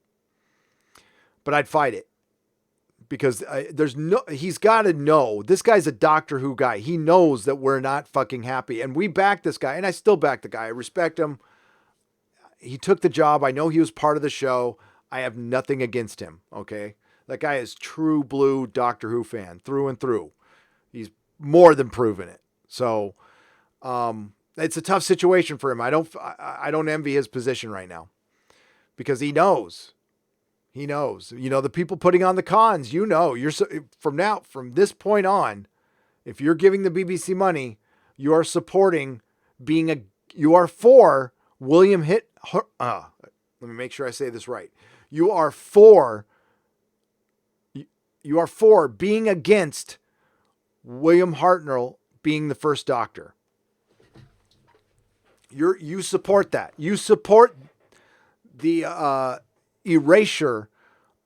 but I'd fight it. Because he's got to know, this guy's a Doctor Who guy. He knows that we're not fucking happy. And we back this guy, and I still back the guy. I respect him. He took the job. I know he was part of the show. I have nothing against him, okay? That guy is true blue Doctor Who fan, through and through. He's more than proven it. So, it's a tough situation for him. I don't envy his position right now. Because he knows. He knows, the people putting on the cons, you're from this point on, if you're giving the BBC money, you are supporting you are for William let me make sure I say this right. You are for being against William Hartnell being the first Doctor. You support that. You support the, erasure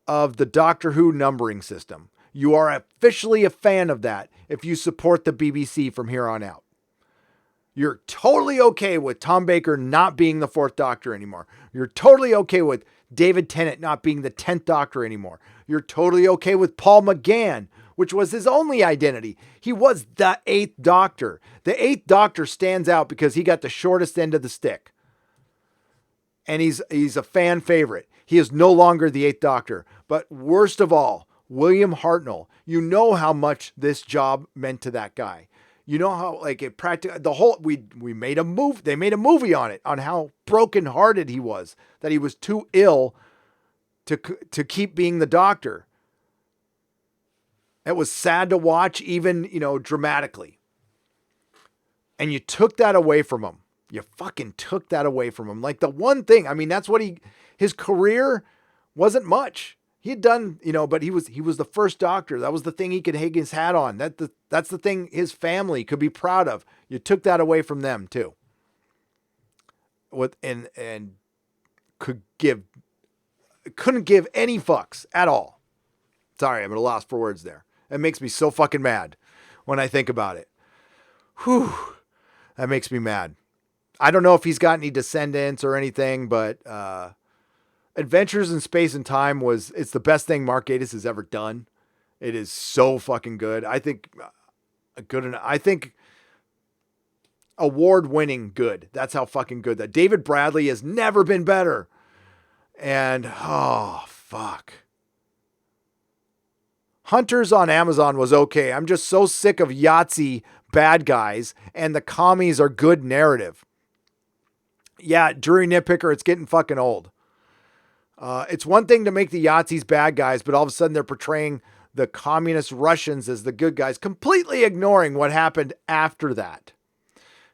of the Doctor Who numbering system. You are officially a fan of that if you support the BBC from here on out. You're totally okay with Tom Baker not being the 4th Doctor anymore. You're totally okay with David Tennant not being the 10th Doctor anymore. You're totally okay with Paul McGann, which was his only identity. He was the 8th Doctor. The 8th Doctor stands out because he got the shortest end of the stick. And he's a fan favorite. He is no longer the 8th Doctor. But worst of all, William Hartnell. You know how much this job meant to that guy. You know how we made a move. They made a movie on it, on how brokenhearted he was, that he was too ill to keep being the Doctor. It was sad to watch, even, dramatically. And you took that away from him. You fucking took that away from him. Like the one thing, that's what his career wasn't much. He had done, but he was the first Doctor. That was the thing he could hang his hat on. That's the thing his family could be proud of. You took that away from them too. And couldn't give any fucks at all. Sorry, I'm at a loss for words there. It makes me so fucking mad when I think about it. Whew. That makes me mad. I don't know if he's got any descendants or anything, but Adventures in Space and Time it's the best thing Mark Gatiss has ever done. It is so fucking good. I think good enough. I think award-winning good. That's how fucking good that. David Bradley has never been better. And oh fuck. Hunters on Amazon was okay. I'm just so sick of Yahtzee bad guys and the commies are good narrative. Yeah, Drury Nitpicker, it's getting fucking old. It's one thing to make the Yahtzees bad guys, but all of a sudden they're portraying the communist Russians as the good guys, completely ignoring what happened after that.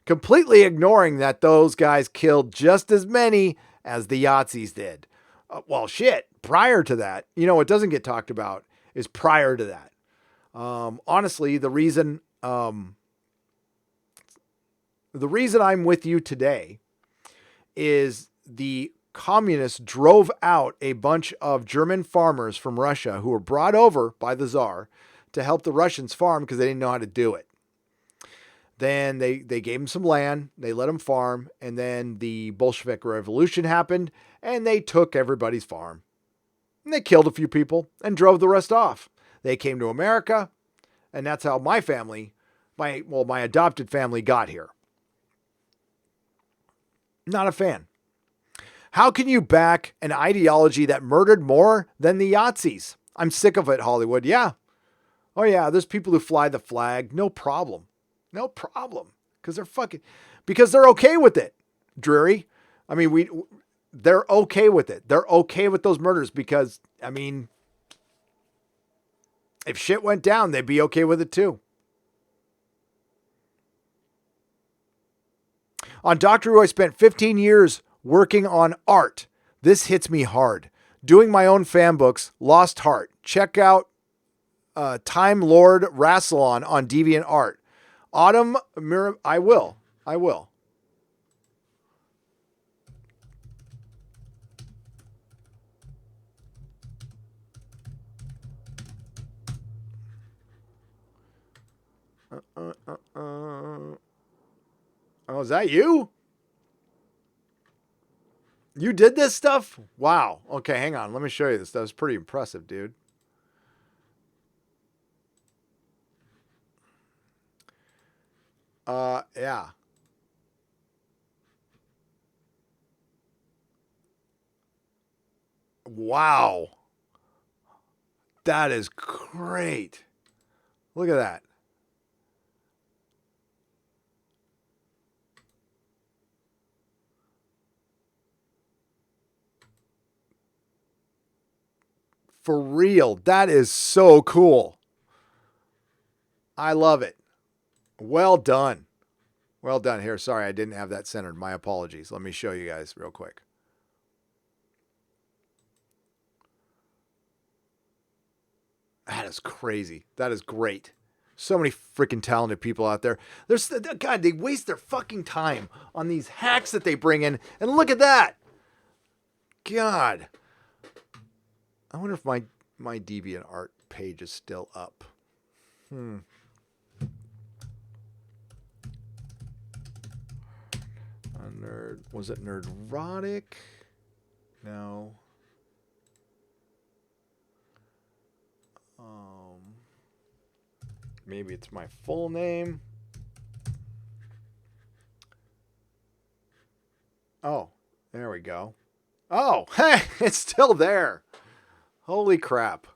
Completely ignoring that those guys killed just as many as the Yahtzees did. Well, shit, prior to that, what doesn't get talked about is prior to that. Honestly, the reason I'm with you today is the communists drove out a bunch of German farmers from Russia who were brought over by the Tsar to help the Russians farm because they didn't know how to do it. Then they gave them some land, they let them farm, and then the Bolshevik Revolution happened, and they took everybody's farm. And they killed a few people and drove the rest off. They came to America, and that's how my family, my adopted family got here. Not a fan. How can you back an ideology that murdered more than the Yahtzees? I'm sick of it, Hollywood. Yeah. Oh yeah, there's people who fly the flag. No problem. No problem. because they're okay with it, Drury. I mean, they're okay with it. They're okay with those murders because, I mean, if shit went down, they'd be okay with it too. On Doctor Who, I spent 15 years working on art. This hits me hard. Doing my own fan books, lost heart. Check out Time Lord Rassilon on DeviantArt. Autumn Mirror. I will. Oh, is that you? You did this stuff? Wow. Okay, hang on. Let me show you this. That was pretty impressive, dude. Yeah. Wow. That is great. Look at that. For real. That is so cool. I love it. Well done. Well done. Here, sorry, I didn't have that centered. My apologies. Let me show you guys real quick. That is crazy. That is great. So many freaking talented people out there. God, they waste their fucking time on these hacks that they bring in. And look at that. God. I wonder if my DeviantArt page is still up. Was it Nerdrotic? No. Maybe it's my full name. Oh, there we go. Oh, hey, it's still there. Holy crap.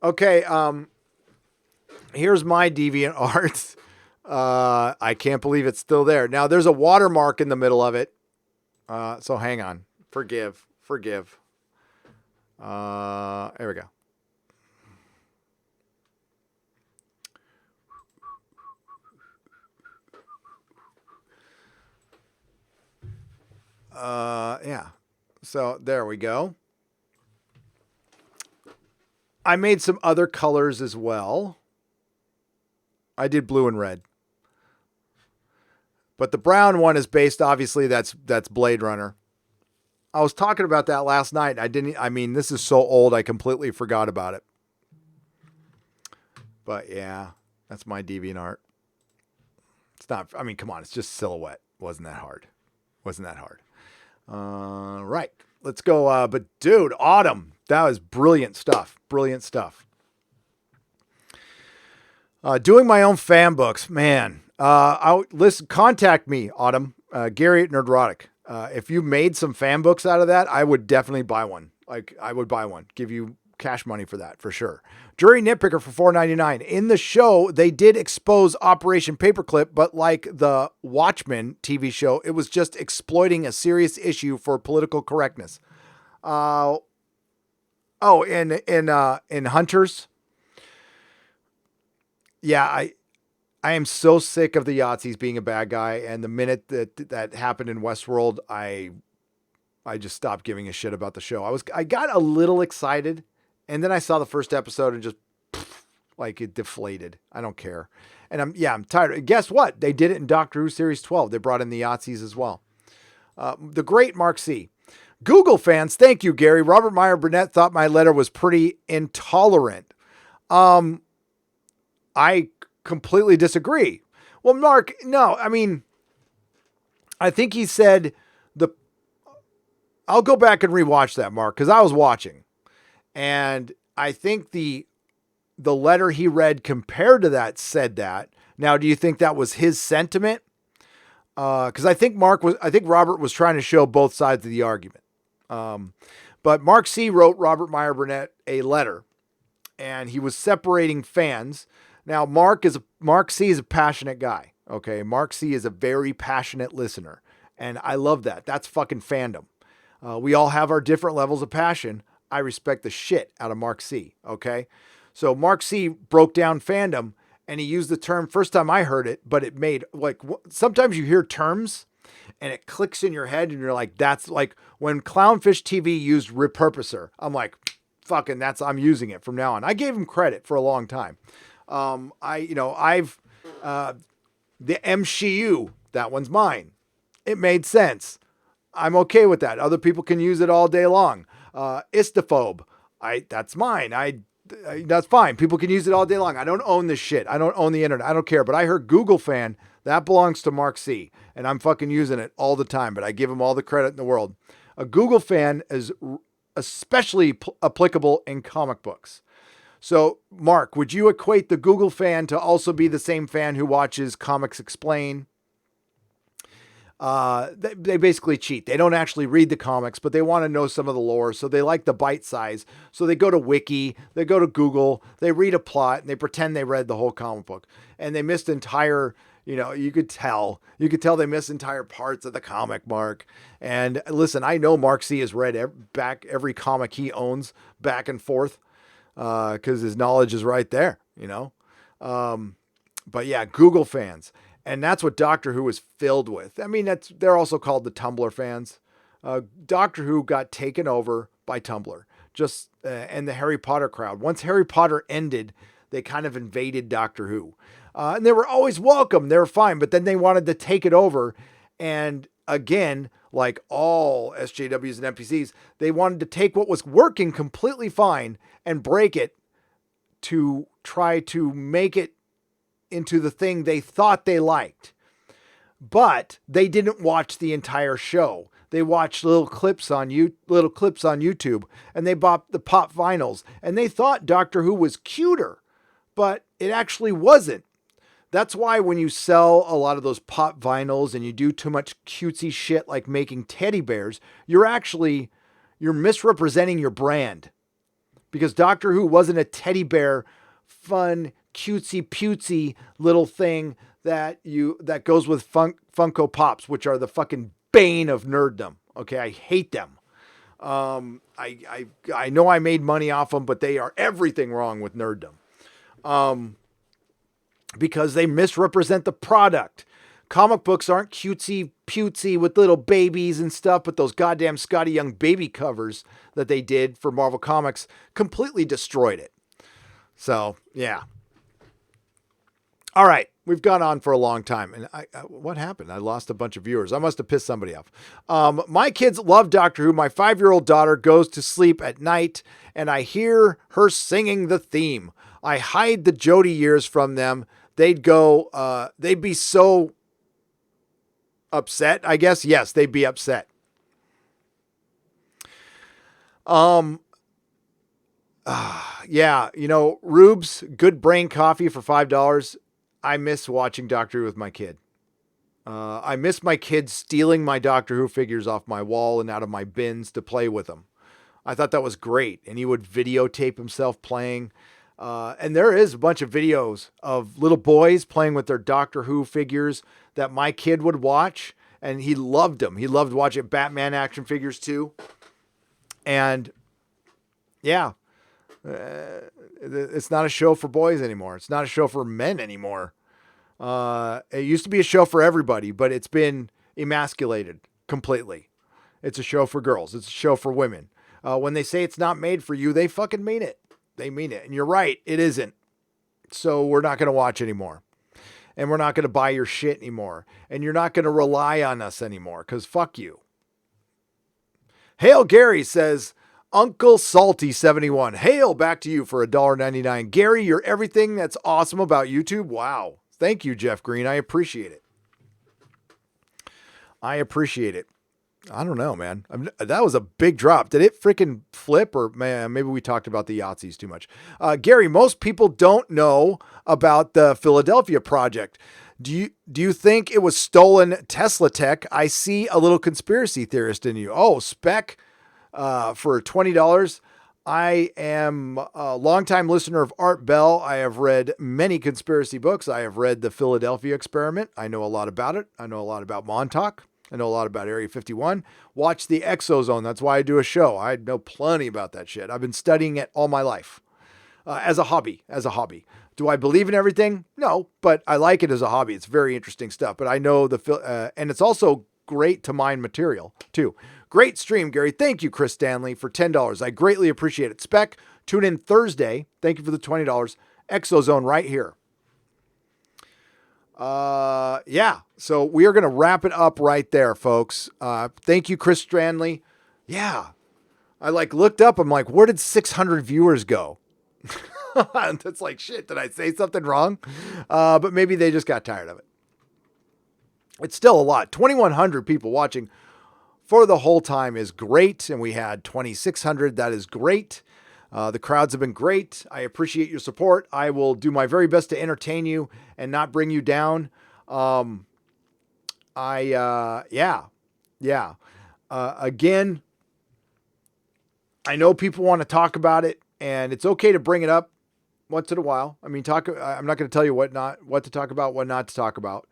Okay, here's my DeviantArt. I can't believe it's still there. Now, there's a watermark in the middle of it. So hang on. Forgive. There we go. Yeah. So there we go. I made some other colors as well. I did blue and red. But the brown one is based, obviously, that's Blade Runner. I was talking about that last night. This is so old, I completely forgot about it. But yeah, that's my DeviantArt. It's not, come on, it's just silhouette. Wasn't that hard. Right. Let's go. But dude, Autumn, that was brilliant stuff. Doing my own fan books, man. Contact me, Autumn, Gary at Nerdrotic. If you made some fan books out of that, I would definitely buy one. I would buy one. Give you cash money for that, for sure. Jury Nitpicker for $4.99. In the show, they did expose Operation Paperclip, but like the Watchmen TV show, it was just exploiting a serious issue for political correctness. In Hunters. Yeah, I am so sick of the Yahtzees being a bad guy, and the minute that happened in Westworld, I just stopped giving a shit about the show. I got a little excited, and then I saw the first episode and just it deflated. I don't care. And I'm tired. Guess what? They did it in Doctor Who Series 12. They brought in the Yahtzees as well. The great Mark C. Google fans, thank you, Gary. Robert Meyer Burnett thought my letter was pretty intolerant. I completely disagree. Well, Mark, no, I think he said I'll go back and rewatch that, Mark, because I was watching. And I think the letter he read compared to that said that. Now, do you think that was his sentiment? Because I think Robert was trying to show both sides of the argument. But Mark C. wrote Robert Meyer Burnett a letter and he was separating fans. Now, Mark C is a passionate guy. Okay. Mark C is a very passionate listener. And I love that. That's fucking fandom. We all have our different levels of passion. I respect the shit out of Mark C. Okay. So Mark C broke down fandom, and he used the term, first time I heard it, but it made like, sometimes you hear terms and it clicks in your head and you're like, that's like when Clownfish TV used repurposer. I'm like, fucking I'm using it from now on. I gave him credit for a long time. I've the MCU, that one's mine. It made sense. I'm okay with that. Other people can use it all day long. Istaphobe, that's mine. That's fine. People can use it all day long. I don't own this shit. I don't own the internet. I don't care. But I heard Google fan, that belongs to Mark C. And I'm fucking using it all the time, but I give him all the credit in the world. A Google fan is especially applicable in comic books. So, Mark, would you equate the Google fan to also be the same fan who watches Comics Explain? They basically cheat. They don't actually read the comics, but they want to know some of the lore. So they like the bite size. So they go to Wiki, they go to Google, they read a plot, and they pretend they read the whole comic book. And they missed entire, you could tell they missed entire parts of the comic, Mark. And listen, I know Mark C has read every comic he owns back and forth, because his knowledge is right there, But yeah, Google fans. And that's what Doctor Who is filled with. I mean, they're also called the Tumblr fans. Doctor Who got taken over by Tumblr, and the Harry Potter crowd. Once Harry Potter ended, they kind of invaded Doctor Who. And they were always welcome. They were fine, but then they wanted to take it over. And again, like all SJWs and NPCs, they wanted to take what was working completely fine and break it to try to make it into the thing they thought they liked. But they didn't watch the entire show. They watched little clips on YouTube, and they bought the pop vinyls, and they thought Doctor Who was cuter, but it actually wasn't. That's why when you sell a lot of those pop vinyls and you do too much cutesy shit like making teddy bears, you're misrepresenting your brand. Because Doctor Who wasn't a teddy bear, fun, cutesy little thing that goes with Funko Pops, which are the fucking bane of nerddom. Okay, I hate them. I know I made money off them, but they are everything wrong with nerddom. Because they misrepresent the product. Comic books aren't cutesy with little babies and stuff, but those goddamn Scotty Young baby covers that they did for Marvel Comics completely destroyed it. So, yeah. All right, we've gone on for a long time, and what happened? I lost a bunch of viewers. I must have pissed somebody off. My kids love Doctor Who. My 5-year-old daughter goes to sleep at night, and I hear her singing the theme. I hide the Jodie years from them. They'd be so upset, I guess. Yes, they'd be upset. Yeah, Rube's Good Brain Coffee for $5. I miss watching Doctor Who with my kid. I miss my kid stealing my Doctor Who figures off my wall and out of my bins to play with them. I thought that was great. And he would videotape himself playing. And there is a bunch of videos of little boys playing with their Doctor Who figures that my kid would watch. And he loved them. He loved watching Batman action figures too. And yeah, it's not a show for boys anymore. It's not a show for men anymore. It used to be a show for everybody, but it's been emasculated completely. It's a show for girls. It's a show for women. When they say it's not made for you, they fucking mean it. They mean it. And you're right. It isn't. So we're not going to watch anymore. And we're not going to buy your shit anymore. And you're not going to rely on us anymore. Because fuck you. Hail Gary says, Uncle Salty 71. Hail, back to you for $1.99. Gary, you're everything that's awesome about YouTube. Wow. Thank you, Jeff Green. I appreciate it. I don't know, man. That was a big drop. Did it freaking flip? Or man, maybe we talked about the Yahtzees too much. Gary, most people don't know about the Philadelphia project. Do you think it was stolen Tesla tech? I see a little conspiracy theorist in you. Oh, spec for $20. I am a longtime listener of Art Bell. I have read many conspiracy books. I have read The Philadelphia Experiment. I know a lot about it. I know a lot about Montauk. I know a lot about Area 51. Watch The Exozone. That's why I do a show. I know plenty about that shit. I've been studying it all my life as a hobby. Do I believe in everything? No, but I like it as a hobby. It's very interesting stuff. But I know and it's also great to mine material too. Great stream, Gary. Thank you, Chris Stanley, for $10. I greatly appreciate it. Spec, tune in Thursday. Thank you for the $20. Exozone right here. Yeah. So we are going to wrap it up right there, folks. Thank you, Chris Stanley. Yeah. I looked up. I'm like, where did 600 viewers go? That's like, shit, did I say something wrong? But maybe they just got tired of it. It's still a lot. 2,100 people watching for the whole time is great. And we had 2,600. That is great. The crowds have been great. I appreciate your support. I will do my very best to entertain you and not bring you down. Again, I know people want to talk about it, and it's okay to bring it up once in a while. I mean, I'm not going to tell you what to talk about, what not to talk about.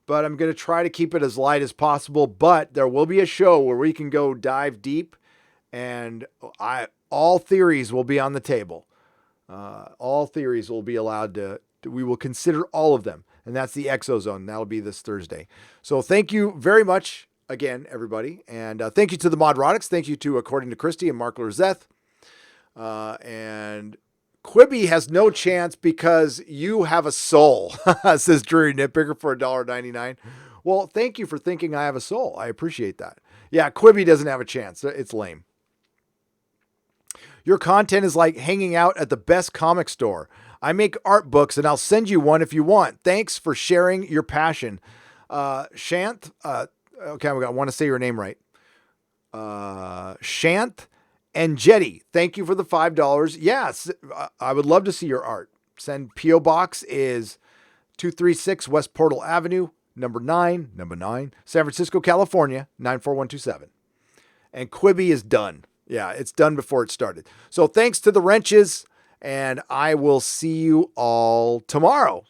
But I'm going to try to keep it as light as possible. But there will be a show where we can go dive deep, and all theories will be on the table. All theories will be allowed we will consider all of them. And that's the Exozone. That'll be this Thursday. So thank you very much again, everybody. And thank you to the Nerdrotics. Thank you to According to Christie and Mark Lerzeth. And Quibi has no chance because you have a soul, says Drury Nitpicker for $1.99. Well, thank you for thinking I have a soul. I appreciate that. Yeah, Quibi doesn't have a chance. It's lame. Your content is like hanging out at the best comic store. I make art books and I'll send you one if you want. Thanks for sharing your passion. Shanth, okay, I want to say your name right. Shanth and Jetty, thank you for the $5. Yes, I would love to see your art. Send P.O. Box is 236 West Portal Avenue, number 9, San Francisco, California, 94127. And Quibi is done. Yeah, it's done before it started. So thanks to the wrenches, and I will see you all tomorrow.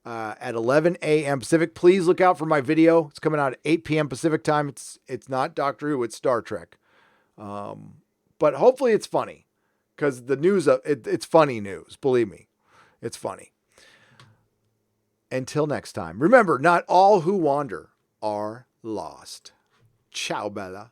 At 11 a.m. Pacific. Please look out for my video. It's coming out at 8 p.m. Pacific time. It's not Doctor Who, it's Star Trek. But hopefully it's funny, because the news, it's funny news. Believe me, it's funny. Until next time, remember, not all who wander are lost. Ciao, Bella.